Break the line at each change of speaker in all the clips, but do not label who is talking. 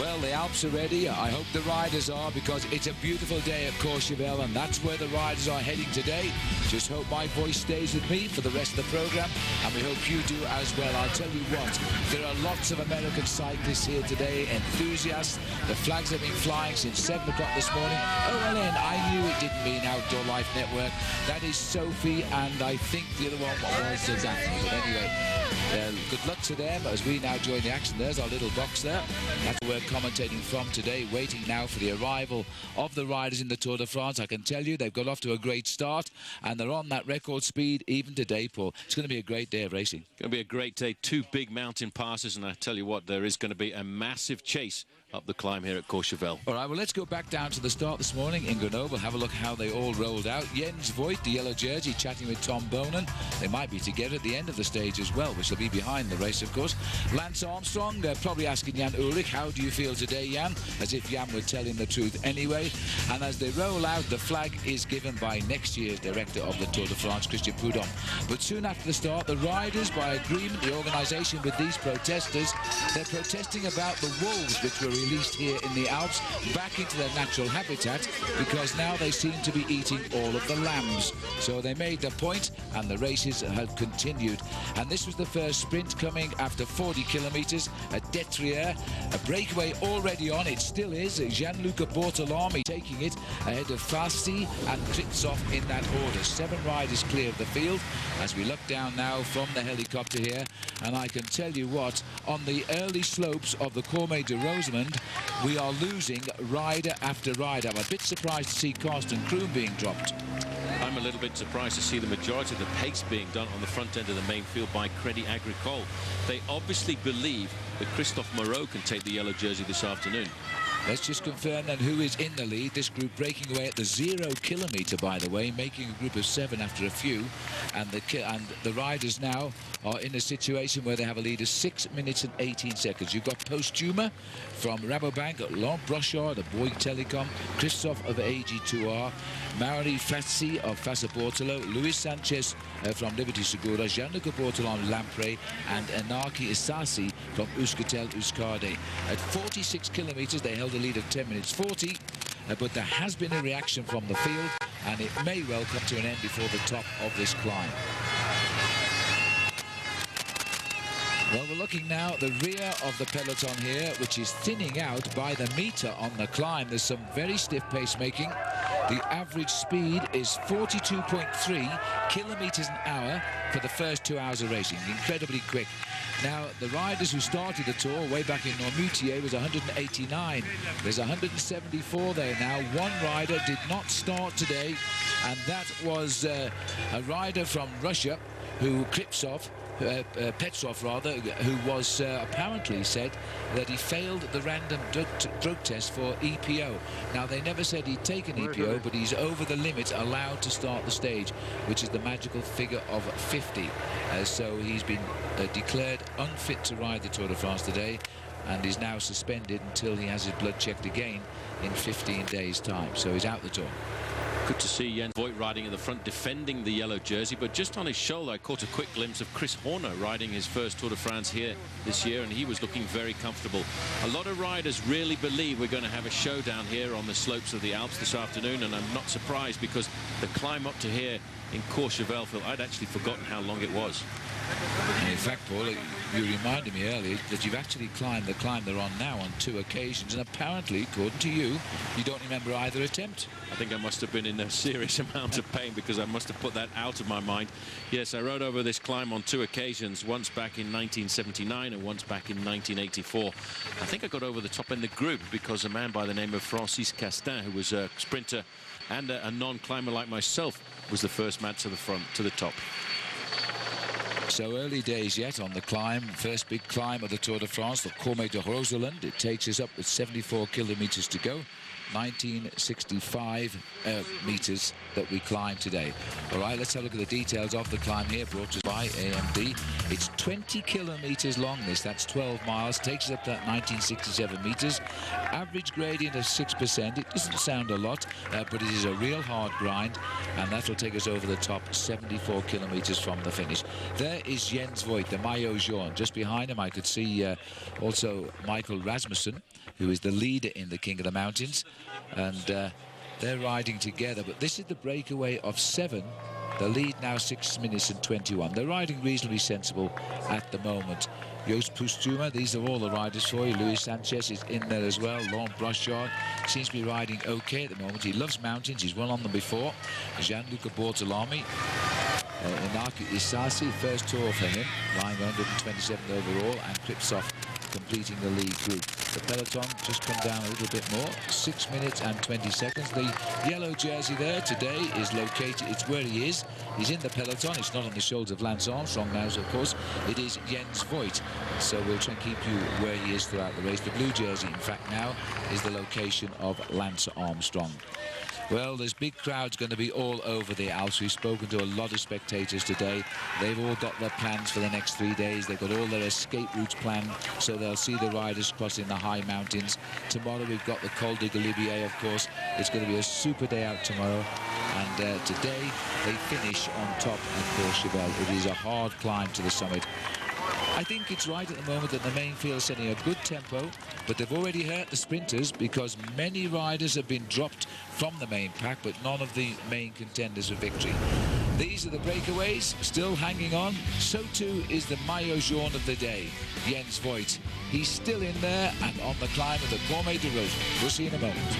Well, the Alps are ready. I hope the riders are, because it's a beautiful day at Courchevel, and that's where the riders are heading today. Just hope my voice stays with me for the rest of the programme, and we hope you do as well. I'll tell you what, there are lots of American cyclists here today, enthusiasts. The flags have been flying since 7 o'clock this morning. OLN, I knew it didn't mean Outdoor Life Network. That is Sophie, and I think the other one was Daphne. But anyway, good luck to them as we now join the action. There's our little box there. That's where we're commentating from today, waiting now for the arrival of the riders in the Tour de France. I can tell you they've got off to a great start, and they're on that record speed even today, Paul. It's going to be a great day of racing.
It's going to be a great day. 2 big mountain passes, and I tell you what, there is going to be a massive chase up the climb here at Courchevel.
All right, well, let's go back down to the start this morning in Grenoble. Have a look how they all rolled out. Jens Voigt, the yellow jersey, chatting with Tom Bonen. They might be together at the end of the stage as well, which will be behind the race, of course. Lance Armstrong, probably asking Jan Ullrich, how do you feel today, Jan? As if Jan would tell him the truth anyway. And as they roll out, the flag is given by next year's director of the Tour de France, Christian Prudhomme. But soon after the start, the riders, by agreement, the organisation with these protesters, they're protesting about the wolves which were released here in the Alps back into their natural habitat, because now they seem to be eating all of the lambs. So they made their point, and the races have continued. And this was the first sprint coming after 40 kilometres at Detrier. A breakaway already on, it still is. Gianluca Bortolami taking it ahead of Fassi and Kritsov in that order. 7 riders clear of the field as we look down now from the helicopter here. And I can tell you what, on the early slopes of the Cormet de Rosamond, we are losing rider after rider. I'm a bit surprised to see Carsten Kroon being dropped.
I'm a little bit surprised to see the majority of the pace being done on the front end of the main field by Crédit Agricole. They obviously believe that Christophe Moreau can take the yellow jersey this afternoon.
Let's just confirm then who is in the lead. This group breaking away at the 0 kilometre, by the way, making a group of 7 after a few. And the riders now are in a situation where they have a lead of 6 minutes and 18 seconds. You've got Postuma from Rabobank, Laurent Brochard of Bouygues Telecom, Christophe of AG2R, Mauri Fassi of Fassa Bortolo, Luis Sanchez from Liberty Segura, Gianluca Bortolon Lampre, and Enaki Isasi from Euskaltel Euskadi. At 46 kilometres, they held a lead of 10 minutes 40, but there has been a reaction from the field, and it may well come to an end before the top of this climb. Well, we're looking now at the rear of the peloton here, which is thinning out by the metre on the climb. There's some very stiff pacemaking. The average speed is 42.3 kilometres an hour for the first 2 hours of racing. Incredibly quick. Now, the riders who started the tour way back in Noirmoutier was 189. There's 174 there now. One rider did not start today, and that was a rider from Russia, who Petrov rather, who was apparently said that he failed the random drug test for EPO. Now, they never said he'd taken EPO, but he's over the limit allowed to start the stage, which is the magical figure of 50. So he's been declared unfit to ride the Tour de France today, and is now suspended until he has his blood checked again in 15 days' time. So he's out the tour.
Good to see Jens Voigt riding in the front, defending the yellow jersey, but just on his shoulder I caught a quick glimpse of Chris Horner riding his first Tour de France here this year, and he was looking very comfortable. A lot of riders really believe we're going to have a showdown here on the slopes of the Alps this afternoon, and I'm not surprised, because the climb up to here in Courchevel, I'd actually forgotten how long it was.
And in fact, Paul, you reminded me earlier that you've actually climbed the climb they're on now on 2 occasions, and apparently, according to you, you don't remember either attempt.
I think I must have been in a serious amount of pain, because I must have put that out of my mind. Yes, I rode over this climb on 2 occasions, once back in 1979 and once back in 1984. I think I got over the top in the group because a man by the name of Francis Castin, who was a sprinter and a non-climber like myself, was the first man to the front, to the top.
So early days yet on the climb. First big climb of the Tour de France, the Cormet de Rosamond. It takes us up with 74 kilometres to go. 1965 meters that we climbed today. All right, let's have a look at the details of the climb here, brought to us by AMD. It's 20 kilometers long, that's 12 miles, takes us up to that 1967 meters. Average gradient of 6%. It doesn't sound a lot, but it is a real hard grind, and that will take us over the top 74 kilometers from the finish. There is Jens Voigt, the maillot jaune. Just behind him I could see also Michael Rasmussen, who is the leader in the King of the Mountains, and they're riding together. But this is the breakaway of 7. The lead now 6 minutes and 21. They're riding reasonably sensible at the moment. Joost Postuma, these are all the riders for you. Luis Sanchez is in there as well. Laurent Brochard seems to be riding okay at the moment. He loves mountains. He's won on them before. Gianluca Bortolami. Inaki Isasi, first tour for him, lying 127th overall, and Kripsov completing the lead group. The peloton just come down a little bit more, 6 minutes and 20 seconds. The yellow jersey there today is located, it's where he is. He's in the peloton. It's not on the shoulders of Lance Armstrong now, of course. It is Jens Voigt. So we'll try and keep you where he is throughout the race. The blue jersey, in fact, now is the location of Lance Armstrong. Well, there's big crowds going to be all over the Alps. We've spoken to a lot of spectators today. They've all got their plans for the next 3 days. They've got all their escape routes planned, so they'll see the riders crossing the high mountains. Tomorrow we've got the Col de Galibier, of course. It's going to be a super day out tomorrow. And today they finish on top at Courchevel. It is a hard climb to the summit. I think it's right at the moment that the main field is setting a good tempo, but they've already hurt the sprinters because many riders have been dropped from the main pack, but none of the main contenders for victory. These are the breakaways, still hanging on. So too is the maillot jaune of the day, Jens Voigt. He's still in there and on the climb of the Cormet de Rose. We'll see in a moment.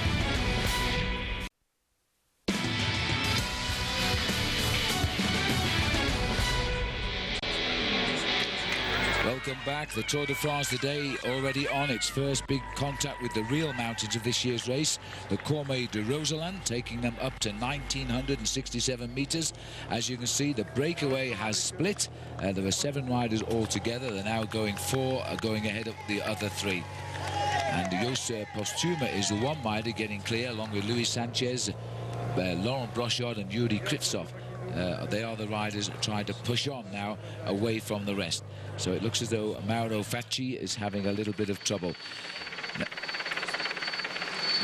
Welcome back. The Tour de France today already on its first big contact with the real mountains of this year's race. The Cormet de Roseland taking them up to 1,967 meters. As you can see, the breakaway has split. There were 7 riders altogether. They're now going 4, going ahead of the other 3. And Joost Postuma is the one rider getting clear, along with Luis Sanchez, Laurent Brochard and Yuri Kripsov. They are the riders trying to push on now away from the rest. So it looks as though Mauro Facci is having a little bit of trouble.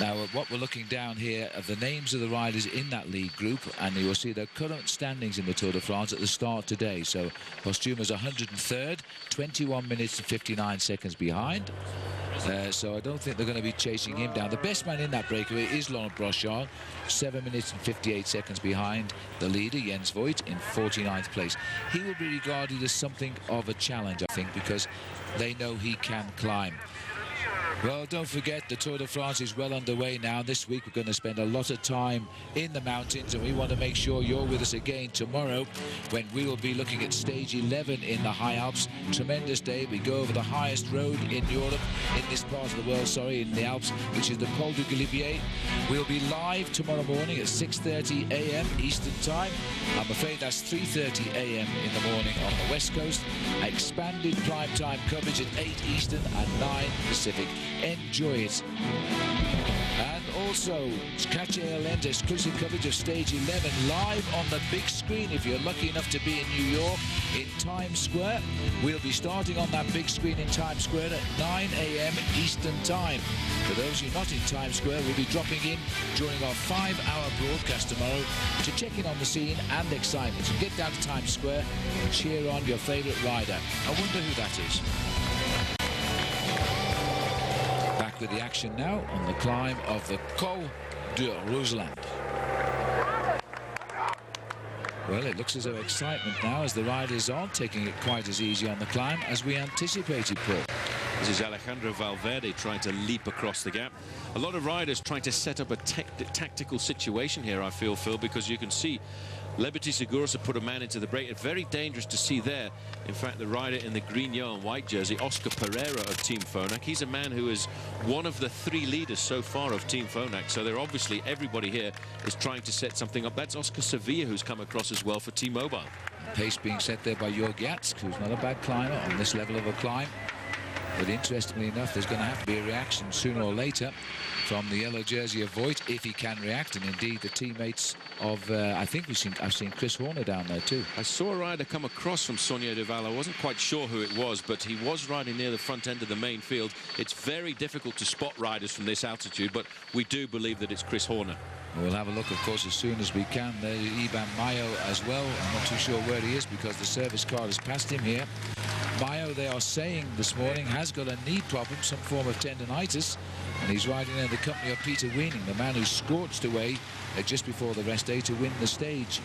Now, what we're looking down here are the names of the riders in that lead group, and you will see their current standings in the Tour de France at the start today. So Postuma's 103rd, 21 minutes and 59 seconds behind. So I don't think they're going to be chasing him down. The best man in that breakaway is Laurent Brochard, 7 minutes and 58 seconds behind the leader, Jens Voigt, in 49th place. He will be regarded as something of a challenge, I think, because they know he can climb. Well, don't forget, the Tour de France is well underway now. This week we're going to spend a lot of time in the mountains, and we want to make sure you're with us again tomorrow when we will be looking at stage 11 in the High Alps. Tremendous day. We go over the highest road in Europe, in this part of the world, in the Alps, which is the Col de Galibier. We'll be live tomorrow morning at 6:30 a.m. Eastern Time. I'm afraid that's 3:30 a.m. in the morning on the West Coast. Expanded prime time coverage at 8 Eastern and 9 Pacific. Enjoy it. And also, catch ALN's exclusive coverage of Stage 11 live on the big screen if you're lucky enough to be in New York, in Times Square. We'll be starting on that big screen in Times Square at 9 a.m. Eastern Time. For those who are not in Times Square, we'll be dropping in during our 5-hour broadcast tomorrow to check in on the scene and excitement. So get down to Times Square and cheer on your favourite rider. I wonder who that is. Back with the action now on the climb of the Col de Roseland. Well, it looks as though excitement now as the riders aren't taking it quite as easy on the climb as we anticipated, Paul.
This is Alejandro Valverde trying to leap across the gap. A lot of riders trying to set up a tactical situation here, I feel, Phil, because you can see Liberty Seguros put a man into the break. It's very dangerous to see there. In fact, the rider in the green, yellow and white jersey, Oscar Pereira of Team Phonak. He's a man who is one of the 3 leaders so far of Team Phonak. So they're obviously, everybody here is trying to set something up. That's Oscar Sevilla, who's come across as well for T-Mobile.
Pace being set there by Jörg Jatsk, who's not a bad climber on this level of a climb. But interestingly enough, there's going to have to be a reaction sooner or later from the yellow jersey of Voigt, if he can react, and indeed the teammates of, I've seen Chris Horner down there too.
I saw a rider come across from Saunier Duval. I wasn't quite sure who it was, but he was riding near the front end of the main field. It's very difficult to spot riders from this altitude, but we do believe that it's Chris Horner.
We'll have a look, of course, as soon as we can. There's Iban Mayo as well. I'm not too sure where he is because the service car has passed him here. Mayo, they are saying this morning, has got a knee problem, some form of tendonitis, and he's riding in the company of Peter Weening, the man who scorched away just before the rest day to win the stage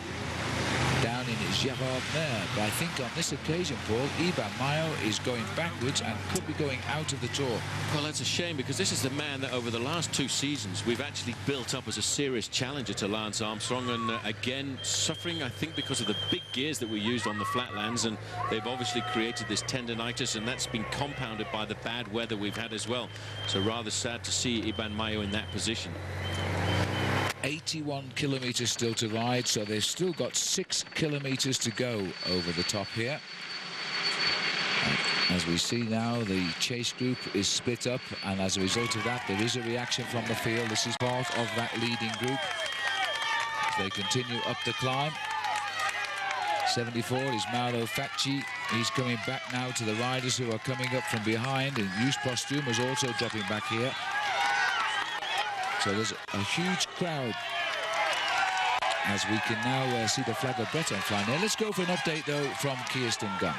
down in Gérard Mer. But I think on this occasion, Paul, Iban Mayo is going backwards and could be going out of the Tour.
Well, that's a shame, because this is the man that over the last 2 seasons we've actually built up as a serious challenger to Lance Armstrong, and again suffering, I think, because of the big gears that we used on the flatlands, and they've obviously created this tendonitis, and that's been compounded by the bad weather we've had as well. So rather sad to see Iban Mayo in that position.
81 kilometres still to ride, so they've still got 6 kilometres to go over the top here. As we see now, the chase group is split up, and as a result of that, there is a reaction from the field. This is part of that leading group as they continue up the climb. 74 is Mauro Facci. He's coming back now to the riders who are coming up from behind, and Yus Posthume is also dropping back here. So there's a huge crowd as we can now see the flag of Breton flying there. Let's go for an update, though, from Kirsten Gunn.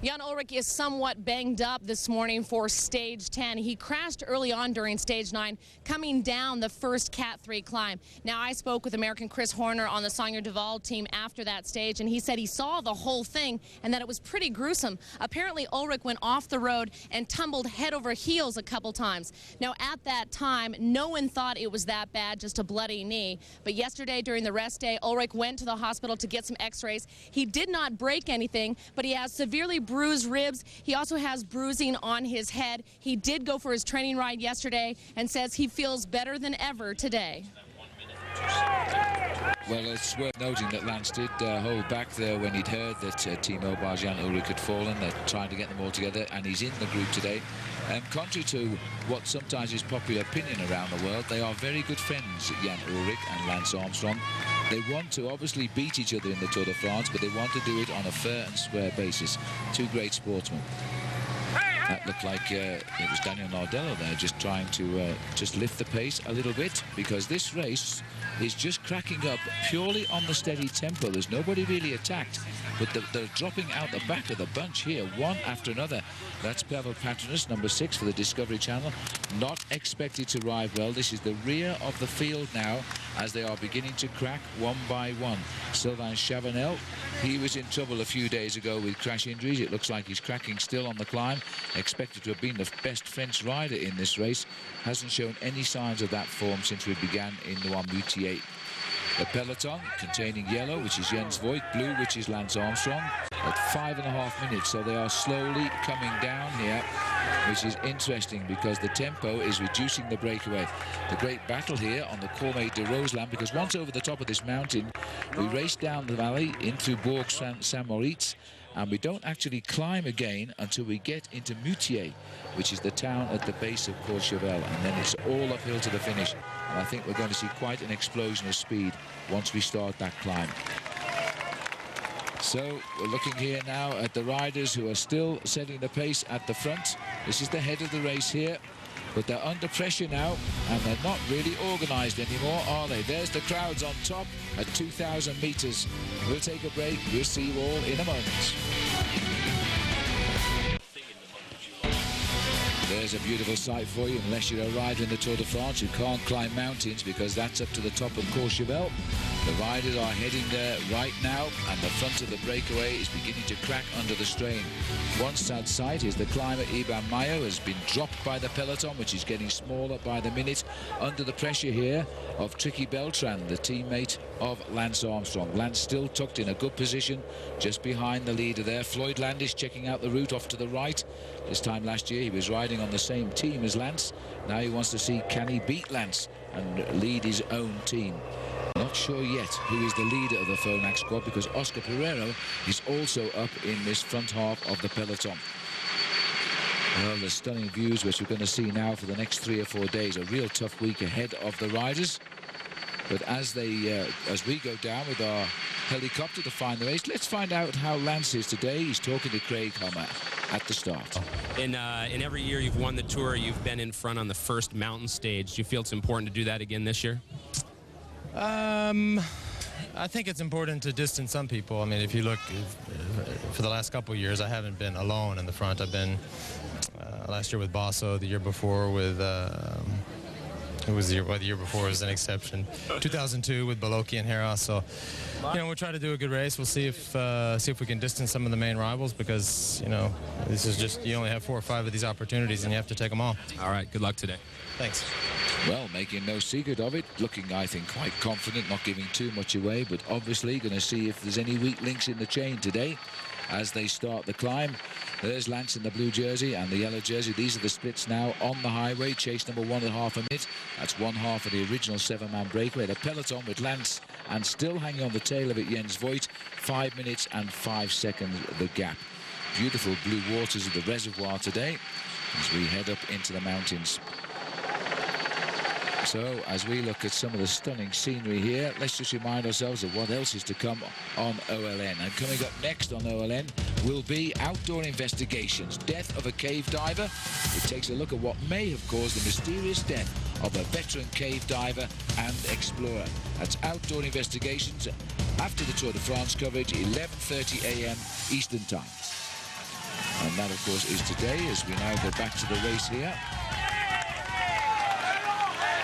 Jan Ullrich is somewhat banged up this morning for stage 10. He crashed early on during stage 9, coming down the first Cat 3 climb. Now, I spoke with American Chris Horner on the Saunier Duval team after that stage, and he said he saw the whole thing and that it was pretty gruesome. Apparently, Ullrich went off the road and tumbled head over heels a couple times. Now, at that time, no one thought it was that bad, just a bloody knee. But yesterday, during the rest day, Ullrich went to the hospital to get some x-rays. He did not break anything, but he has severely bruised ribs. He also has bruising on his head. He did go for his training ride yesterday and says he feels better than ever today.
Well, it's worth noting that Lance did hold back there when he'd heard that Timo Jan Ullrich had fallen. They're trying to get them all together, and he's in the group today. And contrary to what sometimes is popular opinion around the world, they are very good friends, Jan Ullrich and Lance Armstrong. They want to obviously beat each other in the Tour de France, but they want to do it on a fair and square basis. Two great sportsmen. That looked like it was Daniel Nardello there, just trying to just lift the pace a little bit, because this race is just cracking up purely on the steady tempo. There's nobody really attacked, but they're dropping out the back of the bunch here, one after another. That's Pavel Patronus, number 6 for the Discovery Channel, not expected to ride well. This is the rear of the field now as they are beginning to crack one by one. Sylvain Chavanel, he was in trouble a few days ago with crash injuries. It looks like he's cracking still on the climb. Expected to have been the best French rider in this race. Hasn't shown any signs of that form since we began in Noirmoutier. The peloton containing yellow, which is Jens Voigt, blue, which is Lance Armstrong, at 5.5 minutes. So they are slowly coming down here, which is interesting because the tempo is reducing the breakaway. The great battle here on the Cormet de Roseland, because once over the top of this mountain, we race down the valley into Bourg Saint-Maurice, and we don't actually climb again until we get into Moutier, which is the town at the base of Courchevel, and then it's all uphill to the finish. And I think we're going to see quite an explosion of speed once we start that climb. So we're looking here now at the riders who are still setting the pace at the front. This is the head of the race here, but they're under pressure now, and they're not really organised anymore, are they? There's the crowds on top at 2,000 metres. We'll take a break. We'll see you all in a moment. There's a beautiful sight for you, unless you're a rider in the Tour de France who can't climb mountains, because that's up to the top of Courchevel. The riders are heading there right now, and the front of the breakaway is beginning to crack under the strain. One sad sight is the climber Iban Mayo has been dropped by the peloton, which is getting smaller by the minute, under the pressure here of Tricky Beltran, the teammate of Lance Armstrong. Lance still tucked in a good position just behind the leader there. Floyd Landis checking out the route off to the right. This time last year he was riding on the same team as Lance. Now he wants to see, can he beat Lance and lead his own team. Not not sure yet who is the leader of the Phonak squad, because Oscar Pereiro is also up in this front half of the peloton. Well, the stunning views which we're going to see now for the next 3 or 4 days. A real tough week ahead of the riders. But as we go down with our helicopter to find the race, let's find out how Lance is today. He's talking to Craig Hummer at the start.
In every year you've won the Tour, you've been in front on the first mountain stage. Do you feel it's important to do that again this year?
I think it's important to distance some people. I mean, if you look, for the last couple of years, I haven't been alone in the front. I've been last year with Basso, the year before with... It was the year before was an exception. 2002 with Baloki and Hera. So, you know, we'll try to do a good race. We'll see if we can distance some of the main rivals, because, you know, this is just, you only have 4 or 5 of these opportunities and you have to take them all.
All right, good luck today.
Thanks.
Well, making no secret of it, looking, I think, quite confident, not giving too much away, but obviously going to see if there's any weak links in the chain today as they start the climb. There's Lance in the blue jersey and the yellow jersey. These are the splits now on the highway. Chase number 1.5 a minute. That's 1/2 of the original 7-man breakaway. The peloton with Lance and still hanging on the tail of it, Jens Voigt. 5 minutes and 5 seconds the gap. Beautiful blue waters of the reservoir today as we head up into the mountains. So, as we look at some of the stunning scenery here, let's just remind ourselves of what else is to come on OLN. And coming up next on OLN will be Outdoor Investigations, Death of a Cave Diver. It takes a look at what may have caused the mysterious death of a veteran cave diver and explorer. That's Outdoor Investigations after the Tour de France coverage, 11:30 a.m. Eastern Time. And that, of course, is today as we now go back to the race here.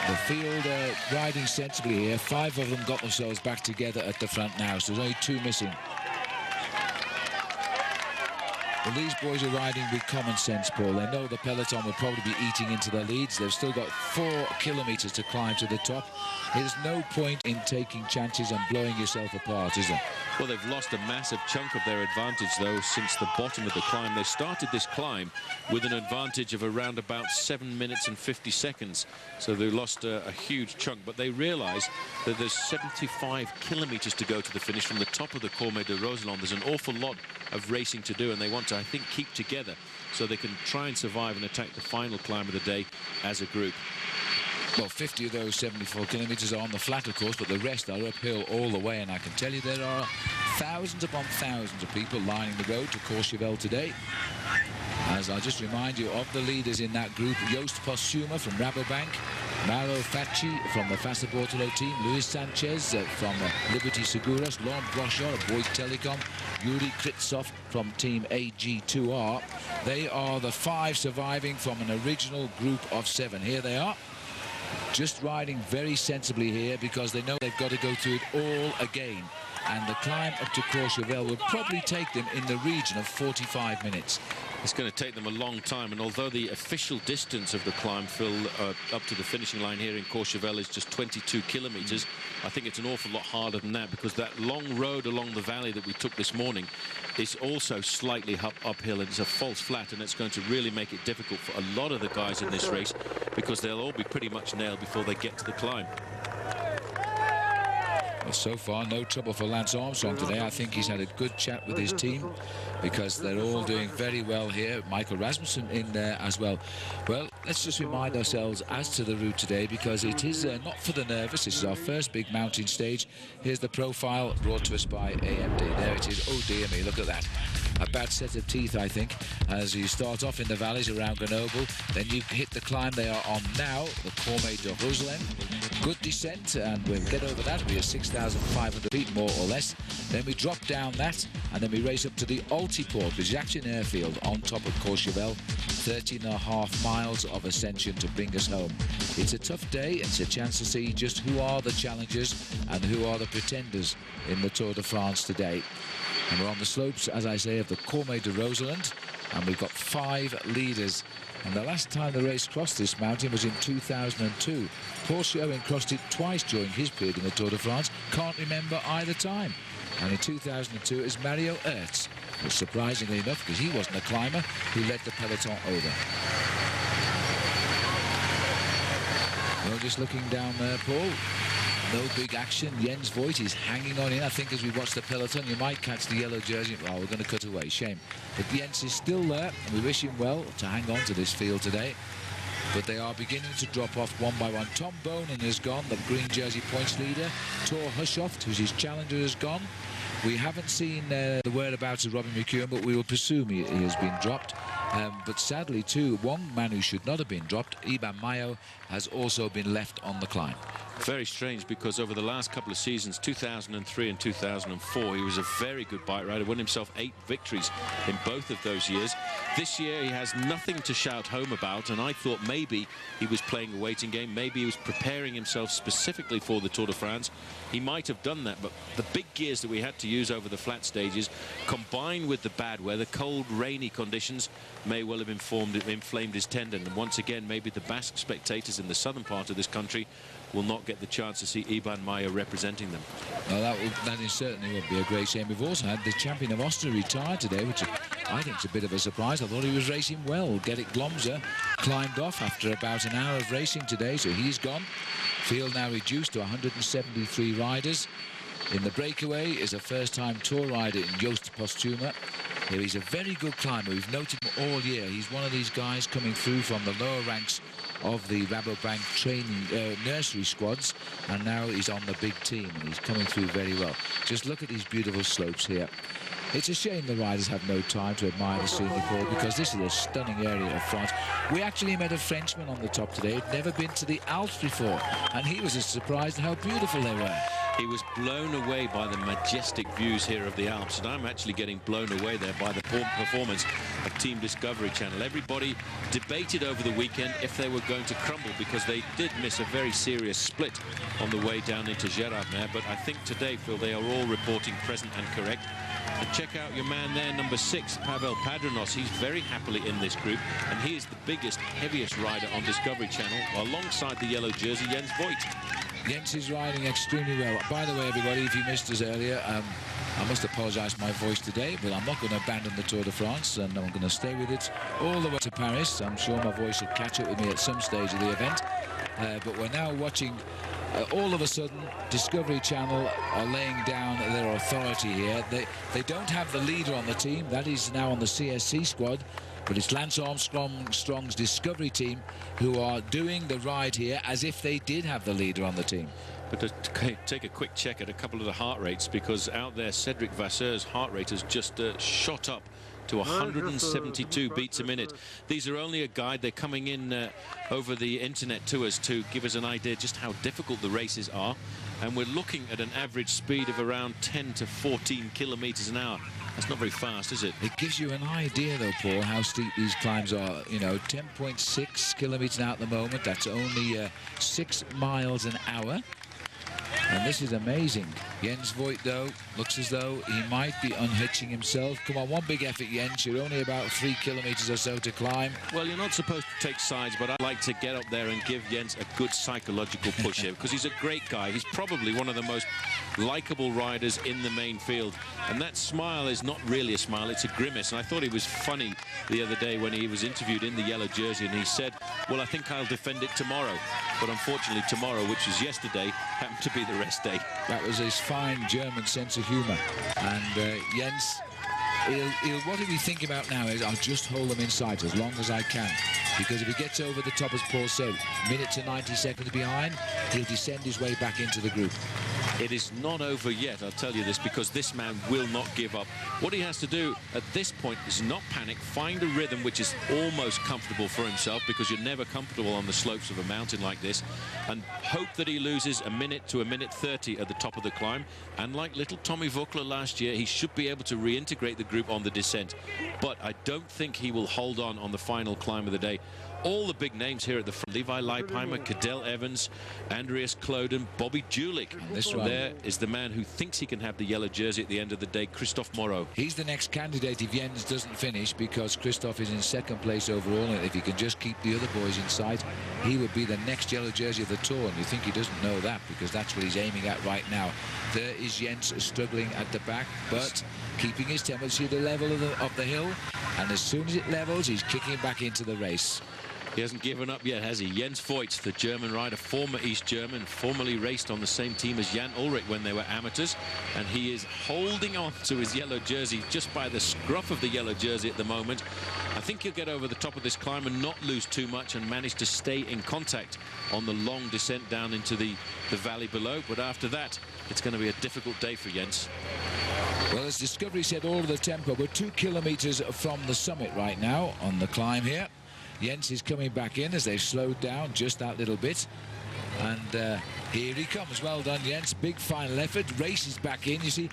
The field riding sensibly here. 5 of them got themselves back together at the front now, so there's only 2 missing. Well, these boys are riding with common sense, Paul. They know the peloton will probably be eating into their leads. They've still got 4 kilometres to climb to the top. There's no point in taking chances and blowing yourself apart, is there?
Well, they've lost a massive chunk of their advantage, though, since the bottom of the climb. They started this climb with an advantage of around about 7 minutes and 50 seconds. So they lost a huge chunk, but they realise that there's 75 kilometres to go to the finish from the top of the Cormet de Roseland. There's an awful lot of racing to do, and they want to, I think, keep together so they can try and survive and attack the final climb of the day as a group.
Well, 50 of those 74 kilometres are on the flat, of course, but the rest are uphill all the way. And I can tell you there are thousands upon thousands of people lining the road to Courchevel today. As I'll just remind you of the leaders in that group: Joost Postuma from Rabobank, Mauro Facci from the Fassa Bortolo team, Luis Sanchez from Liberty Seguros, Laurent Brochard of Bouygues Telecom, Yuri Kritsov from Team AG2R. They are the 5 surviving from an original group of 7. Here they are, just riding very sensibly here because they know they've got to go through it all again. And the climb up to Courchevel will probably take them in the region of 45 minutes.
It's going to take them a long time, and although the official distance of the climb, Phil, up to the finishing line here in Courchevel is just 22 kilometres, I think it's an awful lot harder than that, because that long road along the valley that we took this morning is also slightly uphill, and it's a false flat, and it's going to really make it difficult for a lot of the guys in this race, because they'll all be pretty much nailed before they get to the climb.
Well, so far, no trouble for Lance Armstrong today. I think he's had a good chat with his team because they're all doing very well here. Michael Rasmussen in there as well. Well, let's just remind ourselves as to the route today, because it is not for the nervous. This is our first big mountain stage. Here's the profile brought to us by AMD. There it is. Oh, dear me, look at that. A bad set of teeth, I think, as you start off in the valleys around Grenoble. Then you hit the climb they are on now, the Cormet de Roseland. Good descent, and we'll get over that. We are 6,500 feet, more or less. Then we drop down that, and then we race up to the Altiport, which is actually an airfield on top of Courchevel. 13.5 miles of ascension to bring us home. It's a tough day. It's a chance to see just who are the challengers and who are the pretenders in the Tour de France today. And we're on the slopes, as I say, of the Cormet de Roseland, and we've got 5 leaders. And the last time the race crossed this mountain was in 2002. Paul Schoen crossed it twice during his period in the Tour de France. Can't remember either time. And in 2002 it was Mario Ertz, but surprisingly enough, because he wasn't a climber, who led the peloton over. Well, just looking down there, Paul, No big action. Jens Voigt is hanging on in. I think as we watch the peloton, you might catch the yellow jersey. Oh, we're going to cut away. Shame. But Jens is still there, and we wish him well to hang on to this field today. But they are beginning to drop off one by one. Tom Bonen has gone, the green jersey points leader. Thor Hushovd, who's his challenger, has gone. We haven't seen the whereabouts of Robin McEwen, but we will presume he has been dropped. But sadly, too, one man who should not have been dropped, Iban Mayo, has also been left on the climb.
Very strange, because over the last couple of seasons, 2003 and 2004, he was a very good bike rider, won himself 8 victories in both of those years. This year he has nothing to shout home about, and I thought maybe he was playing a waiting game, maybe he was preparing himself specifically for the Tour de France. He might have done that, but the big gears that we had to use over the flat stages, combined with the bad weather, cold, rainy conditions, may well have inflamed his tendon. And once again, maybe the Basque spectators in the southern part of this country will not get the chance to see Iban Mayo representing them.
Well, that certainly would be a great shame. We've also had the champion of Austria retired today, which I think is a bit of a surprise. I thought he was racing well. Gerrit Glomser climbed off after about an hour of racing today, so he's gone. Field now reduced to 173 riders. In the breakaway is a first-time Tour rider in Joost Postuma. He's a very good climber. We've noted him all year. He's one of these guys coming through from the lower ranks of the Rabobank training nursery squads, and now he's on the big team, and he's coming through very well. Just look at these beautiful slopes here. It's a shame the riders have no time to admire the scenery, Paul, because this is a stunning area of France. We actually met a Frenchman on the top today who'd never been to the Alps before, and he was as surprised at how beautiful they were.
He was blown away by the majestic views here of the Alps, and I'm actually getting blown away there by the poor performance of Team Discovery Channel. Everybody debated over the weekend if they were going to crumble, because they did miss a very serious split on the way down into Gérardmer. But I think today, Phil, they are all reporting present and correct. And check out your man there, number 6, Pavel Padronos. He's very happily in this group, and he is the biggest, heaviest rider on Discovery Channel, alongside the yellow jersey, Jens Voigt.
Jens is riding extremely well. By the way, everybody, if you missed us earlier, I must apologise for my voice today, but I'm not going to abandon the Tour de France, and I'm going to stay with it all the way to Paris. I'm sure my voice will catch up with me at some stage of the event. But we're now watching, all of a sudden, Discovery Channel are laying down their authority here. They don't have the leader on the team. That is now on the CSC squad. But it's Lance Armstrong's Discovery team who are doing the ride here as if they did have the leader on the team.
But to take a quick check at a couple of the heart rates, because out there Cedric Vasseur's heart rate has just shot up to 172 beats a minute. These are only a guide. They're coming in over the internet to us to give us an idea just how difficult the races are. And we're looking at an average speed of around 10 to 14 kilometers an hour. That's not very fast, is it?
It gives you an idea, though, Paul, how steep these climbs are. You know, 10.6 kilometers now at the moment. That's only 6 miles an hour. And this is amazing. Jens Voigt, though, looks as though he might be unhitching himself. Come on, one big effort, Jens. You're only about 3 kilometers or so to climb.
Well, you're not supposed to take sides, but I'd like to get up there and give Jens a good psychological push here, because he's a great guy. He's probably one of the most likable riders in the main field. And that smile is not really a smile, it's a grimace. And I thought he was funny the other day when he was interviewed in the yellow jersey, and he said, well, I think I'll defend it tomorrow. But unfortunately, tomorrow, which was yesterday, happened to be the rest day.
That was his fine German sense of humour. And Jens, what he'll be thinking about now is, I'll just hold them in sight as long as I can. Because if he gets over the top, as Paul said, minute to 90 seconds behind, he'll descend his way back into the group.
It is not over yet, I'll tell you this, because this man will not give up. What he has to do at this point is not panic, find a rhythm which is almost comfortable for himself, because you're never comfortable on the slopes of a mountain like this, and hope that he loses a minute to a minute 30 at the top of the climb. And like little Tommy Vukler last year, he should be able to reintegrate the group on the descent. But I don't think he will hold on the final climb of the day. All the big names here at the front: Levi Leipheimer, Cadel Evans, Andreas Kloden, Bobby Julich. This one there is the man who thinks he can have the yellow jersey at the end of the day, Christophe Moreau.
He's the next candidate if Jens doesn't finish, because Christophe is in second place overall, and if he can just keep the other boys in sight, he would be the next yellow jersey of the Tour. And you think he doesn't know that, because that's what he's aiming at right now. There is Jens struggling at the back, but keeping his tempo. See the level of the hill, and as soon as it levels, he's kicking back into the race.
He hasn't given up yet, has he? Jens Voigt, the German rider, former East German, formerly raced on the same team as Jan Ullrich when they were amateurs, and he is holding on to his yellow jersey just by the scruff of the yellow jersey at the moment. I think he'll get over the top of this climb and not lose too much and manage to stay in contact on the long descent down into the valley below, but after that it's going to be a difficult day for Jens.
Well, as Discovery said, all of the tempo, we're 2 kilometers from the summit right now on the climb here. Jens is coming back in as they've slowed down just that little bit. And here he comes. Well done, Jens. Big final effort. Races back in. You see,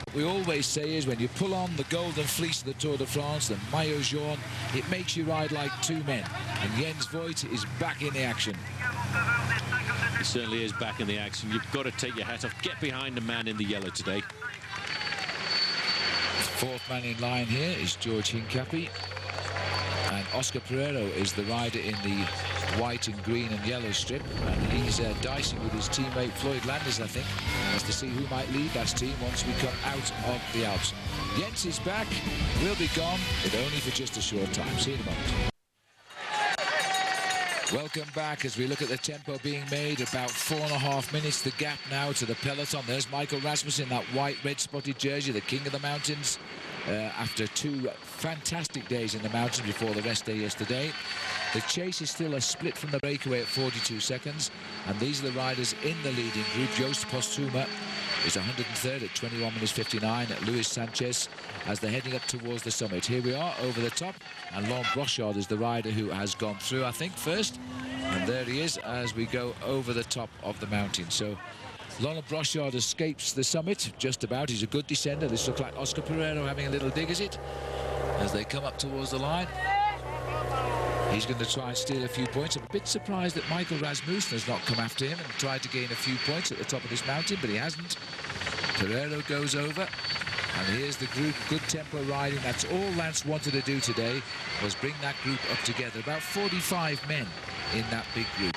what we always say is when you pull on the golden fleece of the Tour de France, the maillot jaune, it makes you ride like two men. And Jens Voigt is back in the action.
He certainly is back in the action. You've got to take your hat off. Get behind the man in the yellow today.
Fourth man in line here is George Hincapie. And Oscar Pereiro is the rider in the white and green and yellow strip, and he's dicing with his teammate Floyd Landis, I think, as to see who might lead that team once we come out of the Alps. Jens is back, will be gone, but only for just a short time. See you in a moment. Welcome back as we look at the tempo being made. About 4.5 minutes, the gap now to the peloton. There's Michael Rasmussen, that white red spotted jersey, the king of the mountains. After 2 fantastic days in the mountains before the rest day yesterday. The chase is still a split from the breakaway at 42 seconds, and these are the riders in the leading group. Joost Postuma is 103rd at 21 minutes 59. Luis Sanchez as they're heading up towards the summit. Here we are over the top, and Laurent Brochard is the rider who has gone through, I think, first, and there he is as we go over the top of the mountain. So Laurent Brochard escapes the summit just about. He's a good descender. This looks like Oscar Pereiro having a little dig at it as they come up towards the line. He's going to try and steal a few points. I'm a bit surprised that Michael Rasmussen has not come after him and tried to gain a few points at the top of this mountain, but he hasn't. Pereiro goes over, and here's the group. Good tempo riding. That's all Lance wanted to do today, was bring that group up together. About 45 men in that big group.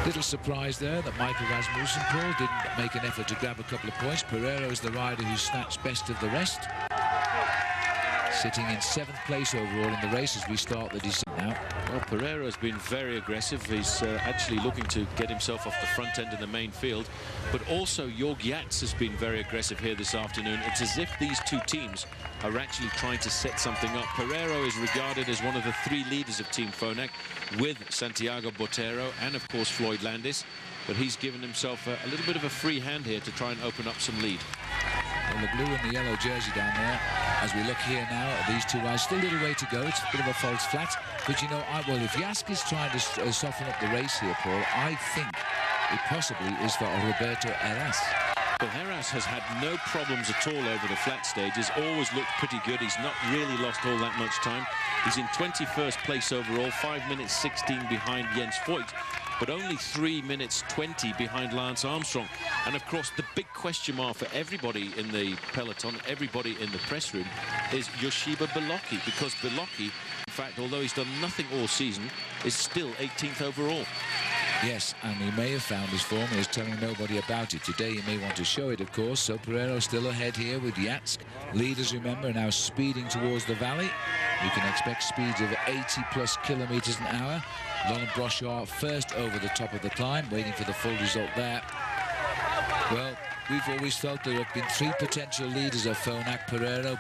Little surprise there that Michael Rasmussen, Paul, didn't make an effort to grab a couple of points. Pereiro is the rider who snatched best of the rest, sitting in 7th place overall in the race as we start the descent now.
Well, Pereiro has been very aggressive. He's actually looking to get himself off the front end in the main field, but also Jorg Jats has been very aggressive here this afternoon. It's as if these two teams are actually trying to set something up. Pereiro is regarded as one of the 3 leaders of Team Phonak, with Santiago Botero and of course Floyd Landis, but he's given himself a little bit of a free hand here to try and open up some lead.
Well, the blue and the yellow jersey down there, as we look here now at these two riders, still a little way to go. It's a bit of a false flat, but you know, well, if Jask is trying to soften up the race here, Paul, I think it possibly is for Roberto Heras.
Well, Heras has had no problems at all over the flat stages, always looked pretty good. He's not really lost all that much time. He's in 21st place overall, 5 minutes 16 behind Jens Voigt, but only 3 minutes 20 behind Lance Armstrong. And of course, the big question mark for everybody in the peloton, everybody in the press room, is Yoshiba Beloki, because Beloki, in fact, although he's done nothing all season, is still 18th overall.
Yes, and he may have found his form and is telling nobody about it. Today he may want to show it, of course. So Pereiro still ahead here with Jatsk. Leaders, remember, are now speeding towards the valley. You can expect speeds of 80+ kilometers an hour. Laurent Brochard first over the top of the climb, waiting for the full result there. Well, we've always felt there have been 3 potential leaders of Phonak: Pereiro,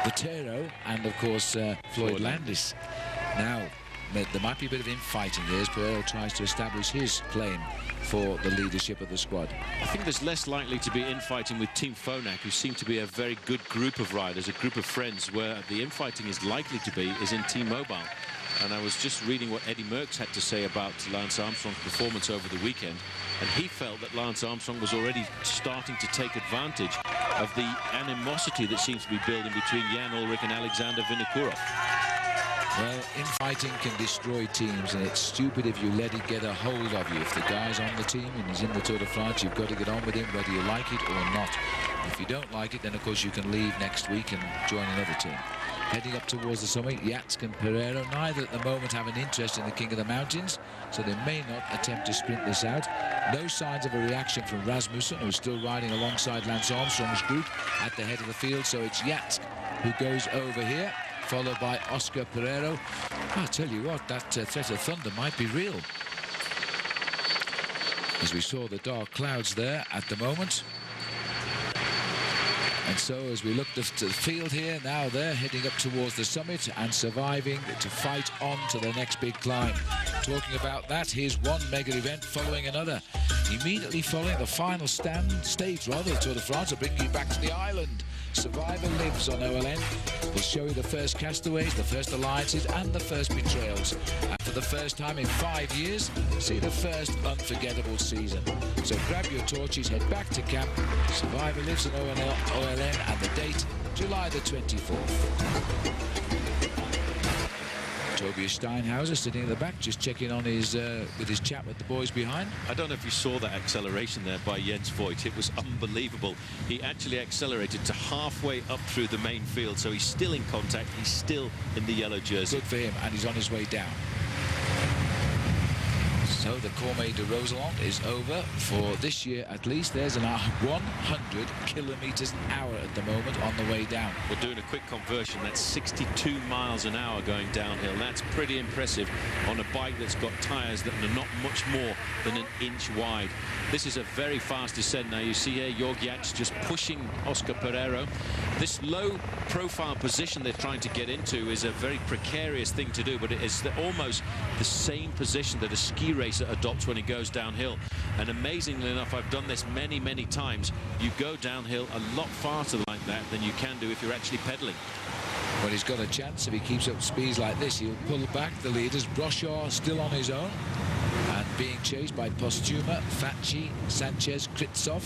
Botero, and of course Floyd Landis. Now, there might be a bit of infighting here as Pereiro tries to establish his claim for the leadership of the squad.
I think there's less likely to be infighting with Team Phonak, who seem to be a very good group of riders, a group of friends. Where the infighting is likely to be is in Team Mobile. And I was just reading what Eddie Merckx had to say about Lance Armstrong's performance over the weekend, and he felt that Lance Armstrong was already starting to take advantage of the animosity that seems to be building between Jan Ullrich and Alexander Vinokurov.
Well, infighting can destroy teams, and it's stupid if you let it get a hold of you. If the guy's on the team and he's in the Tour de France, you've got to get on with him whether you like it or not. If you don't like it, then of course you can leave next week and join another team. Heading up towards the summit, Jatsk and Pereiro, neither at the moment have an interest in the King of the Mountains, so they may not attempt to sprint this out. No signs of a reaction from Rasmussen, who's still riding alongside Lance Armstrong's group at the head of the field, so it's Jatsk who goes over here. followed by Oscar Pereiro. I'll tell you what, that threat of thunder might be real. As we saw the dark clouds there at the moment. And so as we look to the field here, now they're heading up towards the summit and surviving to fight on to the next big climb. Talking about that, here's one mega event following another. Immediately following the final stage, the Tour de France will bring you back to the island. Survivor Lives on OLN. We'll show you the first castaways, the first alliances and the first betrayals. And for the first time in 5 years, see the first unforgettable season. So grab your torches, head back to camp. Survivor Lives on OLN and the date, July the 24th. Tobias Steinhauser sitting in the back, just checking on his with his chat with the boys behind.
I don't know if you saw that acceleration there by Jens Voigt. It was unbelievable. He actually accelerated to halfway up through the main field, so he's still in contact. He's still in the yellow jersey.
Good for him, and he's on his way down. So the Cormet de Roseland is over for this year at least. There's an 100 kilometers an hour at the moment on the way down.
We're doing a quick conversion. That's 62 miles an hour going downhill. That's pretty impressive on a bike that's got tires that are not much more than an inch wide. This is a very fast descent. Now you see here Jorg Jats just pushing Oscar Pereiro. This low profile position they're trying to get into is a very precarious thing to do, but it is almost the same position that a ski racer adopts when he goes downhill. And amazingly enough, I've done this many times. You go downhill a lot faster like that than you can do if you're actually pedaling.
Well, he's got a chance if he keeps up speeds like this. He'll pull back the leaders. Brochard still on his own and being chased by Postuma, Facci, Sanchez, Kritsov.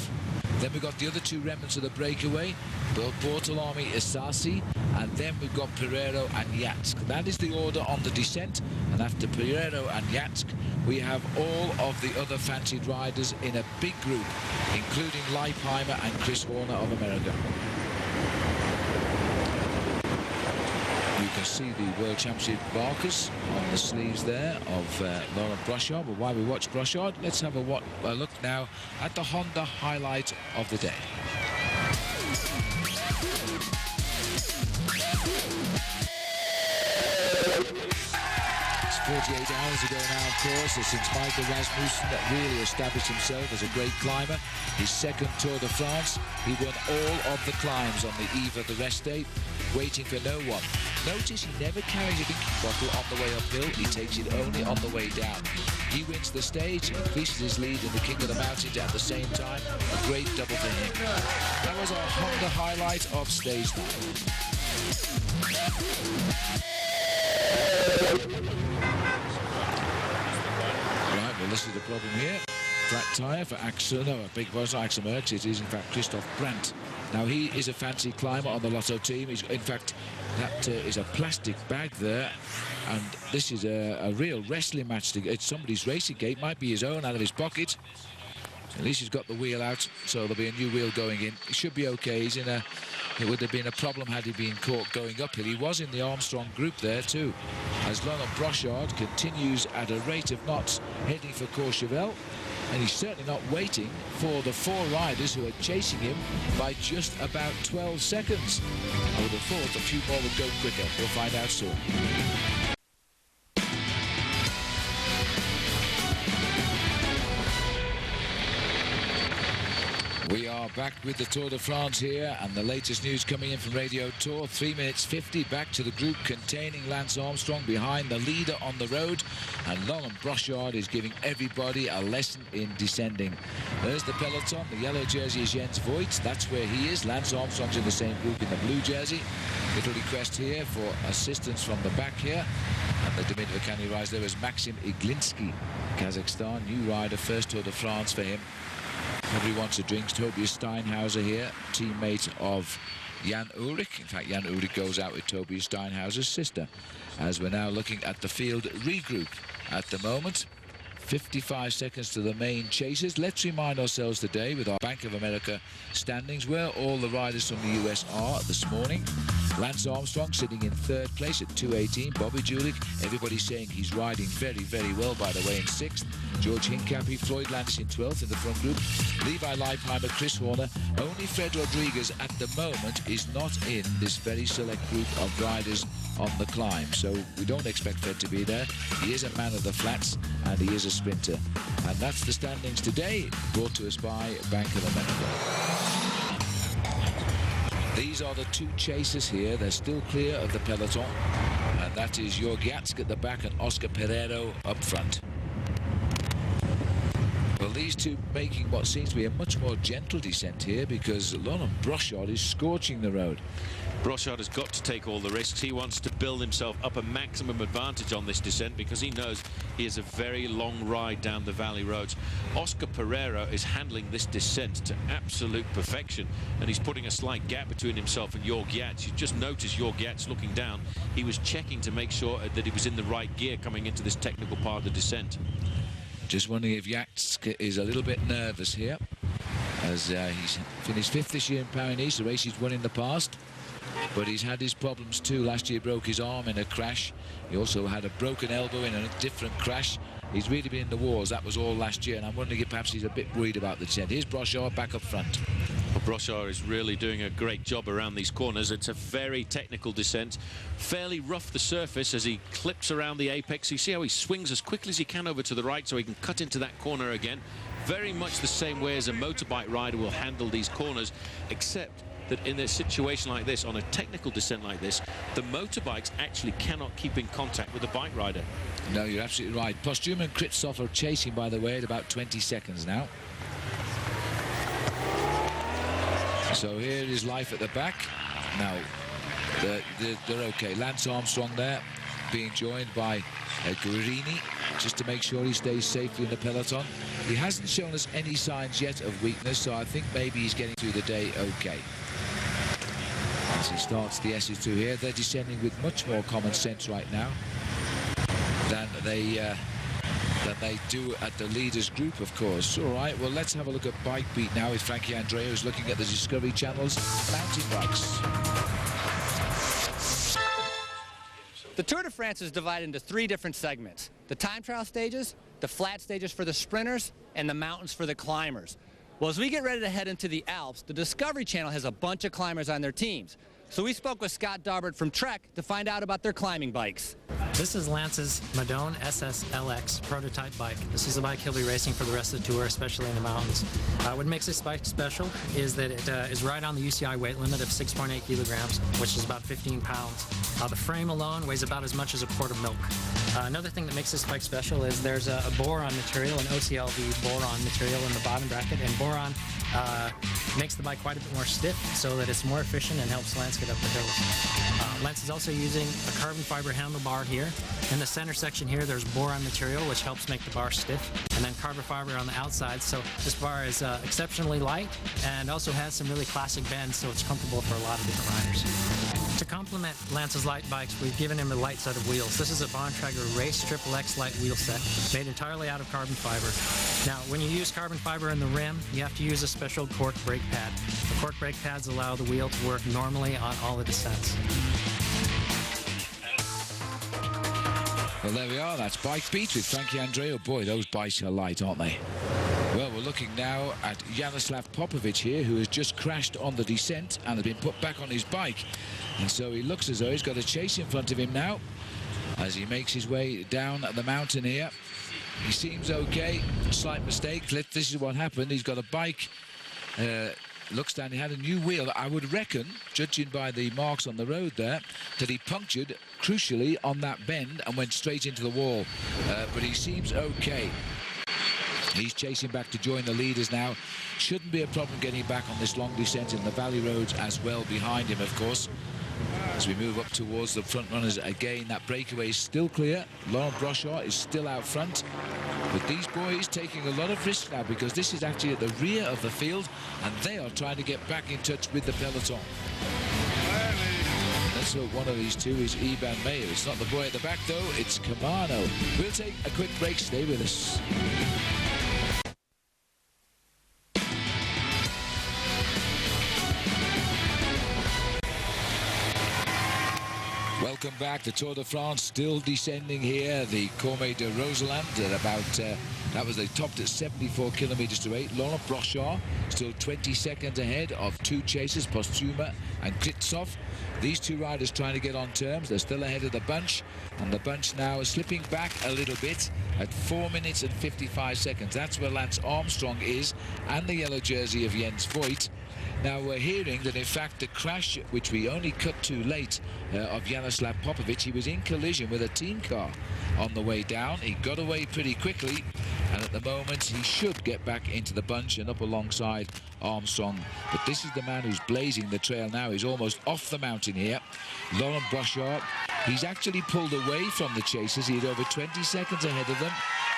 Then we've got the other two remnants of the breakaway, Bortolami, Isasi, and then we've got Pereiro and Yatsk. That is the order on the descent, and after Pereiro and Yatsk, we have all of the other fancied riders in a big group, including Leipheimer and Chris Horner of America. You can see the World Championship markers on the sleeves there of Laurent Brochard. But while we watch Brochard, let's have a look now at the Honda highlight of the day. 48 hours ago now, of course, since Michael Rasmussen really established himself as a great climber. His second Tour de France, he won all of the climbs on the eve of the rest day, waiting for no one. Notice he never carries a drinking bottle on the way uphill, he takes it only on the way down. He wins the stage, increases his lead in the King of the Mountains at the same time. A great double for him. That was our Honda highlight of stage 9. Right, well, this is the problem here. Flat tyre for Axel, no, big was Axel Merckx. It is in fact Christoph Brandt. Now he is a fancy climber on the Lotto team. He's, in fact, that is a plastic bag there, and this is a real wrestling match. It's somebody's racing gate, might be his own out of his pocket. At least he's got the wheel out, so there'll be a new wheel going in. It should be okay. He's in a. It would have been a problem had he been caught going uphill. He was in the Armstrong group there too. As Laurent Brochard continues at a rate of knots, heading for Courchevel, and he's certainly not waiting for the 4 riders who are chasing him by just about 12 seconds. I would have thought a few more would go quicker. We'll find out soon. We are back with the Tour de France here, and the latest news coming in from Radio Tour. 3 minutes 50 back to the group containing Lance Armstrong behind the leader on the road, and Laurent Brochard is giving everybody a lesson in descending. There's the peloton. The yellow jersey is Jens Voigt. That's where he is. Lance Armstrong's in the same group in the blue jersey. Little request here for assistance from the back here. And the Dimitrov Canny rise there is Maxim Iglinski, Kazakhstan, new rider, first Tour de France for him. Probably wants a drink. Tobias Steinhauser here, teammate of Jan Ullrich. In fact, Jan Ullrich goes out with Tobias Steinhauser's sister. As we're now looking at the field regroup at the moment. 55 seconds to the main chasers. Let's remind ourselves today with our Bank of America standings where all the riders from the US are this morning. Lance Armstrong sitting in third place at 2:18. Bobby Julich, everybody's saying he's riding very, very well, by the way, in sixth. George Hincapie, Floyd Landis in 12th in the front group. Levi Leipheimer, Chris Horner. Only Fred Rodriguez at the moment is not in this very select group of riders on the climb. So we don't expect Fred to be there. He is a man of the flats and he is a sprinter. And that's the standings today, brought to us by Bank of America. These are the two chasers here. They're still clear of the peloton. And that is Jörg Jatsk at the back and Oscar Pereiro up front. Well, these two making what seems to be a much more gentle descent here, because Laurent Brochard is scorching the road.
Brochard has got to take all the risks. He wants to build himself up a maximum advantage on this descent because he knows he has a very long ride down the valley roads. Oscar Pereira is handling this descent to absolute perfection, and he's putting a slight gap between himself and Jörg Jatsk. You just notice Jörg Jatsk looking down. He was checking to make sure that he was in the right gear coming into this technical part of the descent.
Just wondering if Jatsk is a little bit nervous here, as he's finished 5th this year in Paris-Nice, a race he's won in the past. But he's had his problems too. Last year he broke his arm in a crash. He also had a broken elbow in a different crash. He's really been in the wars. That was all last year, and I'm wondering if perhaps he's a bit worried about the descent. Here's Brochard back up front.
Well, Brochard is really doing a great job around these corners. It's a very technical descent. Fairly rough the surface as he clips around the apex. You see how he swings as quickly as he can over to the right so he can cut into that corner again. Very much the same way as a motorbike rider will handle these corners, except that in a situation like this, on a technical descent like this, the motorbikes actually cannot keep in contact with the bike rider.
No, you're absolutely right. Postuma and Kritsov are chasing, by the way, at about 20 seconds now. So here is Life at the back. Now, they're okay. Lance Armstrong there, being joined by Guerini, just to make sure he stays safely in the peloton. He hasn't shown us any signs yet of weakness, so I think maybe he's getting through the day okay. As he starts the SS2 here, they're descending with much more common sense right now than they do at the leaders group, of course. All right, well, let's have a look at Bike Beat now with Frankie Andreu, who's looking at the Discovery Channel's mountain bikes.
The Tour de France is divided into 3 different segments: the time trial stages, the flat stages for the sprinters, and the mountains for the climbers. Well, as we get ready to head into the Alps, the Discovery Channel has a bunch of climbers on their teams. So we spoke with Scott Darbert from Trek to find out about their climbing bikes.
This is Lance's Madone SSLX prototype bike. This is a bike he'll be racing for the rest of the tour, especially in the mountains. What makes this bike special is that it is right on the UCI weight limit of 6.8 kilograms, which is about 15 pounds. The frame alone weighs about as much as a quart of milk. Another thing that makes this bike special is there's a boron material, an OCLV boron material in the bottom bracket, and boron makes the bike quite a bit more stiff so that it's more efficient and helps Lance get up the hills. Lance is also using a carbon fiber handlebar here. In the center section here, there's boron material, which helps make the bar stiff, and then carbon fiber on the outside. So this bar is exceptionally light and also has some really classic bends, so it's comfortable for a lot of different riders. To complement Lance's light bikes, we've given him a light set of wheels. This is a Bontrager Race Triple X light wheel set, made entirely out of carbon fiber. Now, when you use carbon fiber in the rim, you have to use a special cork brake pad. The cork brake pads allow the wheel to work normally on all the descents.
Well, there we are. That's Bike Beat with Frankie Andreu. Boy, those bikes are light, aren't they? Well, we're looking now at Popovich here, who has just crashed on the descent and has been put back on his bike. And so he looks as though he's got a chase in front of him now as he makes his way down the mountain here. He seems okay. Slight mistake. This is what happened. He's got a bike. Looks down, he had a new wheel. I would reckon, judging by the marks on the road there, that he punctured, crucially, on that bend and went straight into the wall. But he seems okay. He's chasing back to join the leaders now. Shouldn't be a problem getting back on this long descent in the valley roads as well behind him, of course. As we move up towards the front runners again, that breakaway is still clear. Laurent Brochard is still out front. But these boys taking a lot of risk now, because this is actually at the rear of the field and they are trying to get back in touch with the peloton. Let's hope one of these two is Iban Mayo. It's not the boy at the back though, it's Camano. We'll take a quick break, stay with us. Welcome back. The Tour de France still descending here. The Cormet de Roseland at about, that was, they topped at 74 kilometers to 8. Laurent Brochard still 20 seconds ahead of two chasers, Postuma and Kritsov. These two riders trying to get on terms. They're still ahead of the bunch, and the bunch now is slipping back a little bit at 4 minutes and 55 seconds. That's where Lance Armstrong is, and the yellow jersey of Jens Voigt. Now we're hearing that in fact the crash, which we only cut too late, of Popovich, he was in collision with a team car on the way down. He got away pretty quickly, and at the moment he should get back into the bunch and up alongside Armstrong. But this is the man who's blazing the trail now. He's almost off the mountain here. Laurent Brochard, he's actually pulled away from the chasers. He's over 20 seconds ahead of them,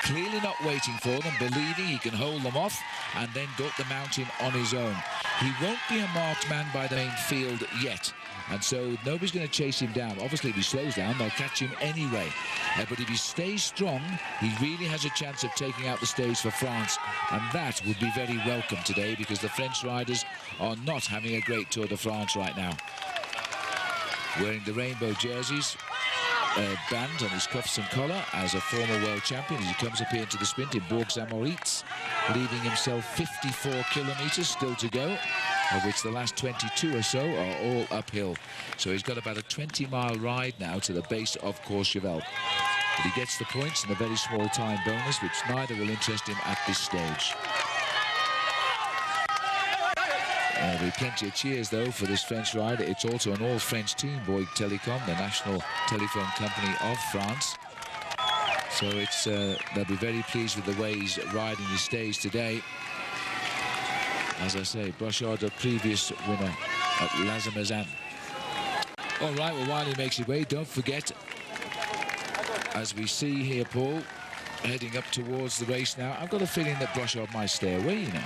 clearly not waiting for them, believing he can hold them off and then go up the mountain on his own. He won't be a marked man by the main field yet, and so nobody's going to chase him down. Obviously, if he slows down, they'll catch him anyway. But if he stays strong, he really has a chance of taking out the stage for France, and that would be very welcome today, because the French riders are not having a great Tour de France right now. Wearing the rainbow jerseys, band on his cuffs and collar as a former world champion as he comes up here into the sprint in Bourg-Saint-Maurice, leaving himself 54 kilometers still to go, of which the last 22 or so are all uphill. So he's got about a 20-mile ride now to the base of Courchevel. But he gets the points and a very small time bonus, which neither will interest him at this stage. There'll be plenty of cheers, though, for this French rider. It's also an all-French team, Bouygues Telecom, the national telephone company of France. So it's they'll be very pleased with the way he's riding his stage today. As I say, Brochard, a previous winner at Lazemezan. All right, well, while he makes his way, don't forget, as we see here, Paul, heading up towards the race now, I've got a feeling that Brochard might stay away, you know.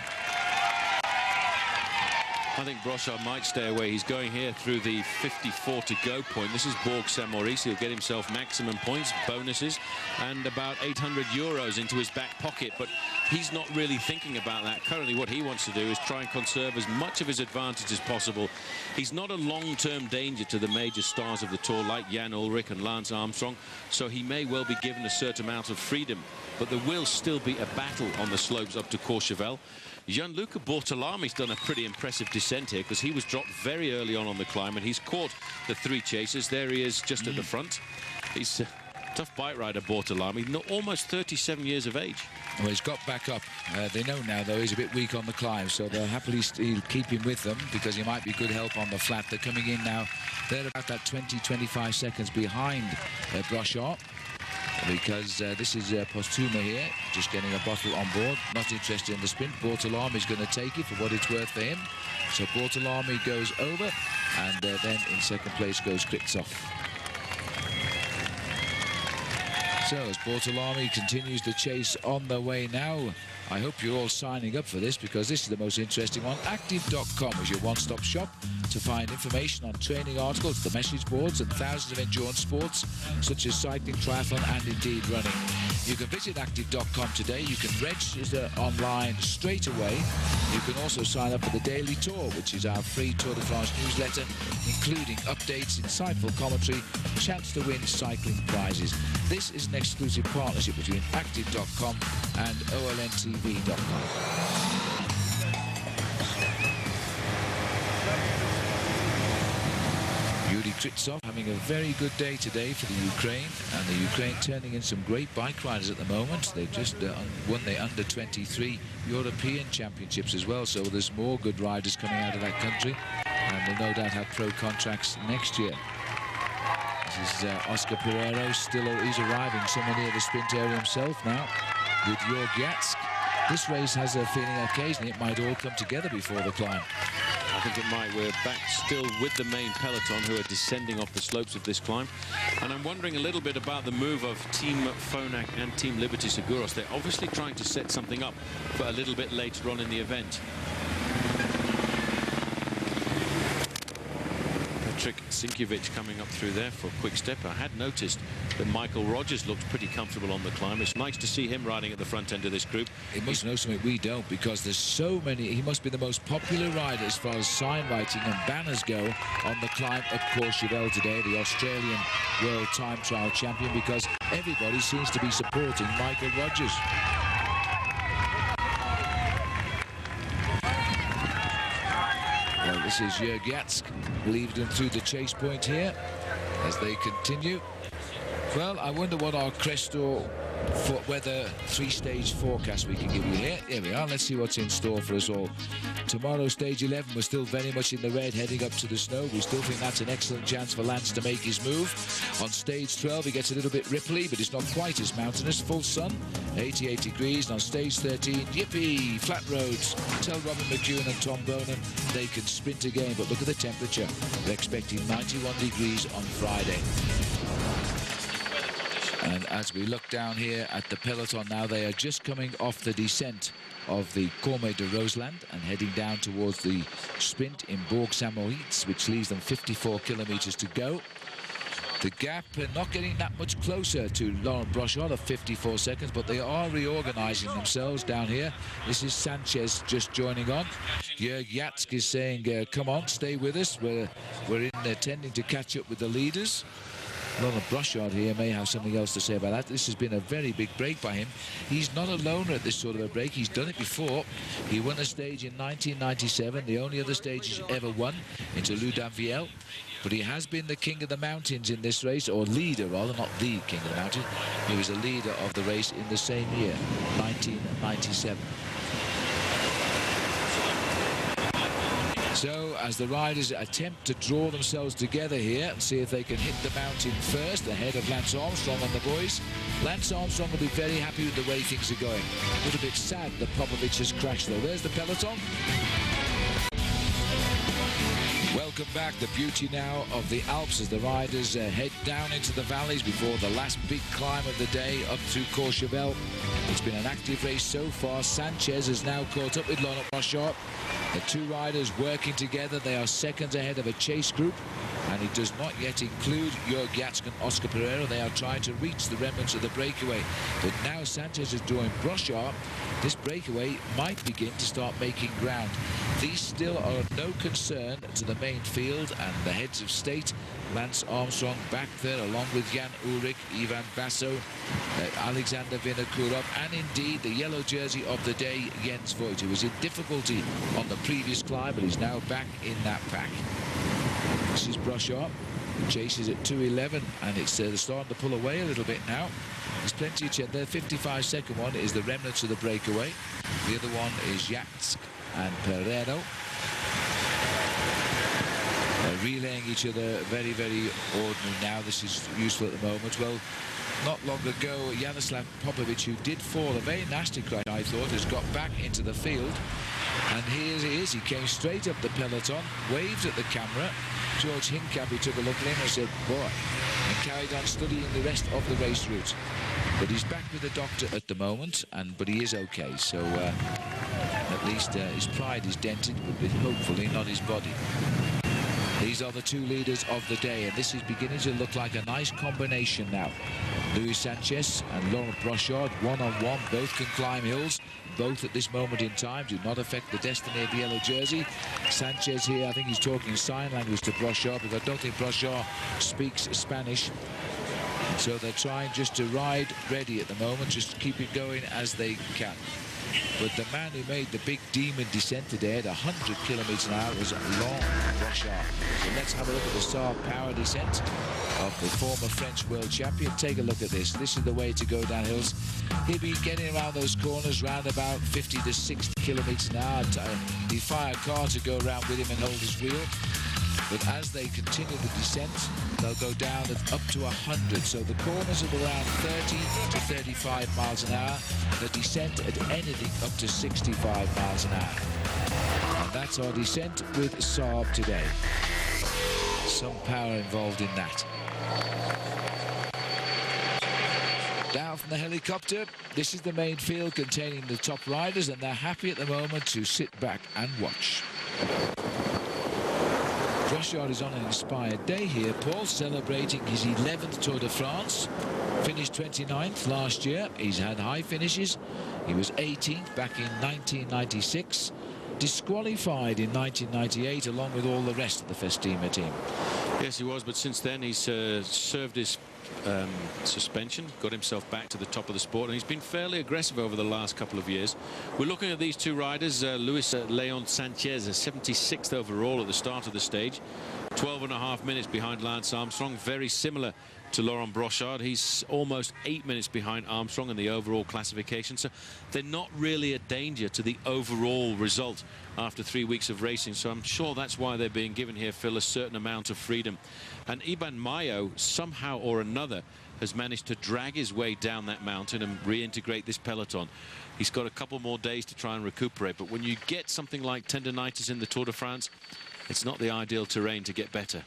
I think Brochard might stay away. He's going here through the 54 to go point. This is Bourg-Saint-Maurice. He'll get himself maximum points, bonuses, and about 800 euros into his back pocket. But he's not really thinking about that. Currently, what he wants to do is try and conserve as much of his advantage as possible. He's not a long-term danger to the major stars of the Tour like Jan Ullrich and Lance Armstrong, so he may well be given a certain amount of freedom. But there will still be a battle on the slopes up to Courchevel. Gianluca Bortolami's done a pretty impressive descent here, because he was dropped very early on the climb, and he's caught the three chasers. There he is just at the front. He's a tough bike rider, Bortolami, almost 37 years of age.
Well, he's got back up. They know now, though, he's a bit weak on the climb, so they'll happily keep him with them, because he might be good help on the flat. They're coming in now. They're about that 20-25 seconds behind Brochard, because this is Postuma here, just getting a bottle on board, not interested in the sprint. Bortolami's going to take it for what it's worth for him. So Bortolami goes over, and then in second place goes Kritsov. So as Bortolami continues the chase on the way now, I hope you're all signing up for this, because this is the most interesting one. Active.com is your one-stop shop to find information on training articles, the message boards, and thousands of endurance sports such as cycling, triathlon, and indeed running. You can visit Active.com today. You can register online straight away. You can also sign up for the Daily Tour, which is our free Tour de France newsletter, including updates, insightful commentary, chance to win cycling prizes. This is an exclusive partnership between Active.com and OLNTV.com. Yuri Kritsov having a very good day today for the Ukraine, and the Ukraine turning in some great bike riders at the moment. They've just won the under-23 European Championships as well, so there's more good riders coming out of that country, and they'll no doubt have pro contracts next year. This is Oscar Pereiro, he's arriving somewhere near the sprint area himself now with Jörg Jatsk. This race has a feeling occasionally it might all come together before the climb.
I think it might. We're back still with the main peloton, who are descending off the slopes of this climb. And I'm wondering a little bit about the move of Team Phonak and Team Liberty Seguros. They're obviously trying to set something up for a little bit later on in the event. Patrick Sinkiewicz coming up through there for a quick step. I had noticed that Michael Rogers looked pretty comfortable on the climb. It's nice to see him riding at the front end of this group.
He must know something we don't, because there's so many. He must be the most popular rider as far as sign writing and banners go on the climb up Courchevel today, the Australian World Time Trial Champion, because everybody seems to be supporting Michael Rogers. Well, this is Jörg Jatsk leading them through the chase point here as they continue. Well, I wonder what our Crestor weather three-stage forecast we can give you here. Here we are. Let's see what's in store for us all. Tomorrow, stage 11, we're still very much in the red, heading up to the snow. We still think that's an excellent chance for Lance to make his move. On stage 12, he gets a little bit ripply, but it's not quite as mountainous. Full sun, 88 degrees. And on stage 13, yippee, flat roads. Tell Robin McEwen and Tom Bonan they can sprint again, but look at the temperature. They're expecting 91 degrees on Friday. And as we look down here at the peloton now, they are just coming off the descent of the Cormet de Roseland and heading down towards the sprint in Bourg-Saint-Maurice, which leaves them 54 kilometers to go. The gap not getting that much closer to Laurent Brochard of 54 seconds, but they are reorganizing themselves down here. This is Sanchez just joining on. Jörg Jatsk is saying, come on, stay with us. We're intending to catch up with the leaders. Laurent Brochard here may have something else to say about that. This has been a very big break by him. He's not a loner at this sort of a break. He's done it before. He won a stage in 1997, the only other stage he's ever won, into Loudainvielle. But he has been the king of the mountains in this race, or leader rather, not the king of the mountains. He was a leader of the race in the same year, 1997. So, as the riders attempt to draw themselves together here and see if they can hit the mountain first, ahead of Lance Armstrong and the boys. Lance Armstrong will be very happy with the way things are going. A little bit sad that Popovich has crashed, though. There's the peloton. Welcome back. The beauty now of the Alps as the riders head down into the valleys before the last big climb of the day up to Courchevel. It's been an active race so far. Sanchez has now caught up with Laurent Brochard. The two riders working together. They are seconds ahead of a chase group, and it does not yet include Jörg Jatsk and Oscar Pereira. They are trying to reach the remnants of the breakaway. But now Sanchez is drawing Brochard. This breakaway might begin to start making ground. These still are of no concern to the main field and the heads of state. Lance Armstrong back there along with Jan Ullrich, Ivan Basso, Alexander Vinokurov, and indeed the yellow jersey of the day, Jens Voigt, who was in difficulty on the previous climb, but is now back in that pack. This is Brochard. Chases at 2:11, and it's starting to pull away a little bit now. There's plenty of chance. The 55-second one is the remnants of the breakaway. The other one is Jatsk and Pereiro. They're relaying each other very, very ordinary now. This is useful at the moment. Well, not long ago, Jaroslav Popovich, who did fall, a very nasty crash, I thought, has got back into the field. And here he is. He came straight up the peloton, waved at the camera. George Hincapie, he took a look at him and said, boy, and carried on studying the rest of the race route. But he's back with the doctor at the moment, but he is okay. So at least his pride is dented, but hopefully not his body. These are the two leaders of the day, and this is beginning to look like a nice combination now. Luis Sanchez and Laurent Brochard, one-on-one, both can climb hills. Both at this moment in time do not affect the destiny of the yellow jersey. Sanchez here, I think he's talking sign language to Brochard, because I don't think Brochard speaks Spanish. So they're trying just to ride ready at the moment, just keep it going as they can. But the man who made the big demon descent today at 100 kilometers an hour was Laurent Brochard. So let's have a look at the star power descent of the former French world champion. Take a look at this. This is the way to go down hills. He'll be getting around those corners round about 50 to 60 kilometers an hour. He'd fire a car to go around with him and hold his wheel. But as they continue the descent, they'll go down at up to 100. So the corners are around 30 to 35 miles an hour. The descent at anything up to 65 miles an hour. And that's our descent with Saab today. Some power involved in that. Down from the helicopter, this is the main field containing the top riders, and they're happy at the moment to sit back and watch. Brochard is on an inspired day here, Paul, celebrating his 11th Tour de France. Finished 29th last year. He's had high finishes. He was 18th back in 1996. Disqualified in 1998 along with all the rest of the Festima team.
Yes, he was, but since then he's served his suspension, got himself back to the top of the sport, and he's been fairly aggressive over the last couple of years. We're looking at these two riders. Luis Leon Sanchez, 76th overall at the start of the stage, 12.5 minutes behind Lance Armstrong, very similar to Laurent Brochard. He's almost 8 minutes behind Armstrong in the overall classification, so they're not really a danger to the overall result after 3 weeks of racing. So I'm sure that's why they're being given here, Phil, a certain amount of freedom. And Iban Mayo, somehow or another, has managed to drag his way down that mountain and reintegrate this peloton. He's got a couple more days to try and recuperate, but when you get something like tendinitis in the Tour de France, it's not the ideal terrain to get better.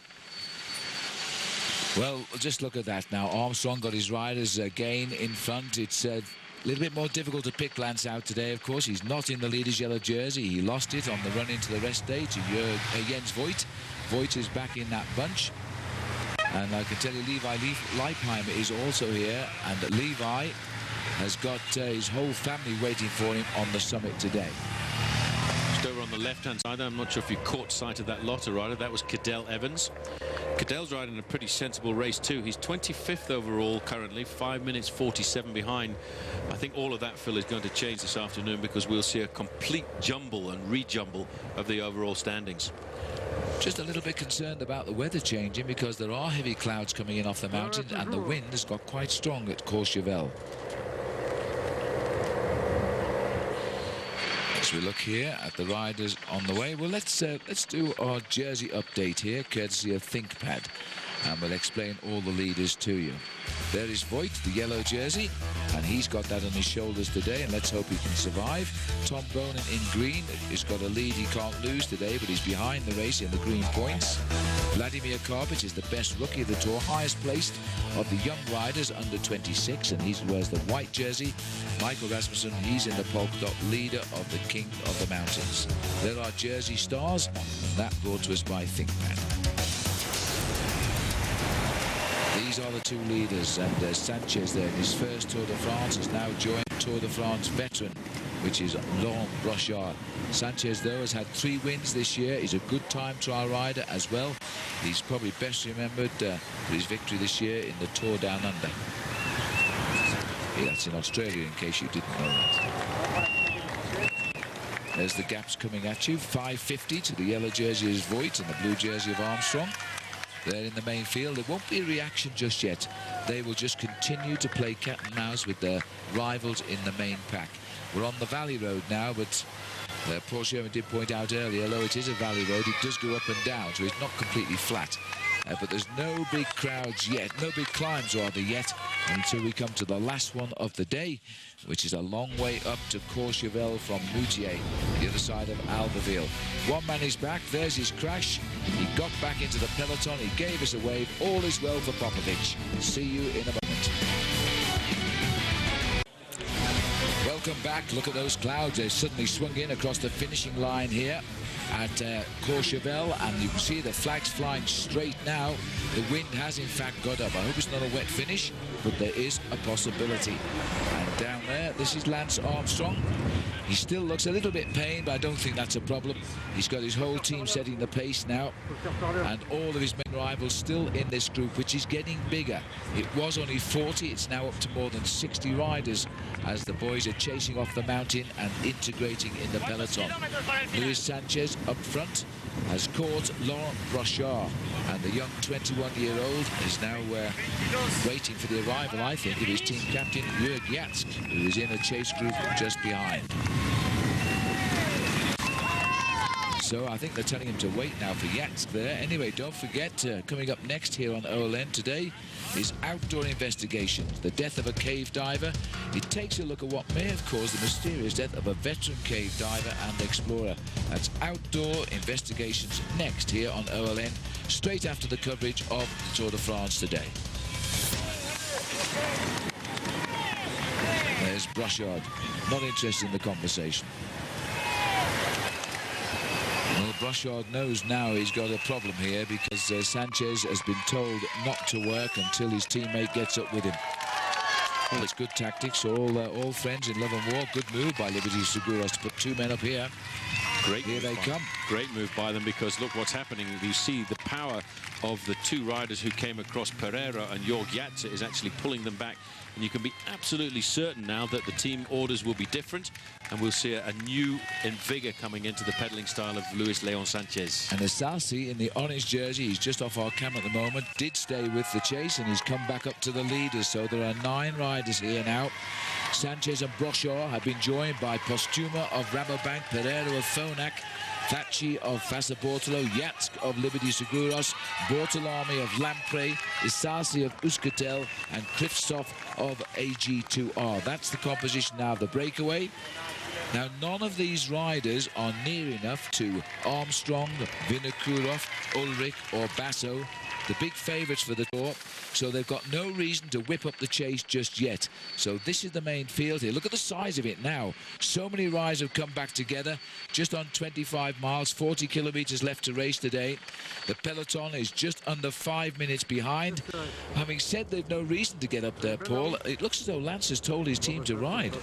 Well, just look at that now. Armstrong got his riders again in front. It's a little bit more difficult to pick Lance out today, of course. He's not in the leader's yellow jersey. He lost it on the run into the rest day to Jens Voigt. Voigt is back in that bunch. And I can tell you Levi Leipheimer is also here. And Levi has got his whole family waiting for him on the summit today.
Just over on the left-hand side, I'm not sure if you caught sight of that Lotte rider. That was Cadel Evans. Cadel's riding a pretty sensible race too. He's 25th overall currently, 5 minutes 47 behind. I think all of that, Phil, is going to change this afternoon, because we'll see a complete jumble and rejumble of the overall standings.
Just a little bit concerned about the weather changing, because there are heavy clouds coming in off the mountain and the wind has got quite strong at Courchevel. As we look here at the riders on the way, well, let's do our jersey update here, courtesy of ThinkPad, and we'll explain all the leaders to you. There is Voigt, the yellow jersey, and he's got that on his shoulders today, and let's hope he can survive. Tom Bonin in green has got a lead he can't lose today, but he's behind the race in the green points. Vladimir Karpic is the best rookie of the Tour, highest placed of the young riders under 26, and he wears the white jersey. Michael Rasmussen, he's in the polka dot, leader of the King of the Mountains. There are jersey stars, and that brought to us by ThinkPad. These are the two leaders, and Sanchez there in his first Tour de France has now joined Tour de France veteran, which is Laurent Brochard. Sanchez, though, has had 3 wins this year. He's a good time trial rider as well. He's probably best remembered for his victory this year in the Tour Down Under. Yeah, that's in Australia, in case you didn't know that. There's the gaps coming at you. 5:50 to the yellow jersey is Voigt and the blue jersey of Armstrong. They're in the main field. There won't be a reaction just yet. They will just continue to play cat and mouse with their rivals in the main pack. We're on the valley road now, but Paul Sherman did point out earlier, although it is a valley road, it does go up and down, so it's not completely flat. But there's no big crowds yet, no big climbs rather yet, until we come to the last one of the day, which is a long way up to Courchevel from Moutier, the other side of Albeville. One man is back. There's his crash. He got back into the peloton. He gave us a wave. All is well for Popovich. See you in a moment. Welcome back. Look at those clouds. They've suddenly swung in across the finishing line here at Courchevel, and you can see the flags flying straight now. The wind has in fact got up. I hope it's not a wet finish, but there is a possibility. And down there, this is Lance Armstrong. He still looks a little bit pained, but I don't think that's a problem. He's got his whole team setting the pace now, and all of his main rivals still in this group, which is getting bigger. It was only 40, it's now up to more than 60 riders as the boys are chasing off the mountain and integrating in the peloton. Luis Sanchez up front has caught Laurent Brochard, and the young 21-year-old is now waiting for the arrival, I think, of his team captain Jörg Jatsk, who is in a chase group just behind. So I think they're telling him to wait now for Jatsk there. Anyway, don't forget, coming up next here on OLN today is Outdoor Investigations, the death of a cave diver. It takes a look at what may have caused the mysterious death of a veteran cave diver and explorer. That's Outdoor Investigations next here on OLN, straight after the coverage of the Tour de France today. There's Brochard, not interested in the conversation. Well, Brochard knows now he's got a problem here because Sanchez has been told not to work until his teammate gets up with him. Well, it's good tactics, all friends in love and war. Good move by Liberty Seguros to put two men up here.
Great
here they come.
Great move by them, because look what's happening. You see the power of the two riders who came across. Pereira and Jorg Yatze is actually pulling them back. And you can be absolutely certain now that the team orders will be different, and we'll see a new vigor coming into the pedaling style of Luis Leon Sanchez.
And Asasi in the orange jersey, he's just off our camera at the moment, did stay with the chase, and he's come back up to the leaders. So there are 9 riders here now. Sanchez and Brochard have been joined by Postuma of Rabobank, Pereira of Phonak, Facci of Fassa Bortolo, Yatsk of Liberty Seguros, Bortolami of Lampre, Isasi of Euskaltel, and Krivtsov of AG2R. That's the composition now of the breakaway. Now, none of these riders are near enough to Armstrong, Vinokurov, Ulrich or Basso, the big favourites for the tour, so they've got no reason to whip up the chase just yet. So this is the main field here. Look at the size of it now. So many riders have come back together, just on 25 miles, 40 kilometres left to race today. The peloton is just under 5 minutes behind. Having said they've no reason to get up there, Paul, it looks as though Lance has told his team to ride.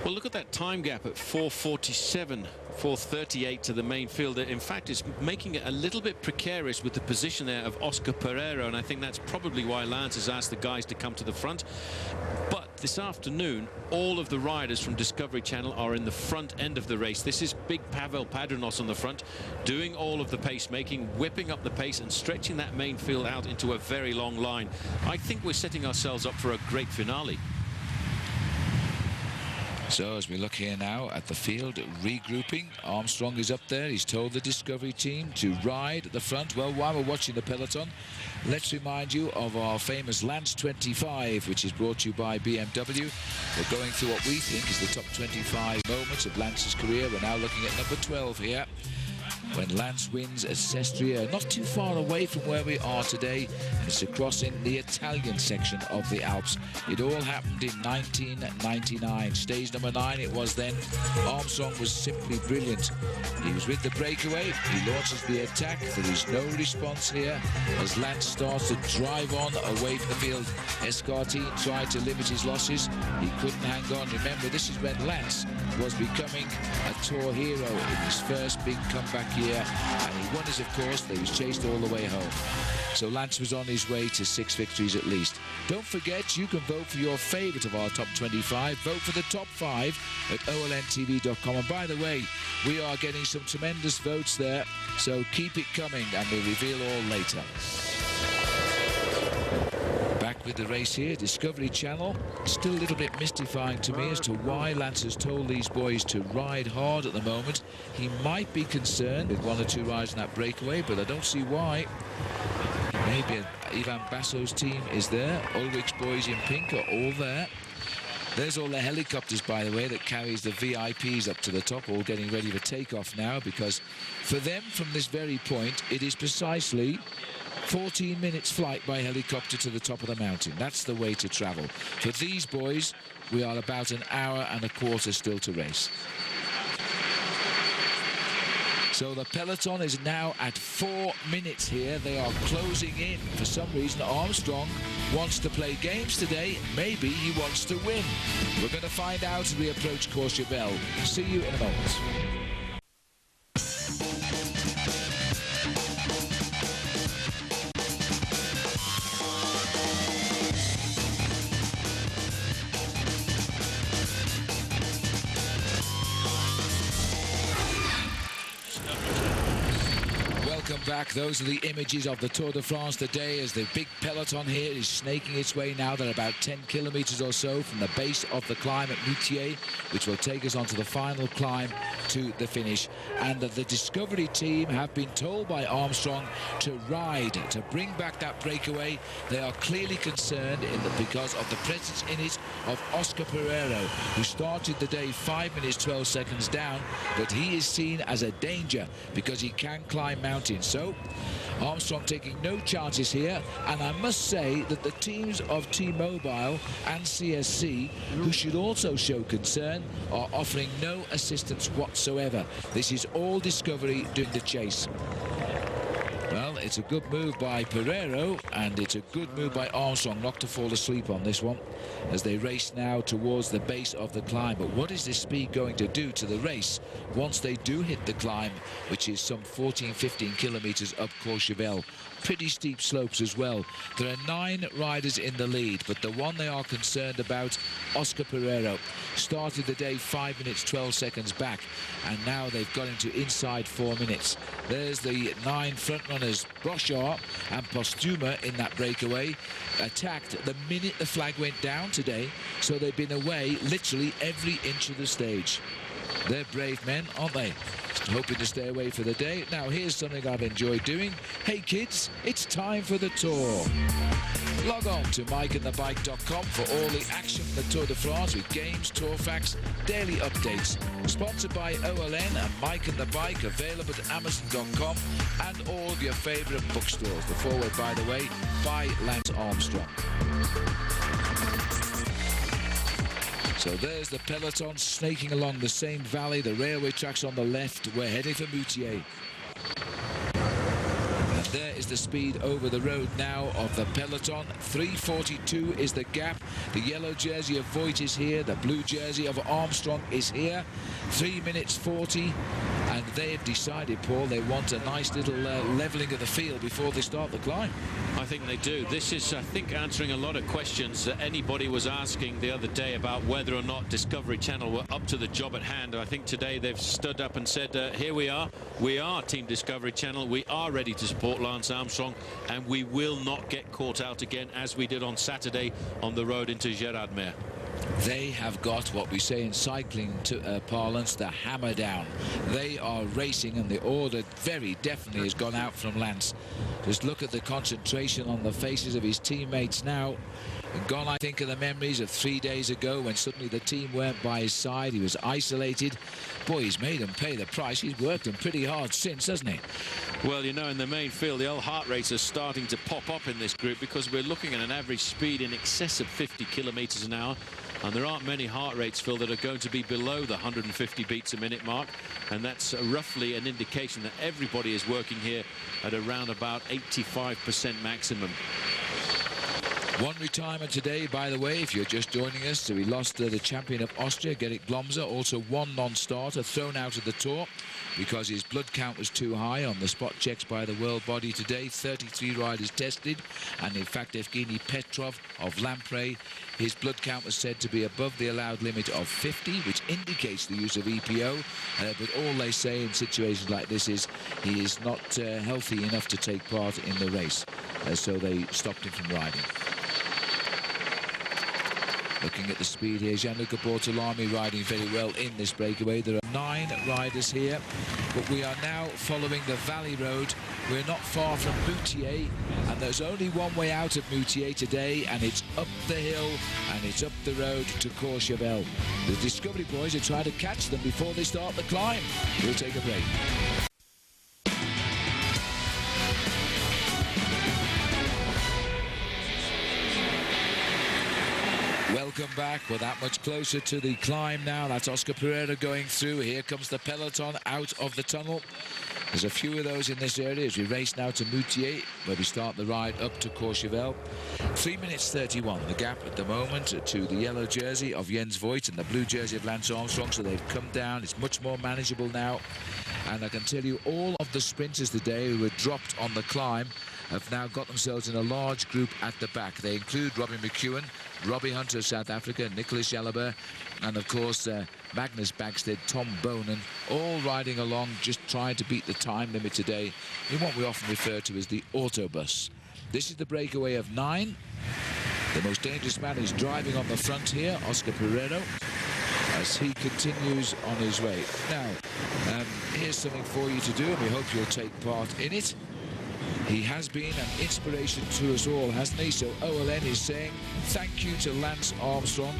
Well, look at that time gap at 4:47. 4:38 to the main field. In fact, it's making it a little bit precarious with the position there of Oscar Pereira, and I think that's probably why Lance has asked the guys to come to the front. But this afternoon, all of the riders from Discovery Channel are in the front end of the race. This is big Pavel Padrinos on the front, doing all of the pace-making, whipping up the pace and stretching that main field out into a very long line. I think we're setting ourselves up for a great finale.
So as we look here now at the field regrouping, Armstrong is up there. He's told the Discovery team to ride at the front. Well, while we're watching the peloton, let's remind you of our famous Lance 25, which is brought to you by BMW. We're going through what we think is the top 25 moments of Lance's career. We're now looking at number 12 here, when Lance wins at Sestria, not too far away from where we are today. It's crossing the Italian section of the Alps. It all happened in 1999. Stage number 9 it was then. Armstrong was simply brilliant. He was with the breakaway. He launches the attack. There is no response here as Lance starts to drive on away from the field. Escartine tried to limit his losses. He couldn't hang on. Remember, this is when Lance was becoming a Tour hero in his first big comeback year, and he won his, of course, but he was chased all the way home. So Lance was on his way to 6 victories at least. Don't forget, you can vote for your favourite of our top 25. Vote for the top 5 at olntv.com. And by the way, we are getting some tremendous votes there, so keep it coming, and we'll reveal all later. Back with the race here, Discovery Channel. Still a little bit mystifying to me as to why Lance has told these boys to ride hard at the moment. He might be concerned with 1 or 2 rides in that breakaway, but I don't see why. Maybe Ivan Basso's team is there. Ulrich's boys in pink are all there. There's all the helicopters, by the way, that carries the VIPs up to the top, all getting ready for takeoff now, because for them, from this very point, it is precisely 14 minutes flight by helicopter to the top of the mountain. That's the way to travel. For these boys, we are about an hour and a quarter still to race. So the peloton is now at 4 minutes here. They are closing in. For some reason, Armstrong wants to play games today. Maybe he wants to win. We're going to find out as we approach Courchevel. See you in a moment. Back. Those are the images of the Tour de France today as the big peloton here is snaking its way now. They're about 10 kilometers or so from the base of the climb at Moutier, which will take us onto the final climb to the finish. And the Discovery team have been told by Armstrong to ride, to bring back that breakaway. They are clearly concerned because of the presence in it of Oscar Pereira, who started the day 5 minutes 12 seconds down, but he is seen as a danger because he can climb mountains. So Armstrong taking no chances here, and I must say that the teams of T-Mobile and CSC, who should also show concern, are offering no assistance whatsoever. This is all Discovery doing the chase. Well, it's a good move by Pereiro, and it's a good move by Armstrong not to fall asleep on this one as they race now towards the base of the climb. But what is this speed going to do to the race once they do hit the climb, which is some 14-15 kilometers up Courchevel? Pretty steep slopes as well. There are 9 riders in the lead, but the one they are concerned about, Oscar Pereiro, started the day 5 minutes 12 seconds back, and now they've got him to inside 4 minutes. There's the 9 front runners. Brochard and Postuma in that breakaway attacked the minute the flag went down today, so they've been away literally every inch of the stage. They're brave men, aren't they? Hoping to stay away for the day. Now here's something I've enjoyed doing. Hey kids, it's time for the tour. Log on to MikeandTheBike.com for all the action from the Tour de France with games, tour facts, daily updates. Sponsored by OLN and Mike and the Bike, available at Amazon.com and all of your favourite bookstores. The foreword, by the way, by Lance Armstrong. So there's the peloton snaking along the same valley. The railway tracks on the left. We're heading for Moutier. And there is the speed over the road now of the peloton. 3:42 is the gap. The yellow jersey of Voigt is here. The blue jersey of Armstrong is here. 3 minutes 40. And they've decided, Paul, they want a nice little levelling of the field before they start the climb.
I think they do. This is, I think, answering a lot of questions that anybody was asking the other day about whether or not Discovery Channel were up to the job at hand. I think today they've stood up and said, here we are. We are Team Discovery Channel. We are ready to support Lance Armstrong, and we will not get caught out again as we did on Saturday on the road into Gérardmer.
They have got what we say in cycling parlance, the hammer down. They are racing, and the order very definitely has gone out from Lance. Just look at the concentration on the faces of his teammates now. And gone, I think, of the memories of 3 days ago when suddenly the team weren't by his side. He was isolated. Boy, he's made them pay the price. He's worked them pretty hard since, hasn't he?
Well, you know, in the main field, the old heart rates are starting to pop up in this group because we're looking at an average speed in excess of 50 kilometers an hour. And there aren't many heart rates, Phil, that are going to be below the 150 beats a minute mark. And that's roughly an indication that everybody is working here at around about 85% maximum.
One retirement today, by the way, if you're just joining us. So we lost the champion of Austria, Gerrit Glomser. Also one non-starter thrown out of the Tour because his blood count was too high on the spot checks by the world body today. 33 riders tested, and in fact Evgeny Petrov of Lamprey, his blood count was said to be above the allowed limit of 50, which indicates the use of EPO. But all they say in situations like this is he is not healthy enough to take part in the race, so they stopped him from riding. Looking at the speed here, Gianluca Bortolami riding very well in this breakaway. There are 9 riders here, but we are now following the valley road. We're not far from Moutier, and there's only one way out of Moutier today, and it's up the hill and it's up the road to Courchevel. The Discovery boys are trying to catch them before they start the climb. We'll take a break. Welcome back. We're that much closer to the climb now. That's Oscar Pereira going through. Here comes the peloton out of the tunnel. There's a few of those in this area as we race now to Moutier, where we start the ride up to Courchevel. 3 minutes 31, the gap at the moment to the yellow jersey of Jens Voigt and the blue jersey of Lance Armstrong. So they've come down. It's much more manageable now. And I can tell you, all of the sprinters today who were dropped on the climb have now got themselves in a large group at the back. They include Robbie McEwen, Robbie Hunter of South Africa, Nicholas Jalabert, and of course Magnus Bagstead, Tom Bonen, all riding along, just trying to beat the time limit today in what we often refer to as the autobus. This is the breakaway of 9. The most dangerous man is driving on the front here, Oscar Pereiro, as he continues on his way. Now, here's something for you to do, and we hope you'll take part in it. He has been an inspiration to us all, hasn't he? So OLN is saying thank you to Lance Armstrong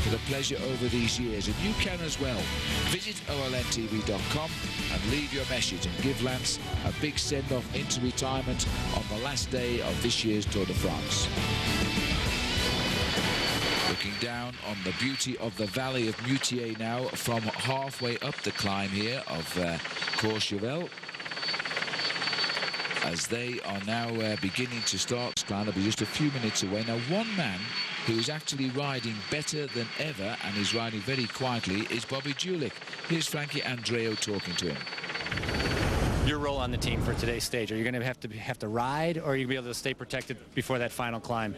for the pleasure over these years. And you can as well. Visit olntv.com and leave your message and give Lance a big send-off into retirement on the last day of this year's Tour de France. Looking down on the beauty of the Valley of Moutier now from halfway up the climb here of Courchevel, as they are now beginning to start this climb. They'll be just a few minutes away. Now, one man who is actually riding better than ever and is riding very quietly is Bobby Julich. Here's Frankie Andreu talking to him.
Your role on the team for today's stage, are you going to have to ride, or are you going to be able to stay protected before that final climb?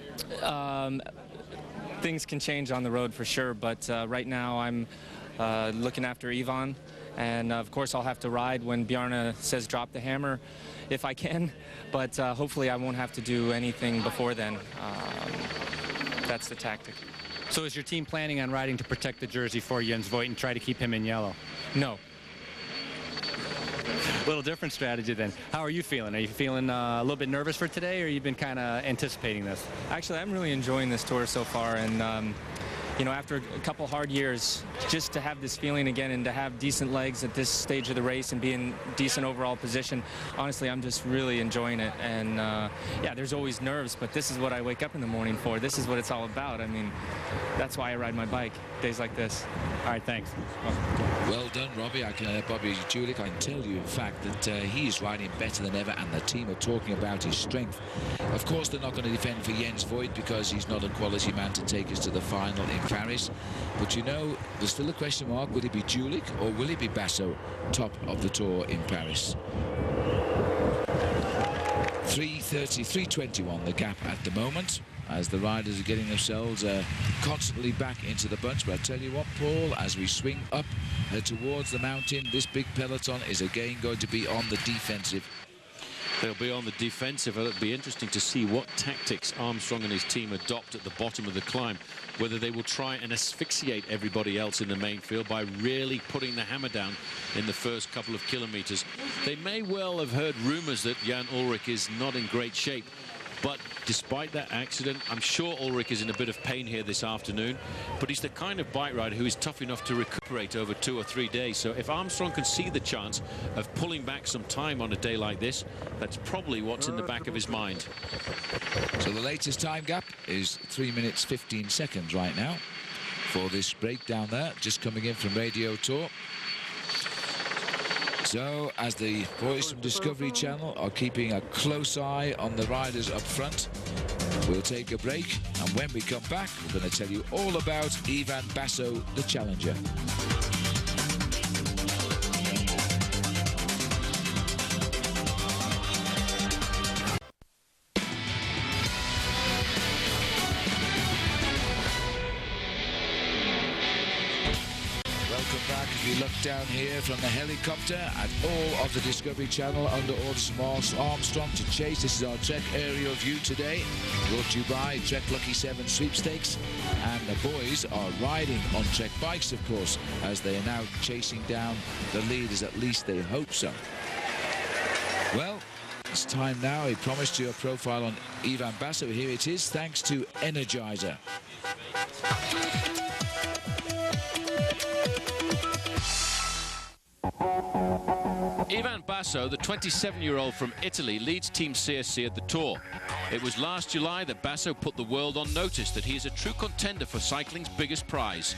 Things can change on the road for sure, but right now I'm looking after Ivan, and of course I'll have to ride when Bjarne says drop the hammer if I can, but hopefully I won't have to do anything before then. That's the tactic.
So is your team planning on riding to protect the jersey for Jens Voigt and try to keep him in yellow?
No.
A little different strategy then. How are you feeling? Are you feeling a little bit nervous for today, or you've been kind of anticipating this?
Actually, I'm really enjoying this tour so far, and you know, after a couple hard years, just to have this feeling again and to have decent legs at this stage of the race and be in decent overall position, honestly, I'm just really enjoying it. And yeah, there's always nerves, but this is what I wake up in the morning for. This is what it's all about. I mean, that's why I ride my bike, days like this.
All right, thanks.
Well done, Robbie. Bobby Julich, I can tell you, in fact, that he is riding better than ever, and the team are talking about his strength. Of course, they're not going to defend for Jens Voigt because he's not a quality man to take us to the final in Paris. But you know, there's still a question mark. Will it be Julich or will it be Basso top of the Tour in Paris? 3:30, 3:21 the gap at the moment, as the riders are getting themselves constantly back into the bunch. But I tell you what, Paul, as we swing up towards the mountain, this big peloton is again going to be on the defensive.
They'll be on the defensive. It'll be interesting to see what tactics Armstrong and his team adopt at the bottom of the climb, whether they will try and asphyxiate everybody else in the main field by really putting the hammer down in the first couple of kilometers. They may well have heard rumors that Jan Ullrich is not in great shape, but despite that accident, I'm sure Ullrich is in a bit of pain here this afternoon, but he's the kind of bike rider who is tough enough to recuperate over 2 or 3 days. So if Armstrong can see the chance of pulling back some time on a day like this, that's probably what's in the back of his mind.
So the latest time gap is 3 minutes 15 seconds right now for this breakdown there, just coming in from Radio Tour. So, as the boys from Discovery Channel are keeping a close eye on the riders up front, we'll take a break, and when we come back, we're going to tell you all about Ivan Basso, the challenger. We look down here from the helicopter at all of the Discovery Channel under orders from Armstrong to chase. This is our Trek aerial view today, brought to you by Trek Lucky 7 Sweepstakes. And the boys are riding on Trek bikes, of course, as they are now chasing down the leaders. At least they hope so. Well, it's time now. I promised you a profile on Ivan Basso. Here it is, thanks to Energizer.
Ivan Basso, the 27-year-old from Italy, leads Team CSC at the Tour. It was last July that Basso put the world on notice that he is a true contender for cycling's biggest prize.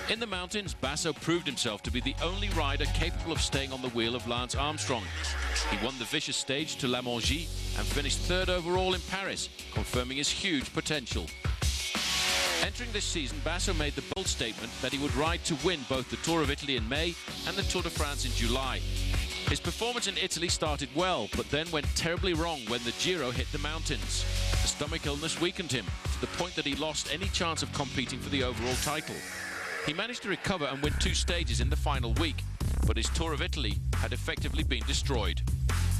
In the mountains, Basso proved himself to be the only rider capable of staying on the wheel of Lance Armstrong. He won the vicious stage to La Mongie and finished 3rd overall in Paris, confirming his huge potential. Entering this season, Basso made the bold statement that he would ride to win both the Tour of Italy in May and the Tour de France in July. His performance in Italy started well, but then went terribly wrong when the Giro hit the mountains. A stomach illness weakened him, to the point that he lost any chance of competing for the overall title. He managed to recover and win 2 stages in the final week, but his Tour of Italy had effectively been destroyed.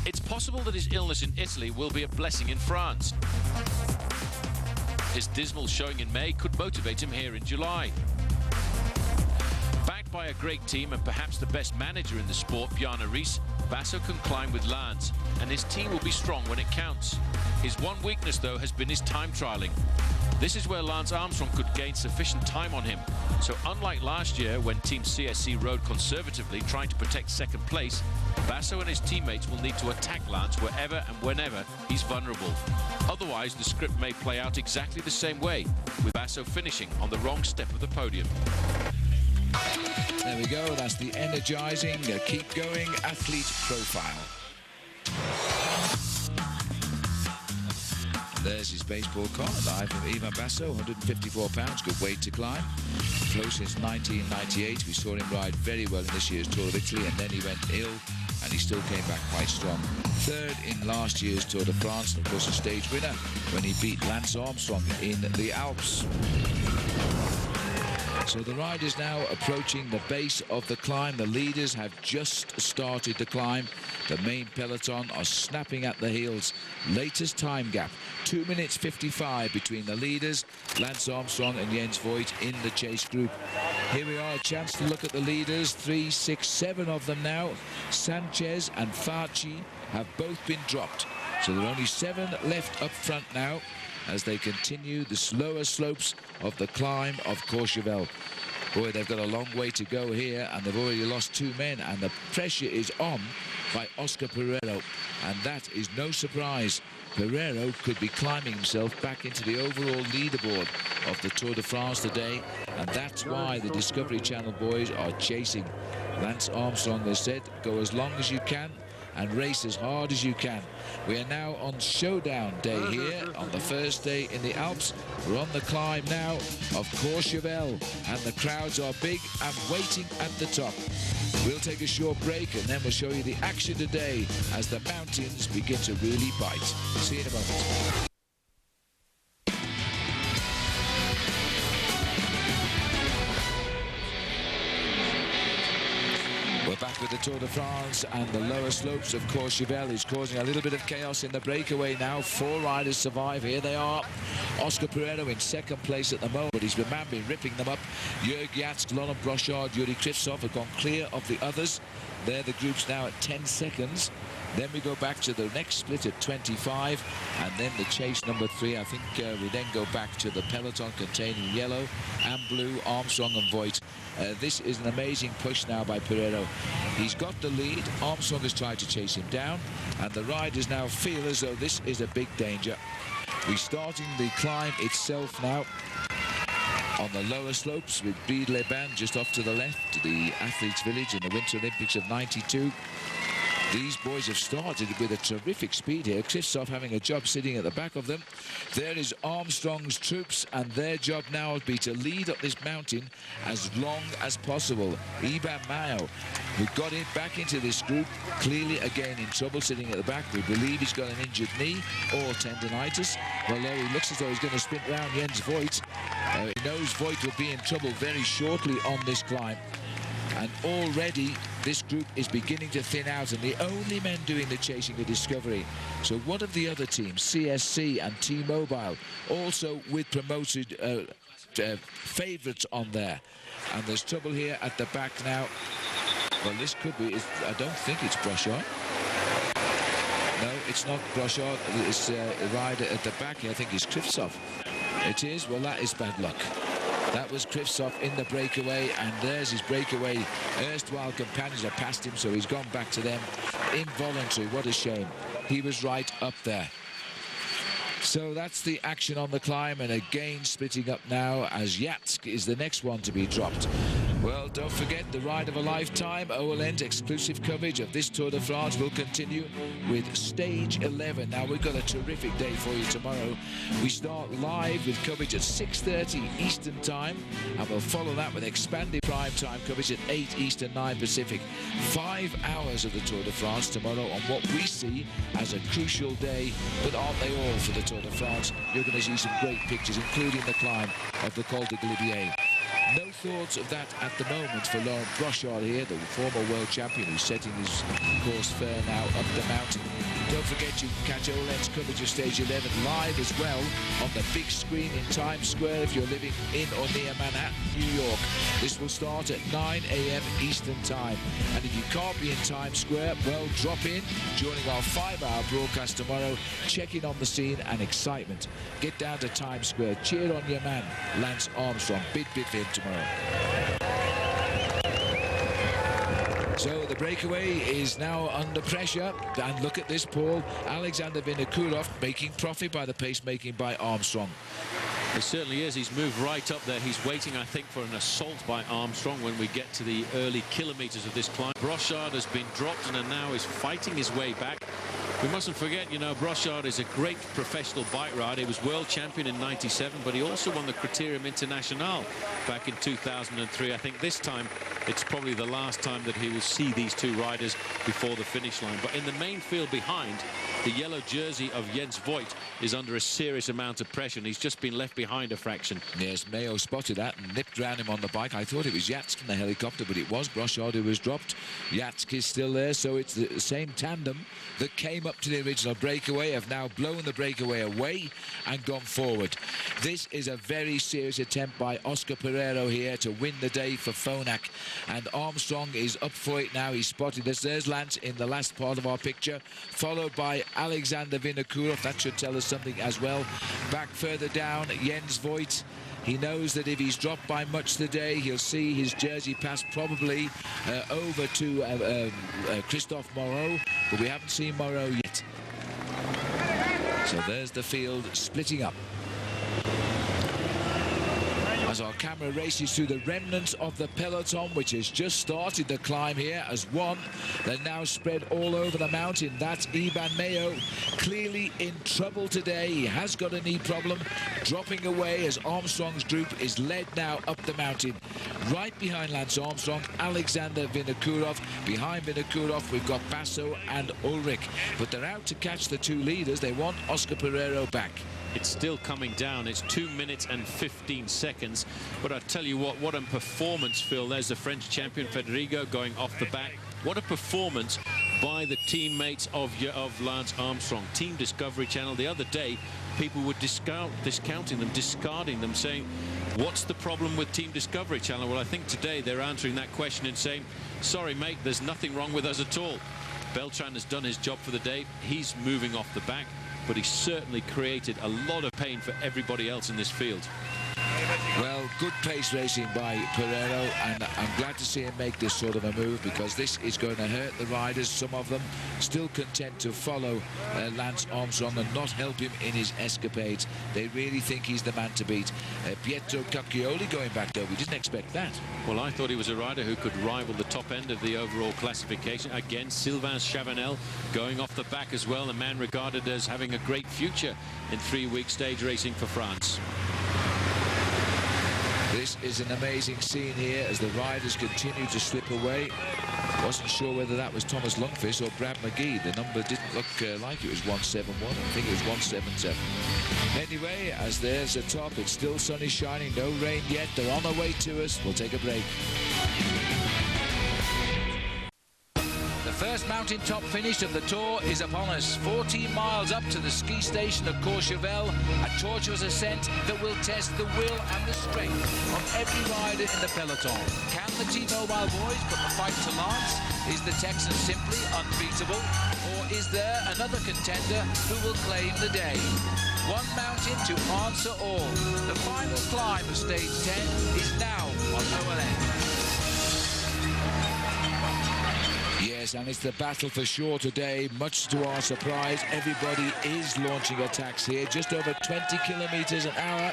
It's possible that his illness in Italy will be a blessing in France. His dismal showing in May could motivate him here in July. Backed by a great team and perhaps the best manager in the sport, Bjarne Riis, Basso can climb with Lance, and his team will be strong when it counts. His one weakness, though, has been his time trialing. This is where Lance Armstrong could gain sufficient time on him. So unlike last year, when Team CSC rode conservatively, trying to protect second place, Basso and his teammates will need to attack Lance wherever and whenever he's vulnerable. Otherwise, the script may play out exactly the same way, with Basso finishing on the wrong step of the podium.
There we go, that's the energizing, keep going athlete profile. There's his baseball card, live from Ivan Basso, 154 pounds, good weight to climb. Pro since 1998, we saw him ride very well in this year's Tour of Italy, and then he went ill, and he still came back quite strong. Third in last year's Tour de France, and of course a stage winner when he beat Lance Armstrong in the Alps. So the ride is now approaching the base of the climb. The leaders have just started the climb. The main peloton are snapping at the heels. Latest time gap, 2 minutes 55 between the leaders, Lance Armstrong and Jens Voigt in the chase group. Here we are, a chance to look at the leaders. 3, 6, 7 of them now. Sanchez and Facci have both been dropped. So there are only 7 left up front now, as they continue the slower slopes of the climb of Courchevel. Boy, they've got a long way to go here, and they've already lost 2 men, and the pressure is on by Oscar Pereiro, and that is no surprise. Pereiro could be climbing himself back into the overall leaderboard of the Tour de France today, and that's why the Discovery Channel boys are chasing. Lance Armstrong has said, go as long as you can and race as hard as you can. We are now on showdown day here on the first day in the Alps. We're on the climb now of Courchevel, and the crowds are big and waiting at the top. We'll take a short break, and then we'll show you the action today as the mountains begin to really bite. See you in a moment. We're back with the Tour de France, and the lower slopes of Courchevel is causing a little bit of chaos in the breakaway now. 4 riders survive. Here they are. Oscar Pereiro in second place at the moment. He's been ripping them up. Jörg Jatsk, Laurent Brochard, Yuri Krivtsov have gone clear of the others. They're the groups now at 10 seconds. Then we go back to the next split at 25, and then the chase number 3. I think we then go back to the peloton containing yellow and blue, Armstrong and Voigt. This is an amazing push now by Pereiro. He's got the lead. Armstrong has tried to chase him down, and the riders now feel as though this is a big danger. We're starting the climb itself now on the lower slopes with Bride-les-Bains just off to the left, the athletes' village in the Winter Olympics of '92. These boys have started with a terrific speed here. Krivtsov having a job sitting at the back of them. There is Armstrong's troops, and their job now will be to lead up this mountain as long as possible. Iban Mayo, who got it back into this group, clearly again in trouble sitting at the back. We believe he's got an injured knee or tendinitis. Although he looks as though he's going to sprint round Jens Voigt. He knows Voigt will be in trouble very shortly on this climb. And already this group is beginning to thin out, and the only men doing the chasing are Discovery. So one of the other teams, CSC and T-Mobile, also with promoted favourites on there. And there's trouble here at the back now. Well, this could be, I don't think it's Brochard. No, it's not Brochard. It's a rider at the back here. I think it's Krivtsov. It is. Well, that is bad luck. That was Krivtsov in the breakaway, and there's his breakaway. Erstwhile companions have passed him, so he's gone back to them. Involuntary, what a shame. He was right up there. So that's the action on the climb, and again splitting up now as Jatsk is the next one to be dropped. Well, don't forget the ride of a lifetime. OLN's exclusive coverage of this Tour de France will continue with Stage 11. Now, we've got a terrific day for you tomorrow. We start live with coverage at 6:30 Eastern Time, and we'll follow that with expanded prime time coverage at 8 Eastern, 9 Pacific. 5 hours of the Tour de France tomorrow on what we see as a crucial day, but aren't they all for the Tour de France? You're going to see some great pictures, including the climb of the Col de Galibier. No thoughts of that at the moment for Laurent Brochard here, the former world champion who's setting his course fair now up the mountain. Don't forget you can catch Olen's coverage of Stage 11 live as well on the big screen in Times Square if you're living in or near Manhattan, New York. This will start at 9 a.m. Eastern Time. And if you can't be in Times Square, well, drop in during our 5-hour broadcast tomorrow. Check in on the scene and excitement. Get down to Times Square. Cheer on your man, Lance Armstrong. Big bit for him tomorrow. So the breakaway is now under pressure. And look at this, Paul. Alexander Vinokurov making profit by the pace-making by Armstrong.
It certainly is. He's moved right up there. He's waiting, I think, for an assault by Armstrong when we get to the early kilometers of this climb. Brochard has been dropped and now is fighting his way back. We mustn't forget, you know, Brochard is a great professional bike rider. He was world champion in '97, but he also won the Criterium International back in 2003. I think this time it's probably the last time that he will see these two riders before the finish line. But in the main field behind, the yellow jersey of Jens Voigt is under a serious amount of pressure, and he's just been left behind a fraction.
Yes, Mayo spotted that and nipped round him on the bike. I thought it was Yatsk in the helicopter, but it was Brochard who was dropped. Yatsk is still there, so it's the same tandem that came up to the original breakaway, have now blown the breakaway away and gone forward. This is a very serious attempt by Oscar Pereiro here to win the day for Phonak, and Armstrong is up for it now. He's spotted us. There's Lance in the last part of our picture, followed by Alexander Vinokurov. That should tell us something as well. Back further down, Jens Voigt. He knows that if he's dropped by much today, he'll see his jersey pass probably over to Christophe Moreau, but we haven't seen Moreau yet. So there's the field splitting up as our camera races through the remnants of the peloton, which has just started the climb here as one. They're now spread all over the mountain. That's Iban Mayo, clearly in trouble today. He has got a knee problem, dropping away as Armstrong's group is led now up the mountain. Right behind Lance Armstrong, Alexander Vinokurov. Behind Vinokurov, we've got Basso and Ulrich. But they're out to catch the two leaders. They want Oscar Pereiro back.
It's still coming down. It's 2 minutes and 15 seconds. But I tell you what a performance, Phil. There's the French champion, Federico, going off the back. What a performance by the teammates of Lance Armstrong. Team Discovery Channel the other day, people were discounting them, discarding them, saying, what's the problem with Team Discovery Channel? Well, I think today they're answering that question and saying, sorry, mate, there's nothing wrong with us at all. Beltran has done his job for the day. He's moving off the back, but he certainly created a lot of pain for everybody else in this field.
Well, good pace racing by Pereiro, and I'm glad to see him make this sort of a move, because this is going to hurt the riders. Some of them still content to follow Lance Armstrong and not help him in his escapades. They really think he's the man to beat. Pietro Cacchioli going back, though. We didn't expect that.
Well, I thought he was a rider who could rival the top end of the overall classification. Again, Sylvain Chavanel going off the back as well, a man regarded as having a great future in 3-week stage racing for France.
This is an amazing scene here as the riders continue to slip away. Wasn't sure whether that was Thomas Lundqvist or Brad McGee. The number didn't look like it was 171. I think it was 177. Anyway, as there's a top, it's still sunny shining, no rain yet. They're on their way to us. We'll take a break. The first mountain top finish of the Tour is upon us. 14 miles up to the ski station of Courchevel, a tortuous ascent that will test the will and the strength of every rider in the peloton. Can the T-Mobile boys put the fight to Lance? Is the Texan simply unbeatable? Or is there another contender who will claim the day? One mountain to answer all. The final climb of stage 10 is now on OLN. Yes, and it's the battle for sure today. Much to our surprise, everybody is launching attacks here. Just over 20 kilometers an hour.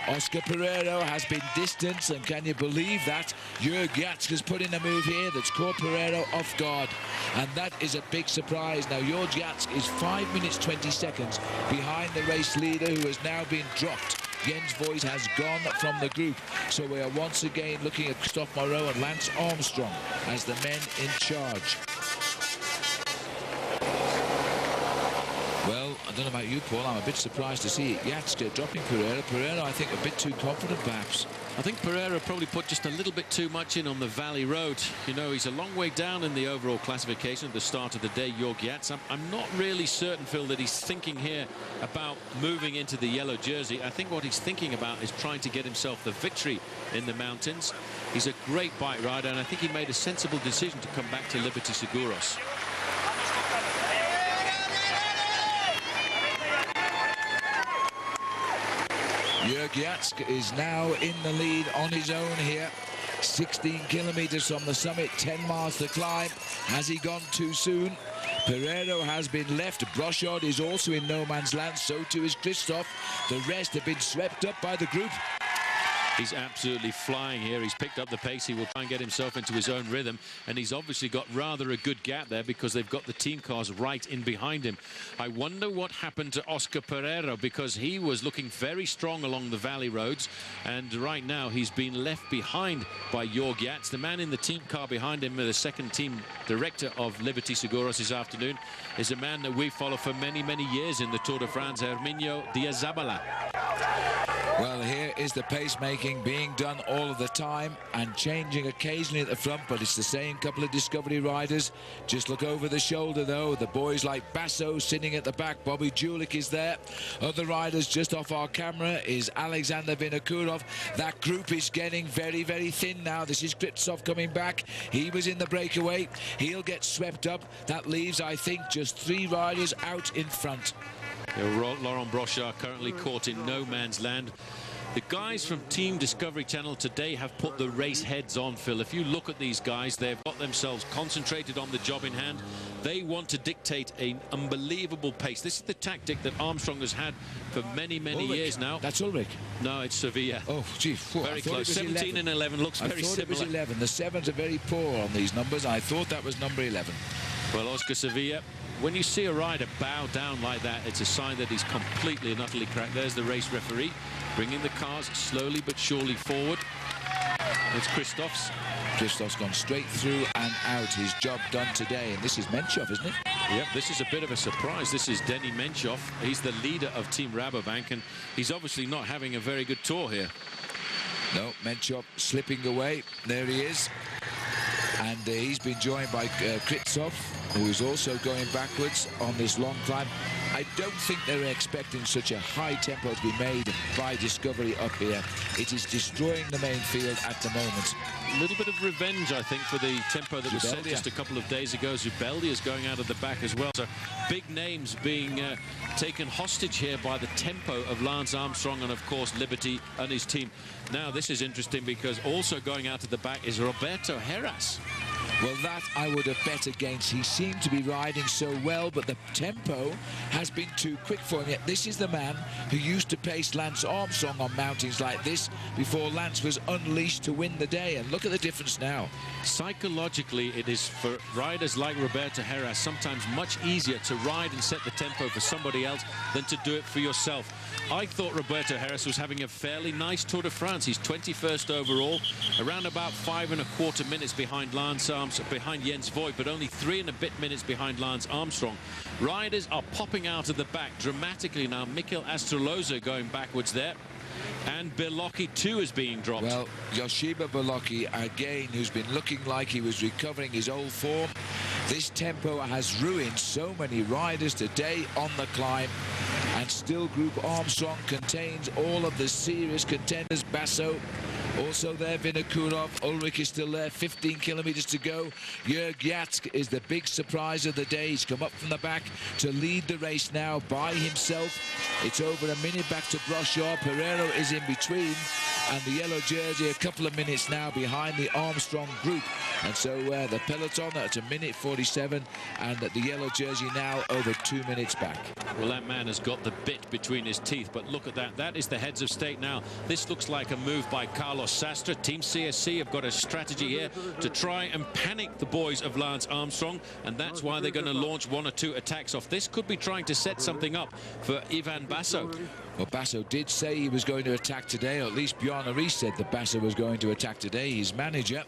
Oscar Pereiro has been distanced, and can you believe that? Jörg Yatsk has put in a move here that's caught Pereiro off guard, and that is a big surprise. Now, Jörg Yatsk is 5 minutes 20 seconds behind the race leader, who has now been dropped. Jens Voigt has gone from the group, so we are once again looking at Christophe Moreau and Lance Armstrong as the men in charge. Well, I don't know about you, Paul. I'm a bit surprised to see Yatsk dropping Pereiro. Pereiro, I think, a bit too confident, perhaps.
I think Pereira probably put just a little bit too much in on the Valley Road. You know, he's a long way down in the overall classification at the start of the day, Jörg Yats. I'm not really certain, Phil, that he's thinking here about moving into the yellow jersey. I think what he's thinking about is trying to get himself the victory in the mountains. He's a great bike rider, and I think he made a sensible decision to come back to Liberty Seguros.
Jörg Yats is now in the lead on his own here. 16 kilometers from the summit, 10 miles to climb. Has he gone too soon? Pereiro has been left. Brochard is also in no man's land. So too is Christophe. The rest have been swept up by the group.
He's absolutely flying here. He's picked up the pace. He will try and get himself into his own rhythm. And he's obviously got rather a good gap there because they've got the team cars right in behind him. I wonder what happened to Oscar Pereiro, because he was looking very strong along the valley roads. And right now he's been left behind by Jörg Yats. The man in the team car behind him, the second team director of Liberty Seguros this afternoon, is a man that we follow for many, many years in the Tour de France, Herminio Diazabala.
Well, here is the pacemaking being done all of the time and changing occasionally at the front, but it's the same couple of Discovery riders. Just look over the shoulder, though. The boys like Basso sitting at the back. Bobby Julich is there. Other riders just off our camera is Alexander Vinokurov. That group is getting very, very thin now. This is Kritsov coming back. He was in the breakaway. He'll get swept up. That leaves, I think, just 3 riders out in front.
Laurent Brochard currently caught in no man's land. The guys from Team Discovery Channel today have put the race heads on, Phil. If you look at these guys, they've got themselves concentrated on the job in hand. They want to dictate an unbelievable pace. This is the tactic that Armstrong has had for many, many years now.
That's Ulrich.
No, it's Sevilla.
Oh, gee.
Very close. 17 and 11 looks very similar.
I thought it was 11. The 7s are very poor on these numbers. I thought that was number 11.
Well, Oscar Sevilla, when you see a rider bow down like that, it's a sign that he's completely and utterly cracked. There's the race referee bringing the cars slowly but surely forward. It's Christoph's.
Christoph's gone straight through and out. His job done today. And this is Menchov, isn't it?
Yep, this is a bit of a surprise. This is Denny Menchov. He's the leader of Team Rabobank, and he's obviously not having a very good tour here.
No, Menchov slipping away. There he is. And he's been joined by Kritsov, who is also going backwards on this long climb. I don't think they're expecting such a high tempo to be made by Discovery up here. It is destroying the main field at the moment.
A little bit of revenge, I think, for the tempo that was set just a couple of days ago. Zubeldia is going out of the back as well. So big names being taken hostage here by the tempo of Lance Armstrong and, of course, Liberty and his team. Now, this is interesting because also going out of the back is Roberto Heras.
Well, that I would have bet against. He seemed to be riding so well, but the tempo has been too quick for him. Yet this is the man who used to pace Lance Armstrong on mountains like this before Lance was unleashed to win the day. And look at the difference now.
Psychologically, it is for riders like Roberto Heras sometimes much easier to ride and set the tempo for somebody else than to do it for yourself. I thought Roberto Heras was having a fairly nice Tour de France. He's 21st overall, around about 5¼ minutes behind behind Jens Voigt, but only 3 and a bit minutes behind Lance Armstrong. Riders are popping out of the back dramatically now. Mikel Astroloza going backwards there. And Belocchi too is being dropped.
Well, Yoshiba Belocchi again, who's been looking like he was recovering his old form. This tempo has ruined so many riders today on the climb. And still Group Armstrong contains all of the serious contenders. Basso also there, Vinokurov. Ulrich is still there, 15 kilometers to go. Jörg Yats is the big surprise of the day. He's come up from the back to lead the race now by himself. It's over a minute back to Brochard. Pereiro is in between, and the yellow jersey a couple of minutes now behind the Armstrong group. And so the peloton at a minute 47, and the yellow jersey now over 2 minutes back.
Well, that man has got the bit between his teeth, but look at that. That is the heads of state now. This looks like a move by Carlos Sastre. Team CSC have got a strategy here to try and panic the boys of Lance Armstrong, and that's why they're going to launch 1 or 2 attacks off. This could be trying to set something up for Ivan Basso.
Well, Basso did say he was going to attack today, or at least Bjorn Henry said that Basso was going to attack today, his manager.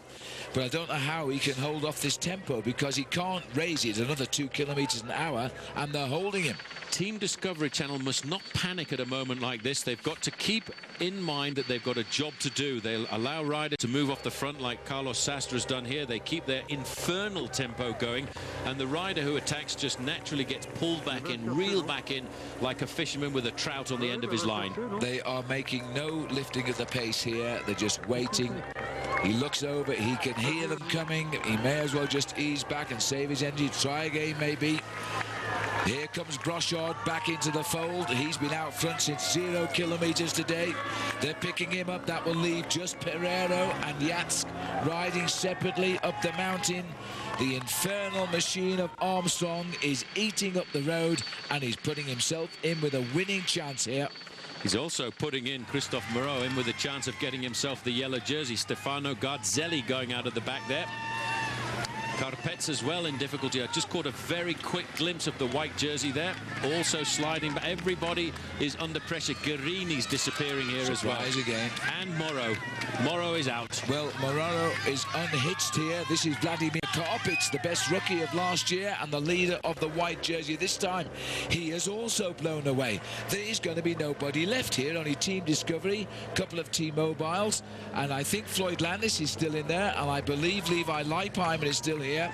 But I don't know how he can hold off this tempo, because he can't raise it another 2 kilometers an hour, and they're holding him.
Team Discovery Channel must not panic at a moment like this. They've got to keep in mind that they've got a job to do. They'll allow riders to move off the front like Carlos Sastre has done here. They keep their infernal tempo going, and the rider who attacks just naturally gets pulled back in, reeled back in like a fisherman with a trout on the end of his line.
They are making no lifting of the pace here. They're just waiting. He looks over, he can hear them coming. He may as well just ease back and save his energy. Try again, maybe. Here comes Brochard back into the fold. He's been out front since 0 kilometers today. They're picking him up. That will leave just Pereiro and Yatsk riding separately up the mountain. The infernal machine of Armstrong is eating up the road, and he's putting himself in with a winning chance here.
He's also putting in Christophe Moreau in with a chance of getting himself the yellow jersey. Stefano Garzelli going out of the back there. Carpets as well in difficulty. I just caught a very quick glimpse of the white jersey there. Also sliding, but everybody is under pressure. Guarini's disappearing here as well.
Again.
And Moreau. Moreau is out.
Well, Moreau is unhitched here. This is Vladimir Karpets, the best rookie of last year and the leader of the white jersey this time. He is also blown away. There is going to be nobody left here, only Team Discovery, a couple of T-Mobiles, and I think Floyd Landis is still in there, and I believe Levi Leipheimer is still here.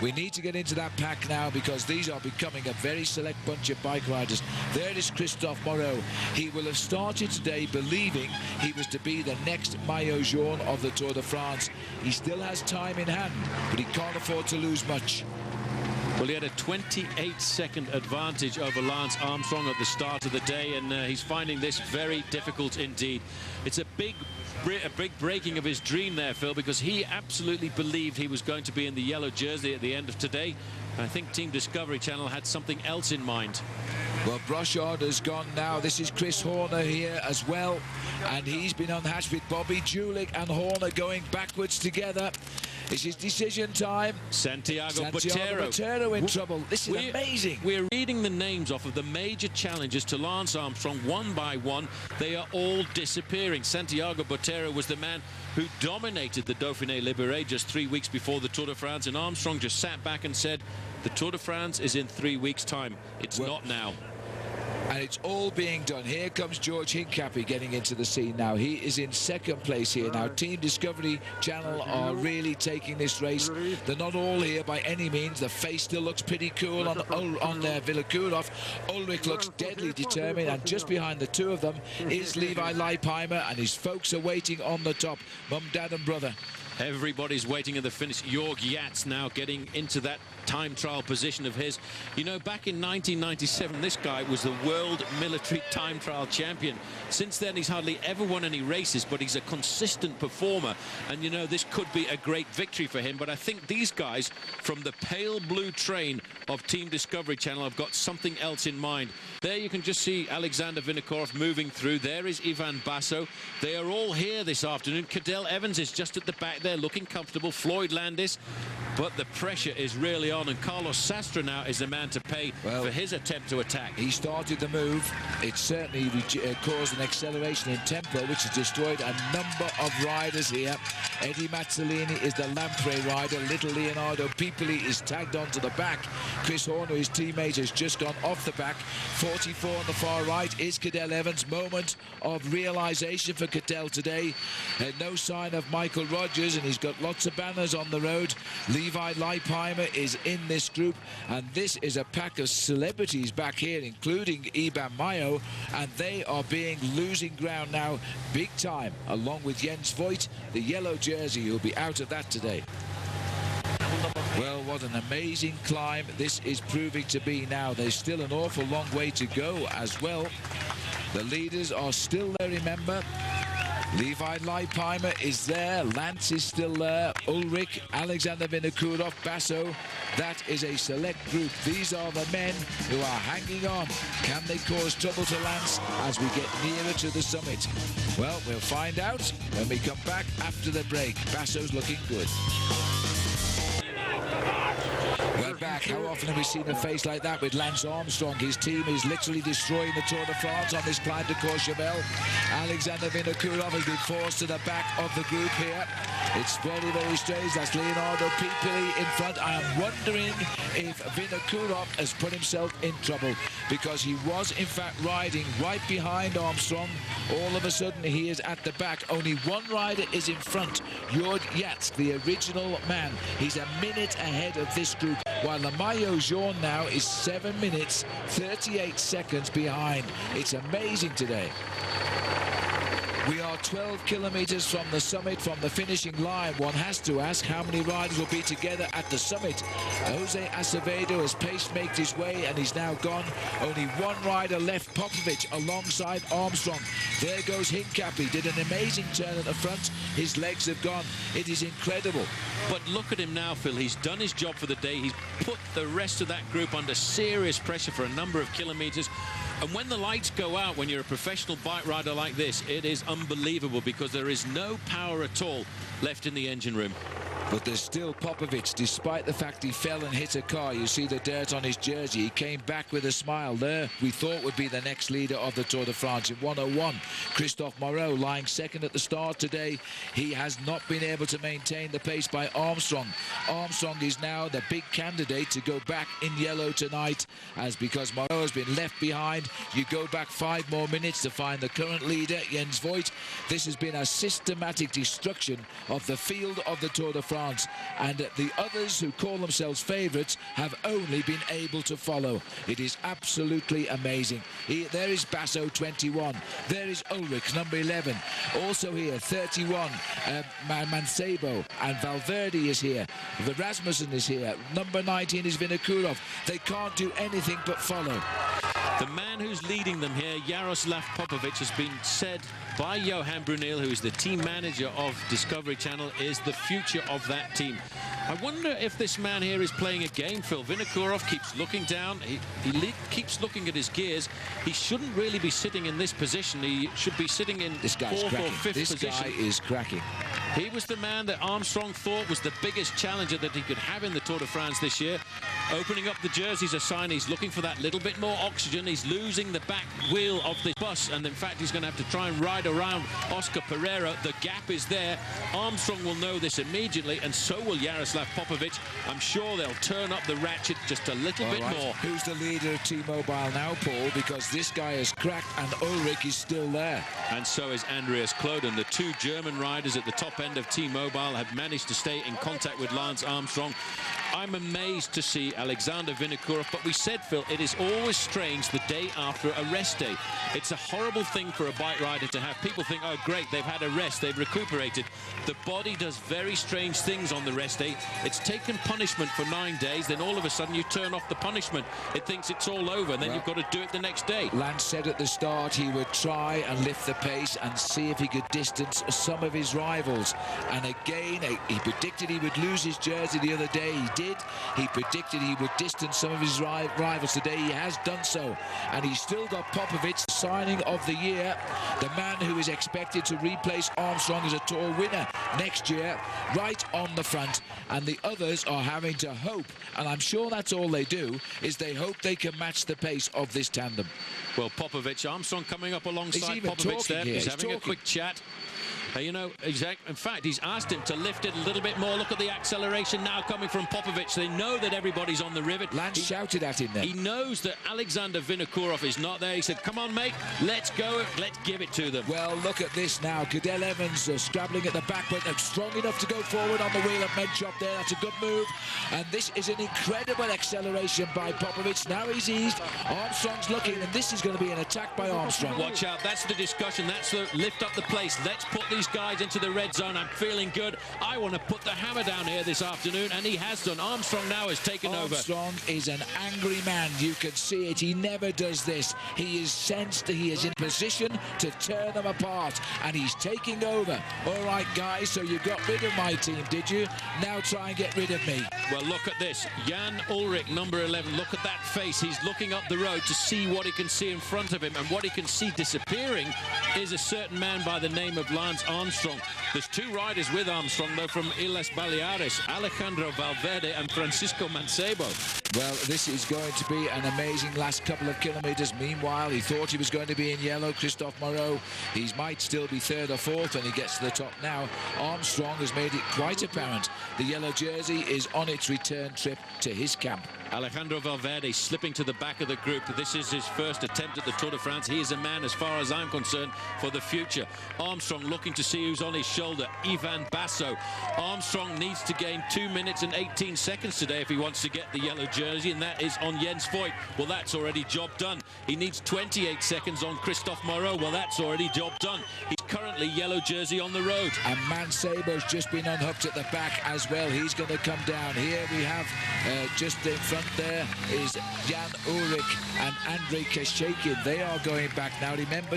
We need to get into that pack now, because these are becoming a very select bunch of bike riders. There is Christophe Moreau. He will have started today believing he was to be the next maillot jaune of the Tour de France. He still has time in hand, but he can't afford to lose much.
Well, he had a 28-second advantage over Lance Armstrong at the start of the day, and he's finding this very difficult indeed. It's a big breaking of his dream there, Phil, because he absolutely believed he was going to be in the yellow jersey at the end of today. I think Team Discovery Channel had something else in mind.
Well, Brochard has gone now. This is Chris Horner here as well, and he's been unhatched with Bobby Julich and Horner going backwards together. This is decision time.
Santiago
Botero in trouble. This is amazing.
We're reading the names off of the major challengers to Lance Armstrong one by one. They are all disappearing. Santiago Botero was the man who dominated the Dauphiné Libéré just 3 weeks before the Tour de France, and Armstrong just sat back and said, the Tour de France is in 3 weeks' time. It's not now.
And it's all being done. Here comes George Hincapie getting into the scene now. He is in second place here now. Team Discovery Channel are really taking this race. They're not all here by any means. The face still looks pretty cool on Vinokourov. Ulrich looks deadly determined, and just behind the two of them is Levi Leipheimer, and his folks are waiting on the top. Mum, dad and brother.
Everybody's waiting at the finish. Jörg Yats now getting into that time trial position of his. You know, back in 1997, this guy was the world military time trial champion. Since then, he's hardly ever won any races, but he's a consistent performer. And, you know, this could be a great victory for him. But I think these guys from the pale blue train of Team Discovery Channel have got something else in mind. There you can just see Alexander Vinokourov moving through. There is Ivan Basso. They are all here this afternoon. Cadel Evans is just at the back there looking comfortable. Floyd Landis. But the pressure is really on, and Carlos Sastre now is the man to pay for his attempt to attack.
He started the move. It certainly caused an acceleration in tempo, which has destroyed a number of riders here. Eddie Mazzolini is the Lamprey rider. Little Leonardo Pipoli is tagged onto the back. Chris Horner, his teammate, has just gone off the back. 44 on the far right is Cadel Evans. Moment of realization for Cadel today. No sign of Michael Rogers, and he's got lots of banners on the road. Levi Leipheimer is in this group, and this is a pack of celebrities back here, including Iban Mayo, and they are losing ground now big time, along with Jens Voigt, the yellow jersey, who'll be out of that today. Well, what an amazing climb this is proving to be now. There's still an awful long way to go as well. The leaders are still there, remember. Levi Leipheimer is there. Lance is still there. Ulrich, Alexander Vinokourov, Basso. That is a select group. These are the men who are hanging on. Can they cause trouble to Lance as we get nearer to the summit? Well, we'll find out when we come back after the break. Basso's looking good. Well, back. How often have we seen a face like that with Lance Armstrong? His team is literally destroying the Tour de France on this climb to Courchevel. Alexander Vinokourov has been forced to the back of the group here. It's very, very strange. That's Leonardo Pipili in front. I am wondering if Vinokourov has put himself in trouble, because he was, in fact, riding right behind Armstrong. All of a sudden, he is at the back. Only one rider is in front. Jörg Jatsk, the original man. He's a minute ahead of this group, while the Maillot Jaune now is 7 minutes, 38 seconds behind. It's amazing today. We are 12 kilometers from the summit, from the finishing line. One has to ask how many riders will be together at the summit. Jose Acevedo has paced-maked his way and he's now gone. Only one rider left, Popovich, alongside Armstrong. There goes Hincapie, did an amazing turn at the front. His legs have gone. It is incredible.
But look at him now, Phil. He's done his job for the day. He's put the rest of that group under serious pressure for a number of kilometers. And when the lights go out, when you're a professional bike rider like this, it is unbelievable, because there is no power at all left in the engine room.
But there's still Popovich, despite the fact he fell and hit a car. You see the dirt on his jersey. He came back with a smile there. We thought would be the next leader of the Tour de France in 1:01. Christophe Moreau lying second at the start today. He has not been able to maintain the pace by Armstrong. Armstrong is now the big candidate to go back in yellow tonight, as because Moreau has been left behind, you go back 5 more minutes to find the current leader, Jens Voigt. This has been a systematic destruction of the field of the Tour de France. And the others who call themselves favourites have only been able to follow. It is absolutely amazing. There is Basso, 21. There is Ulrich, number 11. Also here, 31, Mancebo. And Valverde is here. Rasmussen is here. Number 19 is Vinokourov. They can't do anything but follow.
The man who's leading them here, Jaroslav Popovich, has been said by Johan Brunel, who is the team manager of Discovery Channel, is the future of that team. I wonder if this man here is playing a game, Phil. Vinokourov keeps looking down. He keeps looking at his gears. He shouldn't really be sitting in this position. He should be sitting in fourth or fifth position.
This guy is cracking.
He was the man that Armstrong thought was the biggest challenger that he could have in the Tour de France this year. Opening up the jerseys, a sign he's looking for that little bit more oxygen. He's losing the back wheel of the bus, and in fact he's going to have to try and ride around Oscar Pereira. The gap is there. Armstrong will know this immediately, and so will Jaroslav Popovich. I'm sure they'll turn up the ratchet just a little bit more.
Who's the leader of T-Mobile now, Paul? Because this guy has cracked and Ulrich is still there.
And so is Andreas Kloden. The 2 German riders at the top end of T-Mobile have managed to stay in contact with Lance Armstrong. I'm amazed to see Alexander Vinokourov, but we said, Phil, it is always strange the day after a rest day. It's a horrible thing for a bike rider to have. People think, oh, great, they've had a rest, they've recuperated. The body does very strange things on the rest day. It's taken punishment for 9 days, then all of a sudden you turn off the punishment. It thinks it's all over, and then you've got to do it the next day.
Lance said at the start he would try and lift the pace and see if he could distance some of his rivals. And again, he predicted he would lose his jersey the other day. He did. He predicted he would distance some of his rivals today. He has done so. And he's still got Popovich, signing of the year, the man who is expected to replace Armstrong as a Tour winner next year, right on the front. And the others are having to hope, and I'm sure that's all they do, is they hope they can match the pace of this tandem.
Well, Popovich, Armstrong coming up alongside Popovich there. He's having a quick chat. You know, in fact, he's asked him to lift it a little bit more. Look at the acceleration now coming from Popovich. They know that everybody's on the rivet.
Lance shouted at him there.
He knows that Alexander Vinokourov is not there. He said, come on, mate, let's go. Let's give it to them.
Well, look at this now. Cadel Evans scrabbling at the back, but strong enough to go forward on the wheel of Medchop there. That's a good move. And this is an incredible acceleration by Popovich. Now he's eased. Armstrong's looking, and this is going to be an attack by Armstrong.
Watch out. That's the discussion. That's the lift up the place. Let's put these guys into the red zone. I'm feeling good. I want to put the hammer down here this afternoon, and he has done. Armstrong now has taken over.
Armstrong is an angry man. You can see it. He never does this. He is sensed. He is in position to tear them apart, and he's taking over. All right, guys, so you got rid of my team, did you? Now try and get rid of me.
Well, look at this. Jan Ulrich, number 11. Look at that face. He's looking up the road to see what he can see in front of him, and what he can see disappearing is a certain man by the name of Lance Armstrong. There's two riders with Armstrong, though, from Islas Baleares, Alejandro.Valverde and Francisco Mancebo.
Well, this is going to be an amazing last couple of kilometres. Meanwhile, he thought he was going to be in yellow, Christophe Moreau. He might still be third or fourth when he gets to the top now. Armstrong has made it quite apparent the yellow jersey is on its return trip to his camp.
Alejandro Valverde slipping to the back of the group. This is his first attempt at the Tour de France. He is a man, as far as I'm concerned, for the future. Armstrong looking to see who's on his shoulder. Ivan Basso. Armstrong needs to gain 2 minutes and 18 seconds today if he wants to get the yellow jersey, and that is on Jens Voigt. Well, that's already job done. He needs 28 seconds on Christophe Moreau. Well, that's already job done. He's currently yellow jersey on the road.
And Mancebo's just been unhooked at the back as well. He's going to come down. Here we have just in front there is Jan Ulrich and Andrei Keshekin. They are going back now. Remember,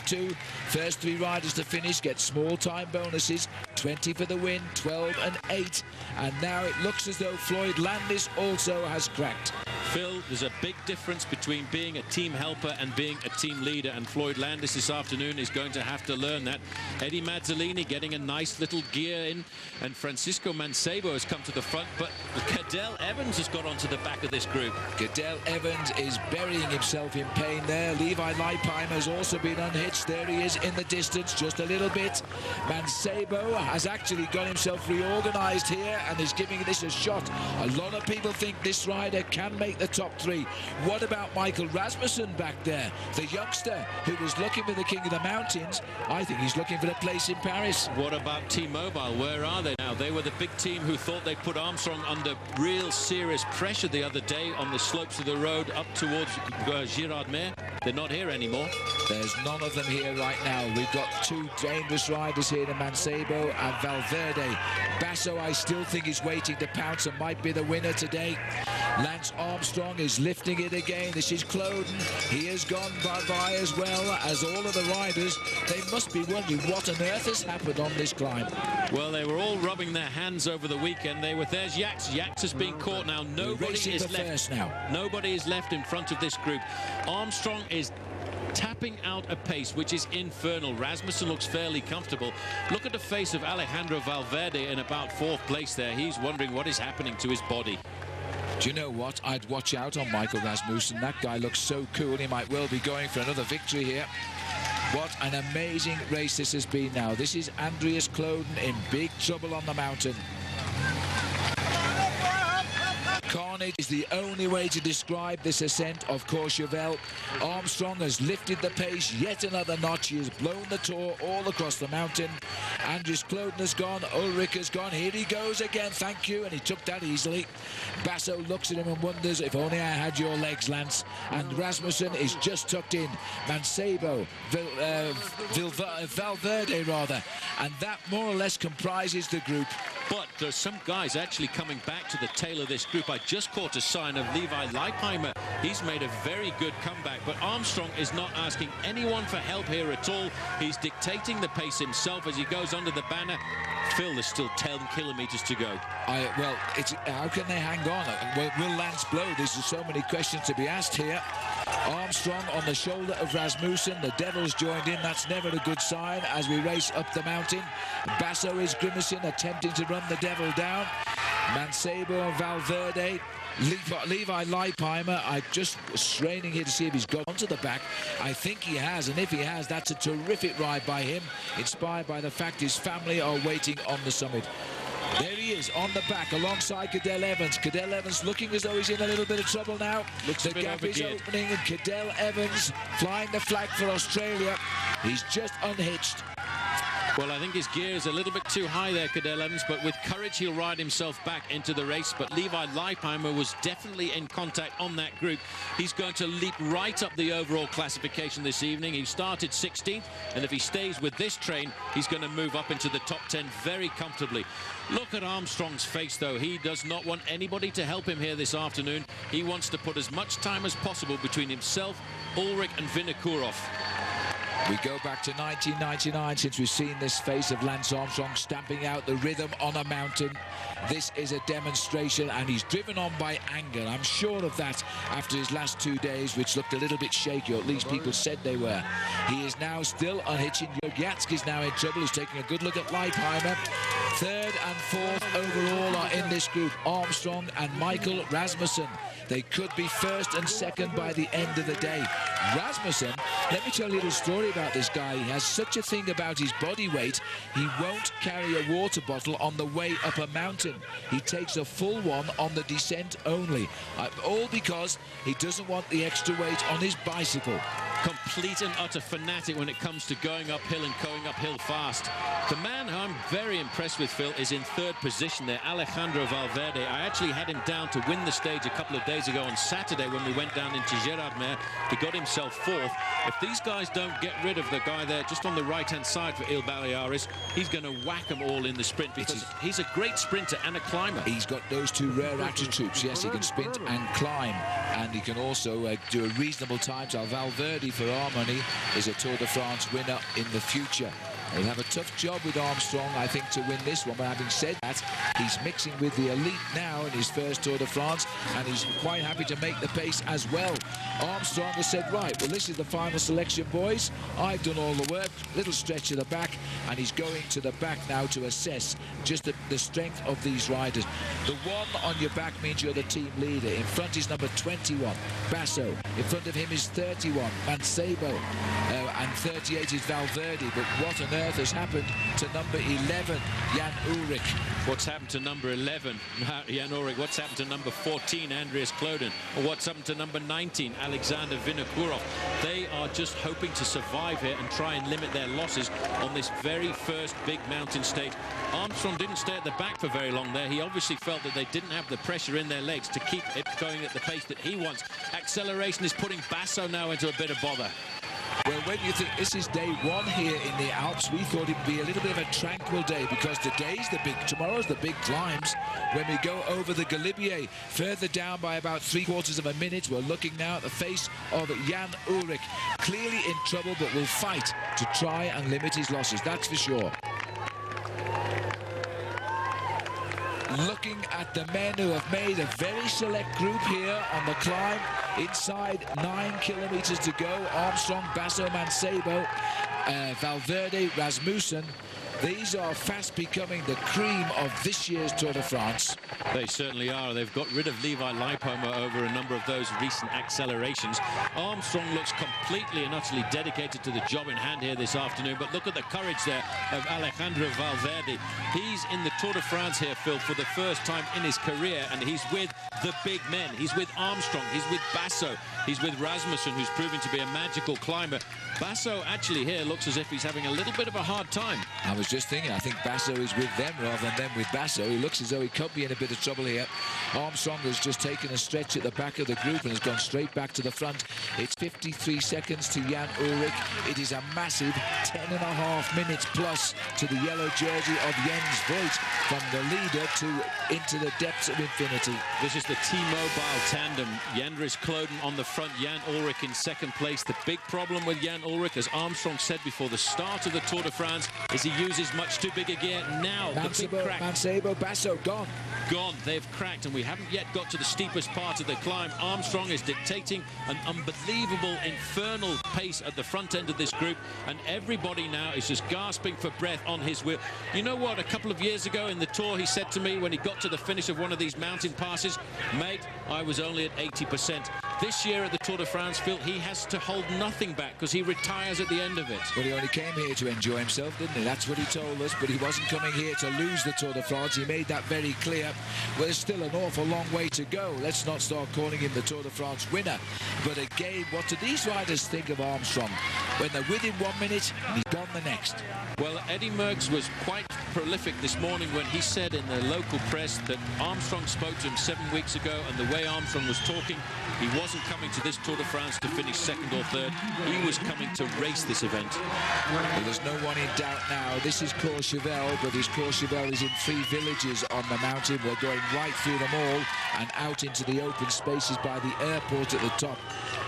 first three riders to finish get small time bonuses. 20 for the win, 12 and 8. And now it looks as though Floyd Landis also has cracked.
Phil, there's a big difference between being a team helper and being a team leader, and Floyd Landis this afternoon is going to have to learn that. Eddie Mazzolini getting a nice little gear in, and Francisco Mancebo has come to the front, but Cadel Evans has got onto the back of this group.
Cadel Evans is burying himself in pain there. Levi Leipheimer has also been unhitched. There he is in the distance, just a little bit. Mancebo has actually got himself reorganized here and is giving this a shot. A lot of people think this rider can make the top three. What about Michael Rasmussen back there, the youngster who was looking for the King of the Mountains? I think he's looking for a place in Paris.
What about T-Mobile? Where are they now? They were the big team who thought they put Armstrong under real serious pressure the other day on the slopes of the road up towards Girardmer. They're not here anymore.
There's none of them here right now. We've got two dangerous riders here, Mancebo and Valverde. Basso, I still think, is waiting to pounce and might be the winner today. Lance Armstrong is lifting it again. This is Cloden. He has gone bye-bye as well as all of the riders. They must be wondering what on earth has happened on this climb.
Well, they were all rubbing their hands over the weekend. There's Yax. Yax has been caught now. Nobody is left now. Nobody is left in front of this group. Armstrong is tapping out a pace which is infernal. Rasmussen looks fairly comfortable. Look at the face of Alejandro Valverde in about fourth place there. He's wondering what is happening to his body.
Do you know what? I'd watch out on Michael Rasmussen. That guy looks so cool. He might well be going for another victory here. What an amazing race this has been now. This is Andreas Cloden in big trouble on the mountain. Carnage is the only way to describe this ascent of Courchevel. Armstrong has lifted the pace yet another notch. He has blown the Tour all across the mountain. Andries Cloden has gone. Ulrich has gone. Here he goes again. Thank you. And he took that easily. Basso looks at him and wonders, if only I had your legs, Lance. And Rasmussen is just tucked in. Mancebo, Valverde rather. And that more or less comprises the group.
But there's some guys actually coming back to the tail of this group. I just caught a sign of Levi Leipheimer. He's made a very good comeback, but Armstrong is not asking anyone for help here at all. He's dictating the pace himself as he goes under the banner. Phil, there's still 10 kilometres to go.
Well, how can they hang on? Will Lance blow? There's so many questions to be asked here. Armstrong on the shoulder of Rasmussen. The Devils joined in. That's never a good sign as we race up the mountain. Basso is grimacing, attempting to run the Devil down. Mancebo and Valverde. Levi Leipheimer, I'm just straining here to see if he's got onto the back. I think he has, and if he has, that's a terrific ride by him, inspired by the fact his family are waiting on the summit. There he is on the back alongside Cadel Evans. Cadel Evans looking as though he's in a little bit of trouble now. The gap is opening and Cadel Evans flying the flag for Australia. He's just unhitched.
Well, I think his gear is a little bit too high there, Cadel Evans, but with courage he'll ride himself back into the race. But Levi Leipheimer was definitely in contact on that group. He's going to leap right up the overall classification this evening. He started 16th, and if he stays with this train, he's going to move up into the top 10 very comfortably. Look at Armstrong's face, though. He does not want anybody to help him here this afternoon. He wants to put as much time as possible between himself, Ulrich and Vinokourov.
We go back to 1999 since we've seen this face of Lance Armstrong stamping out the rhythm on a mountain. This is a demonstration, and he's driven on by anger. I'm sure of that after his last 2 days, which looked a little bit shaky, or at least people said they were. He is now still unhitching. Jurgiatski's now in trouble. He's taking a good look at Leipheimer. Third and fourth overall are in this group, Armstrong and Michael Rasmussen. They could be first and second by the end of the day. Rasmussen, let me tell you a little story about this guy. He has such a thing about his body weight, he won't carry a water bottle on the way up a mountain. He takes a full one on the descent only. All because he doesn't want the extra weight on his bicycle.
Complete and utter fanatic when it comes to going uphill and going uphill fast. The man who I'm very impressed with, Phil, is in third position there, Alejandro.Valverde. I actually had him down to win the stage a couple of days ago on Saturday when we went down into Gerardmer. He got himself fourth. If these guys don't get rid of the guy there just on the right-hand side for Il Baleares, he's going to whack them all in the sprint, because he's a great sprinter and a climber.
He's got those two rare attributes. Yes, he can sprint and climb, and he can also do a reasonable time. So Valverde, for our money, is a Tour de France winner in the future. He'll have a tough job with Armstrong, I think, to win this one. But having said that, he's mixing with the elite now in his first Tour de France, and he's quite happy to make the pace as well. Armstrong has said, right, well, this is the final selection, boys. I've done all the work, little stretch to the back, and he's going to the back now to assess just the strength of these riders. The one on your back means you're the team leader. In front is number 21, Basso. In front of him is 31, Mancebo, and 38 is Valverde. But what on earth has happened to number 11, Jan Ullrich?
What's happened to number 11, Jan Ullrich? What's happened to number 14, Andreas Kloden? Or what's happened to number 19, Alexander Vinokourov? They are just hoping to survive here and try and limit their losses on this very first big mountain stage. Armstrong didn't stay at the back for very long there. He obviously felt that they didn't have the pressure in their legs to keep it going at the pace that he wants. Acceleration is putting Basso now into a bit of bother.
Well, when you think this is day one here in the Alps, we thought it'd be a little bit of a tranquil day, because tomorrow's the big climbs. When we go over the Galibier, further down by about 3/4 of a minute, we're looking now at the face of Jan Ullrich, clearly in trouble, but will fight to try and limit his losses, that's for sure. Looking at the men who have made a very select group here on the climb. Inside 9 kilometers to go, Armstrong, Basso, Mancebo, Valverde, Rasmussen. These are fast becoming the cream of this year's Tour de France.
They certainly are. They've got rid of Levi Leipheimer over a number of those recent accelerations. Armstrong looks completely and utterly dedicated to the job in hand here this afternoon. But look at the courage there of Alejandro Valverde. He's in the Tour de France here, Phil, for the first time in his career, and he's with the big men. He's with Armstrong, he's with Basso, he's with Rasmussen, who's proving to be a magical climber. Basso actually here looks as if he's having a little bit of a hard time.
I was just thinking, I think Basso is with them rather than them with Basso. He looks as though he could be in a bit of trouble here. Armstrong has just taken a stretch at the back of the group and has gone straight back to the front. It's 53 seconds to Jan Ullrich. It is a massive 10.5 minutes plus to the yellow jersey of Jens Voigt, from the leader to into the depths of infinity.
This is the T-Mobile tandem. Andreas Kloden on the front, Jan Ullrich in second place. The big problem with Jan Ullrich, as Armstrong said before the start of the Tour de France, is he uses much too big a gear. Now the big crack.
Mancebo, Basso, gone.
Gone. They've cracked, and we haven't yet got to the steepest part of the climb. Armstrong is dictating an unbelievable, infernal pace at the front end of this group, and everybody now is just gasping for breath on his wheel. You know what? A couple of years ago in the Tour, he said to me when he got to the finish of one of these mountain passes, mate, I was only at 80%. This year at the Tour de France, Phil, he has to hold nothing back because he retires at the end of it.
Well, he only came here to enjoy himself, didn't he? That's what he told us, but he wasn't coming here to lose the Tour de France. He made that very clear. Well, there's still an awful long way to go. Let's not start calling him the Tour de France winner. But again, what do these riders think of Armstrong when they're with him 1 minute and he's gone the next?
Well, Eddie Merckx was quite prolific this morning when he said in the local press that Armstrong spoke to him 7 weeks ago, and the way Armstrong was talking, he wasn't coming to this Tour de France to finish second or third. He was coming to race this event.
Well, there's no one in doubt now. This is Courchevel, but his Courchevel is in 3 villages on the mountain. We're going right through them all and out into the open spaces by the airport at the top.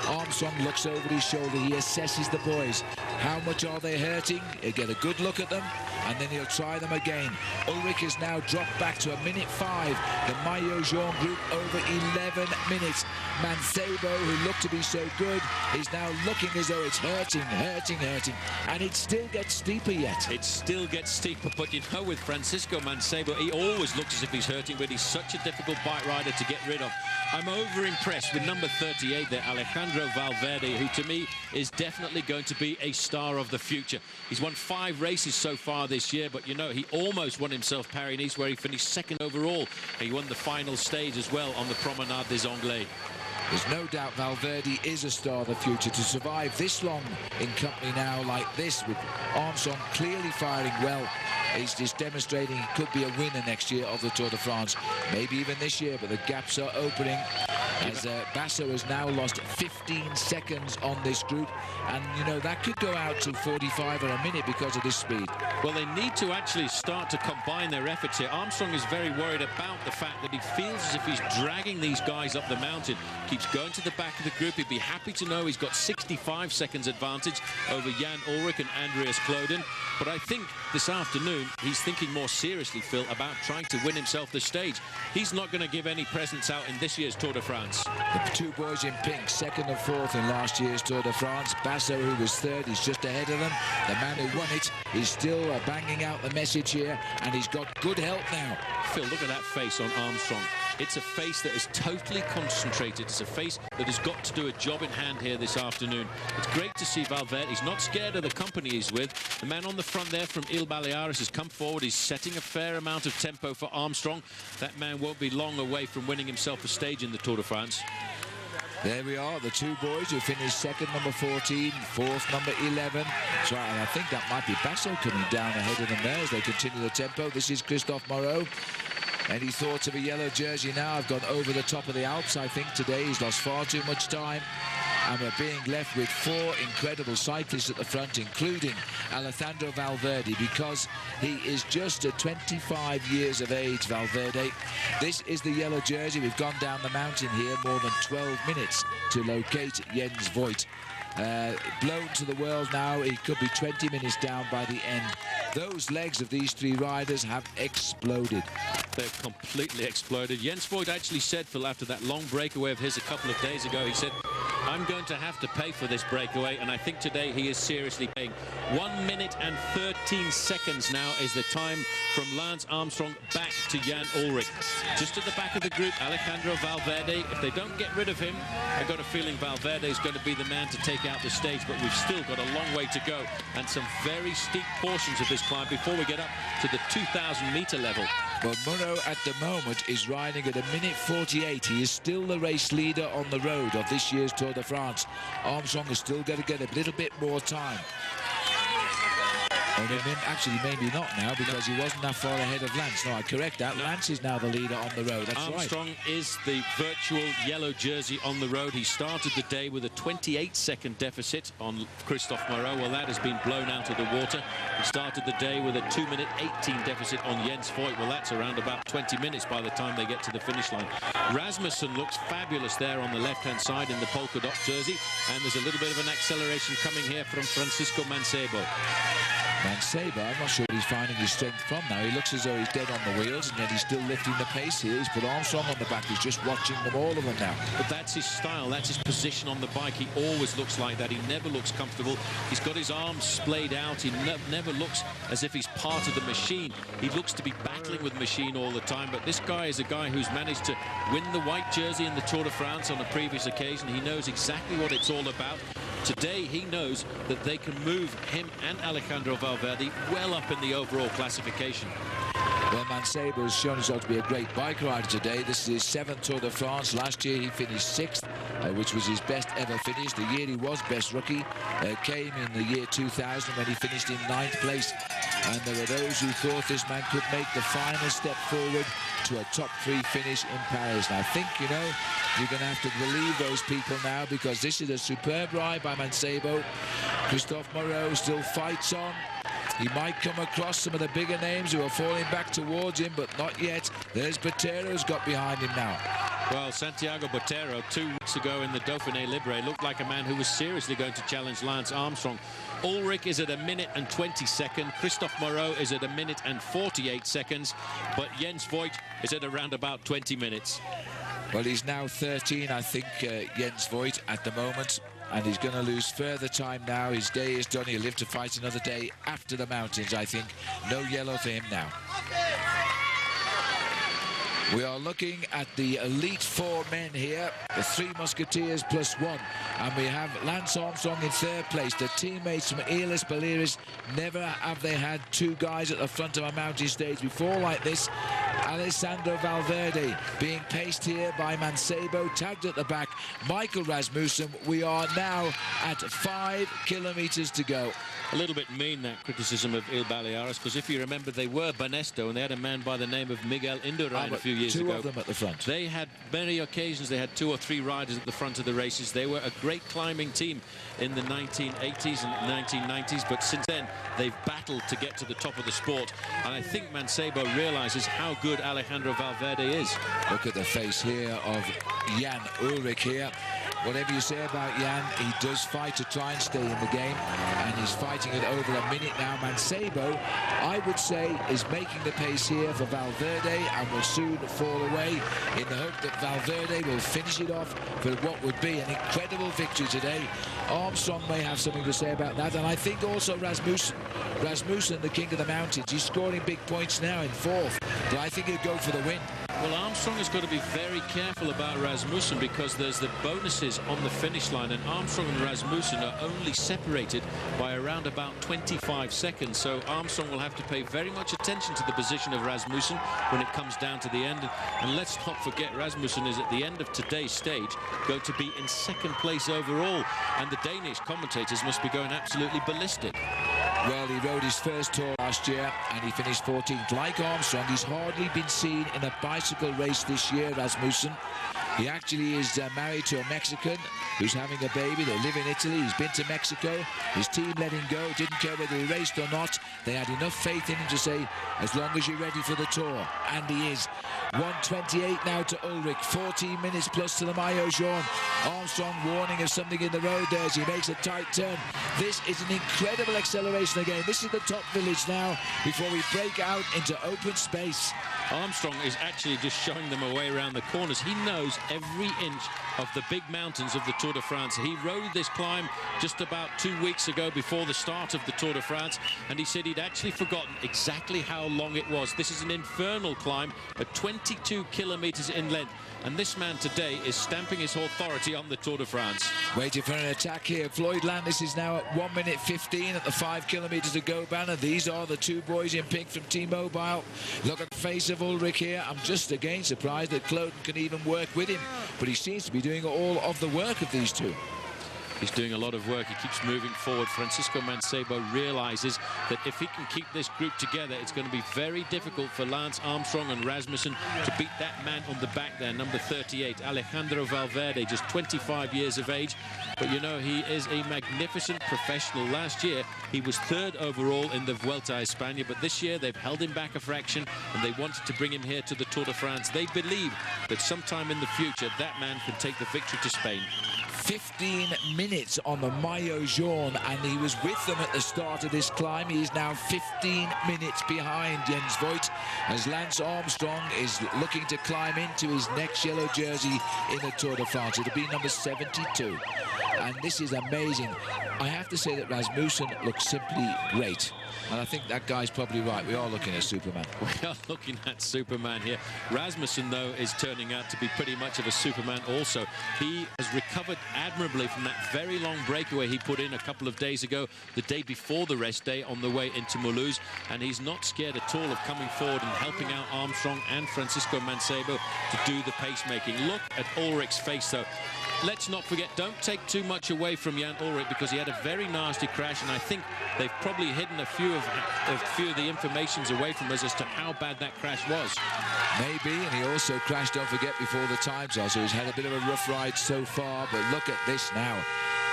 Armstrong looks over his shoulder. He assesses the boys. How much are they hurting? He'll get a good look at them, and then he'll try them again. Ulrich has now dropped back to 1:05. The Maillot Jaune group over 11 minutes. Mancebo, who looked to be so good, is now looking as though it's hurting. And it still gets steeper yet.
It still gets steeper, but you know, with Francisco Mancebo, he always looks as if he's hurting, but he's such a difficult bike rider to get rid of. I'm over-impressed with number 38 there, Alejandro.Valverde, who to me is definitely going to be a star of the future. He's won 5 races so far this year, but you know, he almost won himself Paris-Nice, where he finished second overall. He won the final stage as well on the Promenade des Anglais.
There's no doubt Valverde is a star of the future. To survive this long in company now like this, with Armstrong clearly firing well, he's just demonstrating he could be a winner next year of the Tour de France. Maybe even this year, but the gaps are opening as Basso has now lost 15 seconds on this group. And, you know, that could go out to 45 or a minute because of this speed.
Well, they need to actually start to combine their efforts here. Armstrong is very worried about the fact that he feels as if he's dragging these guys up the mountain. Keeps going to the back of the group. He'd be happy to know he's got 65 seconds advantage over Jan Ullrich and Andreas Kloden. But I think this afternoon he's thinking more seriously, Phil, about trying to win himself the stage. He's not going to give any presents out in this year's Tour de France.
The 2 boys in pink, 2nd and 4th in last year's Tour de France. Basso, who was 3rd, he's just ahead of them. The man who won it is still banging out the message here, and he's got good help now.
Phil, look at that face on Armstrong. It's a face that is totally concentrated. It's a face that has got to do a job in hand here this afternoon. It's great to see Valverde. He's not scared of the company he's with. The man on the front there from Il Baleares has come forward. He's setting a fair amount of tempo for Armstrong. That man won't be long away from winning himself a stage in the Tour de France.
There we are, the 2 boys who finished 2nd, number 14, 4th, number 11. So, and I think that might be Basso coming down ahead of them there as they continue the tempo. This is Christophe Moreau. Any thoughts of a yellow jersey now? I've gone over the top of the Alps, I think, today. He's lost far too much time. And we're being left with 4 incredible cyclists at the front, including Alejandro Valverde, because he is just 25 years of age, Valverde. This is the yellow jersey. We've gone down the mountain here more than 12 minutes to locate Jens Voigt. Blown to the world now. He could be 20 minutes down by the end. Those legs of these 3 riders have exploded.
They've completely exploded. Jens Voigt actually said, Phil, after that long breakaway of his a couple of days ago, he said, I'm going to have to pay for this breakaway, and I think today he is seriously paying. 1 minute and 13 seconds now is the time from Lance Armstrong back to Jan Ullrich. Just at the back of the group, Alejandro Valverde. If they don't get rid of him, I've got a feeling Valverde is going to be the man to take out the stage, but we've still got a long way to go and some very steep portions of this climb before we get up to the 2,000-meter level.
Well, Moreau at the moment is riding at 1:48. He is still the race leader on the road of this year's Tour de France. Armstrong has still got to get a little bit more time. Actually, maybe not now, because he wasn't that far ahead of Lance. No, I correct that. Lance is now the leader on the road. That's
Armstrong
right.
is the virtual yellow jersey on the road. He started the day with a 28-second deficit on Christophe Moreau. Well, that has been blown out of the water. He started the day with a 2-minute 18 deficit on Jens Voigt. Well, that's around about 20 minutes by the time they get to the finish line. Rasmussen looks fabulous there on the left-hand side in the polka dot jersey. And there's a little bit of an acceleration coming here from Francisco Mancebo.
Mancebo, I'm not sure he's finding his strength from now. He looks as though he's dead on the wheels, and yet he's still lifting the pace here. He's put Armstrong on the back. He's just watching them, all of them now.
But that's his style. That's his position on the bike. He always looks like that. He never looks comfortable. He's got his arms splayed out. He never looks as if he's part of the machine. He looks to be battling with the machine all the time. But this guy is a guy who's managed to win the white jersey in the Tour de France on a previous occasion. He knows exactly what it's all about. Today, he knows that they can move him and Alejandro Valverde well up in the overall classification.
Well, Mancebo has shown himself to be a great bike rider today. This is his 7th Tour de France. Last year he finished 6th, which was his best ever finish. The year he was best rookie came in the year 2000 when he finished in 9th place. And there were those who thought this man could make the final step forward to a top 3 finish in Paris. And I think, you know, you're going to have to believe those people now, because this is a superb ride by Mancebo. Christophe Moreau still fights on. He might come across some of the bigger names who are falling back towards him, but not yet. There's Botero who's got behind him now.
Well, Santiago Botero, 2 weeks ago in the Dauphiné Libre, looked like a man who was seriously going to challenge Lance Armstrong. Ulrich is at 1 minute and 20 seconds. Christophe Moreau is at 1 minute and 48 seconds. But Jens Voigt is at around about 20 minutes.
Well, he's now 13, I think, Jens Voigt at the moment. And he's going to lose further time now. His day is done. He'll live to fight another day after the mountains, I think. No yellow for him now. We are looking at the elite 4 men here, the 3 Musketeers plus 1. And we have Lance Armstrong in 3rd place. The teammates from Elis Baleares, never have they had 2 guys at the front of a mountain stage before like this. Alessandro Valverde being paced here by Mancebo, tagged at the back. Michael Rasmussen. We are now at 5 kilometers to go.
A little bit mean, that criticism of Il Baleares, because if you remember, they were Banesto, and they had a man by the name of Miguel Indurain a few years ago.
2 of them at the front.
They had many occasions, they had 2 or 3 riders at the front of the races. They were a great climbing team in the 1980s and 1990s, but since then, they've battled to get to the top of the sport. And I think Mancebo realizes how good Alejandro Valverde is.
Look at the face here of Jan Ullrich here. Whatever you say about Jan, he does fight to try and stay in the game, and he's fighting it over 1 minute now. Mancebo, I would say, is making the pace here for Valverde and will soon fall away, in the hope that Valverde will finish it off for what would be an incredible victory today. Armstrong may have something to say about that, and I think also Rasmussen, the king of the mountains, he's scoring big points now in 4th, but I think he'll go for the win.
Well, Armstrong has got to be very careful about Rasmussen, because there's the bonuses on the finish line, and Armstrong and Rasmussen are only separated by around about 25 seconds. So Armstrong will have to pay very much attention to the position of Rasmussen when it comes down to the end. And let's not forget, Rasmussen is at the end of today's stage going to be in 2nd place overall, and the Danish commentators must be going absolutely ballistic.
Well, he rode his first Tour last year and he finished 14th. Like Armstrong, he's hardly been seen in a bicycle race this year, Rasmussen. He actually is married to a Mexican who's having a baby. They live in Italy. He's been to Mexico. His team let him go. Didn't care whether he raced or not. They had enough faith in him to say, as long as you're ready for the Tour. And he is. 1:28 now to Ulrich. 14 minutes plus to the Maillot Jaune. Armstrong warning of something in the road there as he makes a tight turn. This is an incredible acceleration again. This is the top village now before we break out into open space.
Armstrong is actually just showing them a way around the corners. He knows every inch of the big mountains of the Tour de France. He rode this climb just about 2 weeks ago before the start of the Tour de France, and he said he'd actually forgotten exactly how long it was. This is an infernal climb at 22 kilometers in length, and this man today is stamping his authority on the Tour de France.
Waiting for an attack here. Floyd Landis is now at 1 minute 15 at the 5 kilometers to go banner. These are the 2 boys in pink from T-Mobile. Look at the face of Ulrich here. I'm just again surprised that Cloten can even work with him, but he seems to be doing all of the work of these 2.
He's doing a lot of work. He keeps moving forward. Francisco Mancebo realizes that if he can keep this group together, it's going to be very difficult for Lance Armstrong and Rasmussen to beat that man on the back there, number 38, Alejandro Valverde, just 25 years of age. But, you know, he is a magnificent professional. Last year, he was 3rd overall in the Vuelta a España, but this year they've held him back a fraction, and they wanted to bring him here to the Tour de France. They believe that sometime in the future, that man can take the victory to Spain.
15 minutes on the Maillot Jaune, and he was with them at the start of this climb. He is now 15 minutes behind Jens Voigt as Lance Armstrong is looking to climb into his next yellow jersey in the Tour de France. It'll be number 72. and this is amazing. I have to say that Rasmussen looks simply great. And I think that guy's probably right. We are looking at Superman.
We are looking at Superman here. Rasmussen, though, is turning out to be pretty much of a Superman also. He has recovered admirably from that very long breakaway he put in a couple of days ago, the day before the rest day on the way into Mulhouse. And he's not scared at all of coming forward and helping out Armstrong and Francisco Mancebo to do the pacemaking. Look at Ulrich's face, though. Let's not forget, don't take too much away from Jan Ullrich, because he had a very nasty crash, and I think they've probably hidden a few of the informations away from us as to how bad that crash was.
Maybe, and he also crashed, don't forget, before the times are, so he's had a bit of a rough ride so far, but look at this now.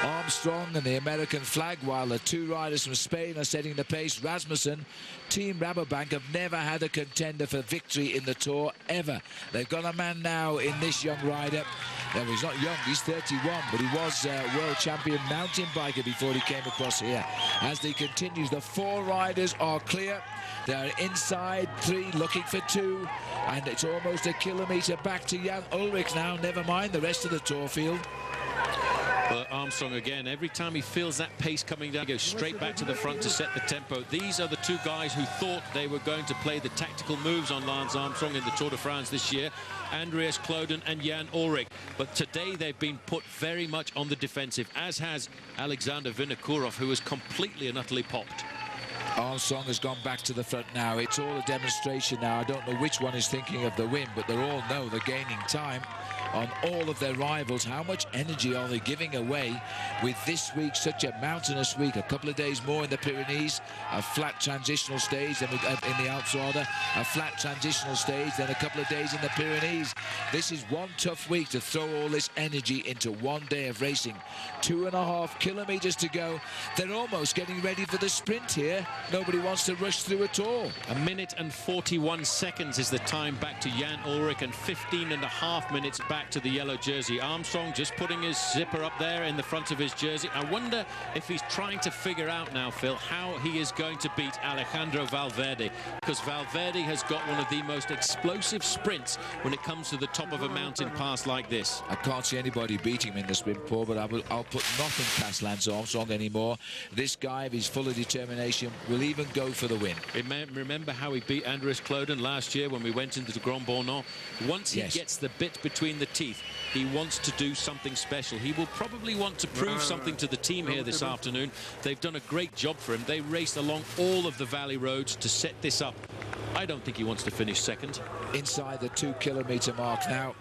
Armstrong and the American flag, while the two riders from Spain are setting the pace. Rasmussen, Team Rabobank have never had a contender for victory in the Tour, ever. They've got a man now in this young rider. Well, he's not young, he's 31, but he was world champion mountain biker before he came across here. As they continue, the four riders are clear. They're inside three, looking for two, and it's almost a kilometre back to Jan Ullrich now, never mind the rest of the Tour field.
But Armstrong, again, every time he feels that pace coming down, he goes straight back to the front to set the tempo. These are the two guys who thought they were going to play the tactical moves on Lance Armstrong in the Tour de France this year, Andreas Kloden and Jan Ullrich. But today they've been put very much on the defensive, as has Alexander Vinokourov, who has completely and utterly popped.
Armstrong has gone back to the front now. It's all a demonstration now. I don't know which one is thinking of the win, but they all know they're gaining time on all of their rivals. How much energy are they giving away with this week, such a mountainous week? A couple of days more in the Pyrenees, a flat transitional stage, then in the Alps rather, a flat transitional stage, then a couple of days in the Pyrenees. This is one tough week to throw all this energy into one day of racing. 2.5 kilometers to go. They're almost getting ready for the sprint here. Nobody wants to rush through at all.
1 minute and 41 seconds is the time back to Jan Ullrich, and 15.5 minutes back to the yellow jersey. Armstrong just putting his zipper up there in the front of his jersey. I wonder if he's trying to figure out now, Phil, how he is going to beat Alejandro Valverde, because Valverde has got one of the most explosive sprints when it comes to the top of a mountain pass like this.
I can't see anybody beating him in the sprint, Paul, but I'll put nothing past Lance Armstrong anymore. This guy, if he's full of determination, will even go for the win.
Remember how he beat Andreas Kloden last year when we went into the Grand Bornand? Once he gets the bit between the teeth, he wants to do something special. He will probably want to prove something to the team here this afternoon. They've done a great job for him. They raced along all of the valley roads to set this up. I don't think he wants to finish second.
Inside the 2 kilometer mark now.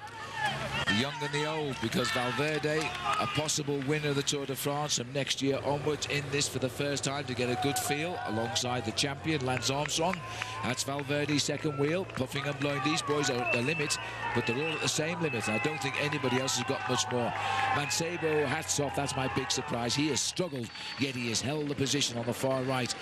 The young and the old, because Valverde, a possible winner of the Tour de France from next year onwards, in this for the first time to get a good feel alongside the champion Lance Armstrong. That's Valverde's second wheel, puffing and blowing. These boys are at the limit, but they're all at the same limit. I don't think anybody else has got much more. Mancebo, hats off, that's my big surprise. He has struggled, yet he has held the position on the far right.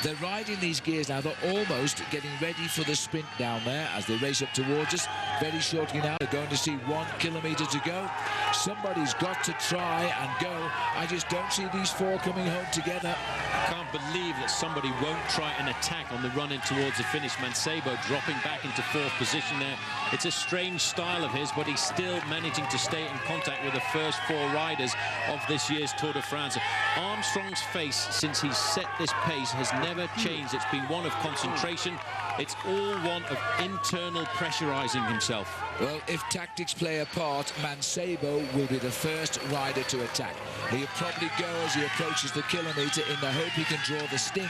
They're riding these gears now. They're almost getting ready for the sprint down there as they race up towards us. Very shortly now, they're going to see 1 kilometer to go. Somebody's got to try and go. I just don't see these four coming home together.
I can't believe that somebody won't try an attack on the run in towards the finish. Mancebo dropping back into 4th position there. It's a strange style of his, but he's still managing to stay in contact with the first 4 riders of this year's Tour de France. Armstrong's face, since he's set this pace, has never changed. It's been one of concentration. It's all one of internal pressurizing himself.
Well, if tactics play a part, Mancebo will be the first rider to attack. He'll probably go as he approaches the kilometre in the hope he can draw the sting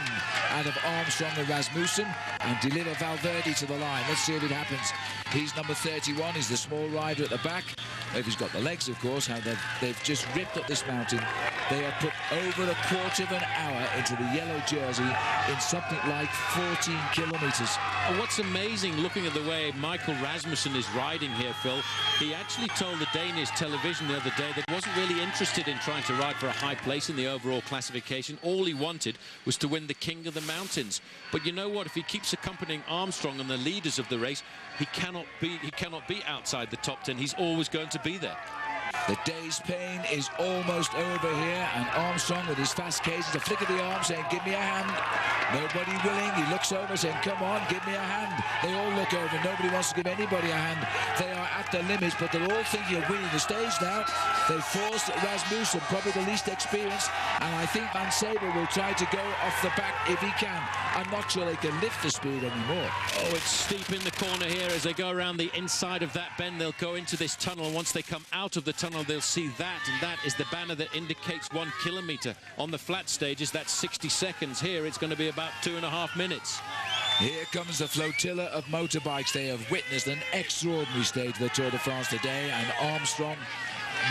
out of Armstrong and Rasmussen and deliver Valverde to the line. Let's see if it happens. He's number 31. He's the small rider at the back. If he's got the legs, of course, how they've just ripped up this mountain. They have put over a quarter of an hour into the yellow jersey in something like 14 kilometres.
What's amazing, looking at the way Michael Rasmussen is riding here, Phil, he actually told the Danish television the other day that he wasn't really interested in trying to ride for a high place in the overall classification. All he wanted was to win the King of the Mountains. But you know what? If he keeps accompanying Armstrong and the leaders of the race, he cannot be outside the top 10. He's always going to be there.
The day's pain is almost over here, and Armstrong with his fast cases, a flick of the arm saying, give me a hand. Nobody willing. He looks over saying, come on, give me a hand. They all look over. Nobody wants to give anybody a hand. They are at their limits, but they're all thinking of winning the stage now. They forced Rasmussen, probably the least experienced, and I think Van Sabel will try to go off the back if he can. I'm not sure they can lift the speed anymore.
Oh, it's steep in the corner here. As they go around the inside of that bend, they'll go into this tunnel. Once they come out of the tunnel, they'll see that, and that is the banner that indicates 1 kilometer. On the flat stages, that's 60 seconds. Here, it's going to be about 2.5 minutes.
Here comes the flotilla of motorbikes. They have witnessed an extraordinary stage of the Tour de France today, and Armstrong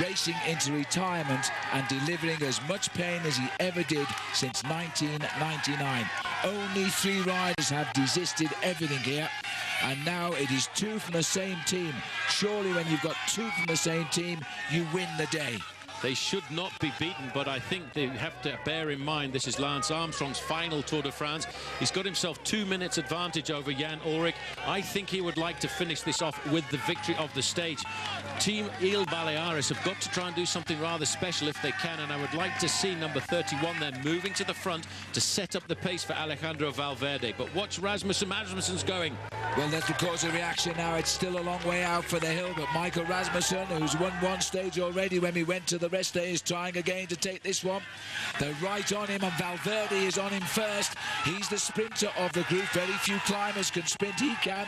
racing into retirement and delivering as much pain as he ever did since 1999. Only 3 riders have desisted everything here, and now it is 2 from the same team. Surely when you've got 2 from the same team, you win the day.
They should not be beaten, but I think they have to bear in mind this is Lance Armstrong's final Tour de France. He's got himself 2 minutes advantage over Jan Ullrich. I think he would like to finish this off with the victory of the stage. Team Il Baleares have got to try and do something rather special if they can, and I would like to see number 31 then moving to the front to set up the pace for Alejandro Valverde. But watch Rasmussen. Rasmussen's going.
Well, that will cause a reaction now. It's still a long way out for the hill, but Michael Rasmussen, who's won 1 stage already when we went to the rest day, is trying again to take this one. They're right on him, and Valverde is on him first. He's the sprinter of the group. Very few climbers can sprint. He can.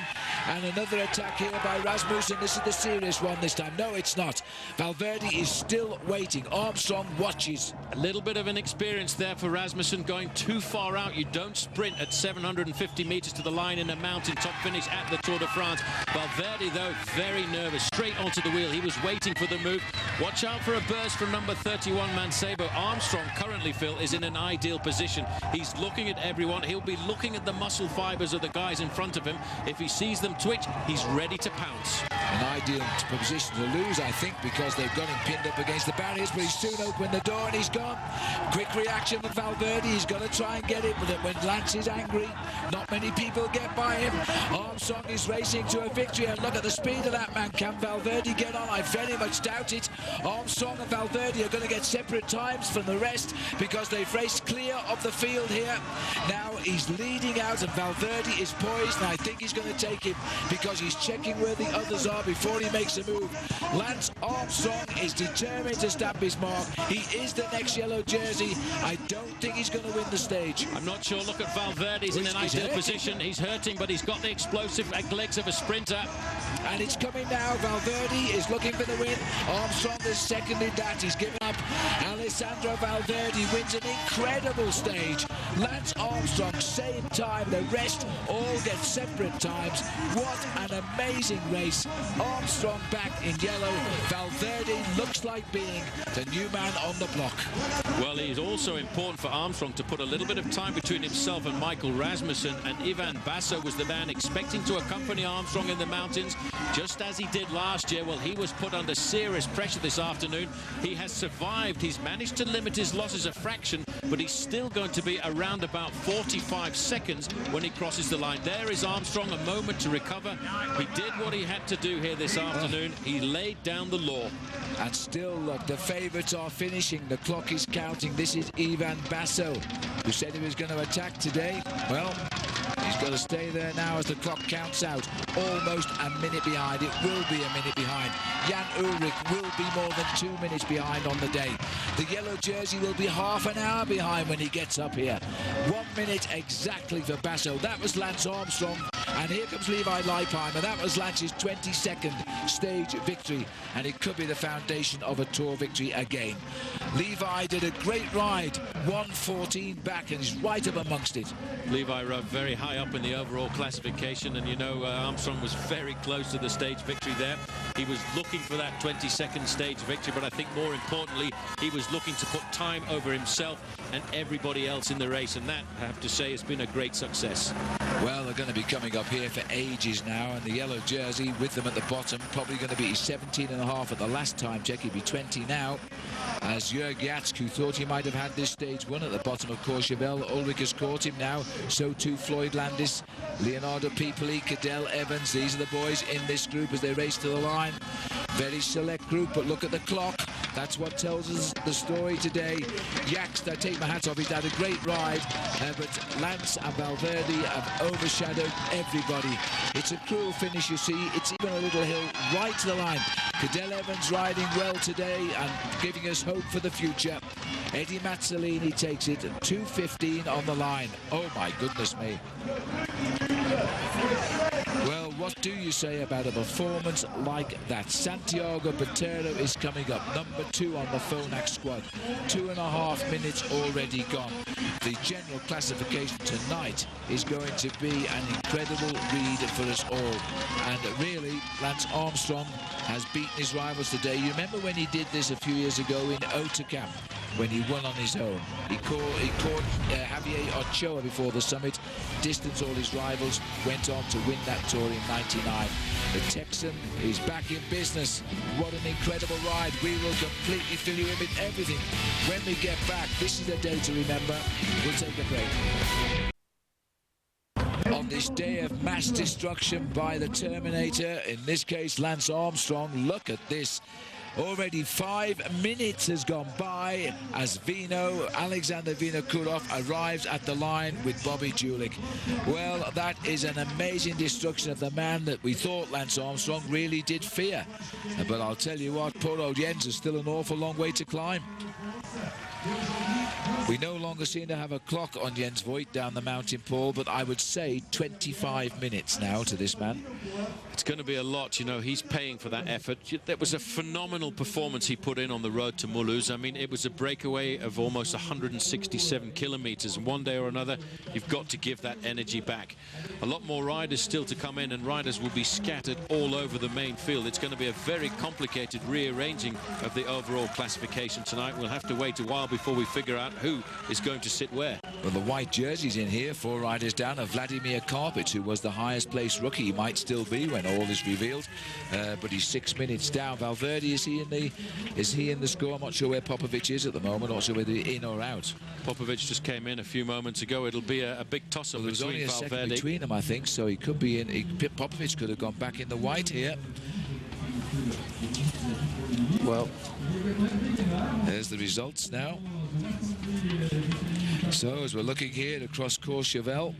And another attack here by Rasmussen. This is the serious one this time. No, it's not. Valverde is still waiting. Armstrong watches.
A little bit of an experience there for Rasmussen, going too far out. You don't sprint at 750 meters to the line in a mountain top finish at the Tour de France. Valverde, though, very nervous. Straight onto the wheel. He was waiting for the move. Watch out for a burst from number 31, Mancebo. Armstrong currently, Phil, is in an ideal position. He's looking at everyone. He'll be looking at the muscle fibers of the guys in front of him. If he sees them twitch, he's ready to pounce.
An ideal position to lose, I think, because they've got him pinned up against the barriers, but he's soon opened the door and he's gone. Quick reaction from Valverde. He's got to try and get it, but when Lance is angry, not many people get by him. Armstrong is racing to a victory, and look at the speed of that man. Can Valverde get on? I very much doubt it. Armstrong and Valverde are going to get separate times from the rest because they've raced clear of the field here. Now he's leading out, and Valverde is poised, and I think he's going to take him because he's checking where the others are before he makes a move. Lance Armstrong is determined to stamp his mark. He is the next yellow jersey. I don't think he's going to win the stage.
I'm not sure. Look at Valverde. He's in an ideal position. He's hurting, but he's got the explosive legs of a sprinter.
And it's coming now. Valverde is looking for the win. Armstrong is second in that. He's given up. Alessandro Valverde wins an incredible stage. Lance Armstrong, same time. The rest all get separate times. What an amazing race. Armstrong back in yellow. Valverde looks like being the new man on the block.
Well, it is also important for Armstrong to put a little bit of time between himself and Michael Rasmussen, and Ivan Basso was the man expecting to accompany Armstrong in the mountains, just as he did last year. Well, he was put under serious pressure this afternoon. He has survived. He's managed to limit his losses a fraction, but he's still going to be around about 45 seconds when he crosses the line. There is Armstrong, a moment to recover. He did what he had to do here this afternoon. He laid down the law.
And still, look, the favourites are finishing. The clock is counting. This is Ivan Basso, who said he was going to attack today. Well, he's got to stay there now as the clock counts out. Almost a minute behind. It will be a minute behind. Jan Ullrich will be more than 2 minutes behind on the day. The yellow jersey will be half an hour behind when he gets up here. 1 minute exactly for Basso. That was Lance Armstrong. And here comes Levi Leipheimer. That was Lance's 22nd stage victory. And it could be the foundation of a Tour victory again. Levi did a great ride. 1:14 back, and he's right up amongst it.
Levi rode very high up in the overall classification, and you know Armstrong was very close to the stage victory there. He was looking for that 22nd stage victory, but I think more importantly, he was looking to put time over himself and everybody else in the race, and that, I have to say, has been a great success.
Well, they're going to be coming up here for ages now, and the yellow jersey with them at the bottom, probably going to be 17.5 at the last time check. He'll be 20 now, as Jörg Jatsk, who thought he might have had this stage won at the bottom of Courchevel. Ulrich has caught him now, so too Floyd Landis, Leonardo Pipoli, Cadel Evans. These are the boys in this group as they race to the line. Very select group, but look at the clock. That's what tells us the story today. Yax, I take my hat off, he's had a great ride, but Lance and Valverde have overshadowed everybody. It's a cruel finish, you see. It's even a little hill right to the line. Cadel Evans riding well today and giving us hope for the future. Eddie Mazzolini takes it 2:15 on the line. Oh my goodness me. Well, what do you say about a performance like that? Santiago Botero is coming up, number 2 on the Phonak squad. 2.5 minutes already gone. The general classification tonight is going to be an incredible read for us all. And really, Lance Armstrong has beaten his rivals today. You remember when he did this a few years ago in Otakam, when he won on his own. He caught Javier Ochoa before the summit, distanced all his rivals, went on to win that tour in '99. The Texan is back in business. What an incredible ride. We will completely fill you in with everything when we get back. This is a day to remember. We'll take a break. On this day of mass destruction by the Terminator, in this case Lance Armstrong, look at this. Already 5 minutes has gone by as Alexander Vinokurov arrives at the line with Bobby Julich. Well, that is an amazing destruction of the man that we thought Lance Armstrong really did fear. But I'll tell you what, poor old Jens is still an awful long way to climb. We no longer seem to have a clock on Jens Voigt down the mountain, Paul, but I would say 25 minutes now to this man.
It's going to be a lot, you know. He's paying for that effort. That was a phenomenal performance he put in on the road to Mulhouse. I mean, it was a breakaway of almost 167 kilometers, and one day or another you've got to give that energy back. A lot more riders still to come in, and riders will be scattered all over the main field. It's going to be a very complicated rearranging of the overall classification tonight. We'll have to wait a while before we figure out who is going to sit where.
Well, the white jersey's in here, 4 riders down, of Vladimir Karpic, who was the highest placed rookie. He might still be when all is revealed, but he's 6 minutes down. Valverde, is he in the score? I'm not sure where Popovich is at the moment. Not sure whether he's in or out.
Popovich just came in a few moments ago. It'll be a big toss-up between
Valverde. There's only a second between them, I think, so he could be in. Popovich could have gone back in the white here. Well, there's the results now. So as we're looking here across Courchevel,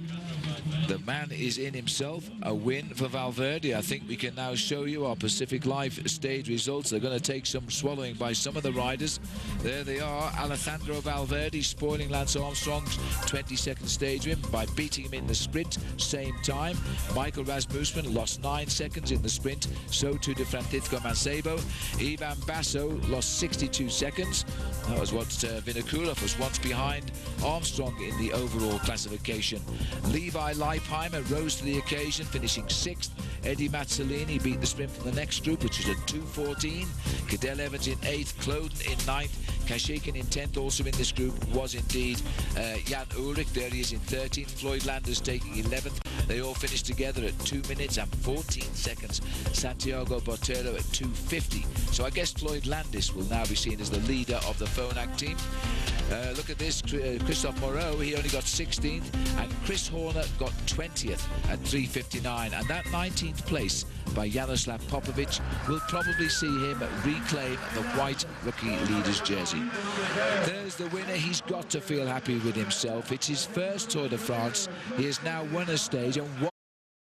the man is in himself. A win for Valverde. I think we can now show you our Pacific Life stage results. They're going to take some swallowing by some of the riders. There they are. Alejandro Valverde spoiling Lance Armstrong's 22nd stage win by beating him in the sprint, same time. Michael Rasmussen lost 9 seconds in the sprint. So too did Francisco Mancebo. Ivan Basso lost 62 seconds. That was what Vinokurov was once behind Armstrong in the overall classification. Levi Leipheimer rose to the occasion, finishing 6th. Eddie Mazzolini beat the sprint from the next group, which was at 2:14. Cadel Evans in 8th, Cloden in 9th. Kashikin in 10th, also in this group, was indeed Jan Ulrich. There he is in 13th. Floyd Landers taking 11th. They all finished together at 2 minutes and 14 seconds. Santiago Botero at 2:50. So I guess Floyd Landis will now be seen as the leader of the Phonak team. Look at this, Christophe Moreau, he only got 16th, and Chris Horner got 20th at 3:59. And that 19th place by Jaroslav Popovich will probably see him reclaim the white rookie leader's jersey. There's the winner. He's got to feel happy with himself. It's his first Tour de France. He has now won a stage, and what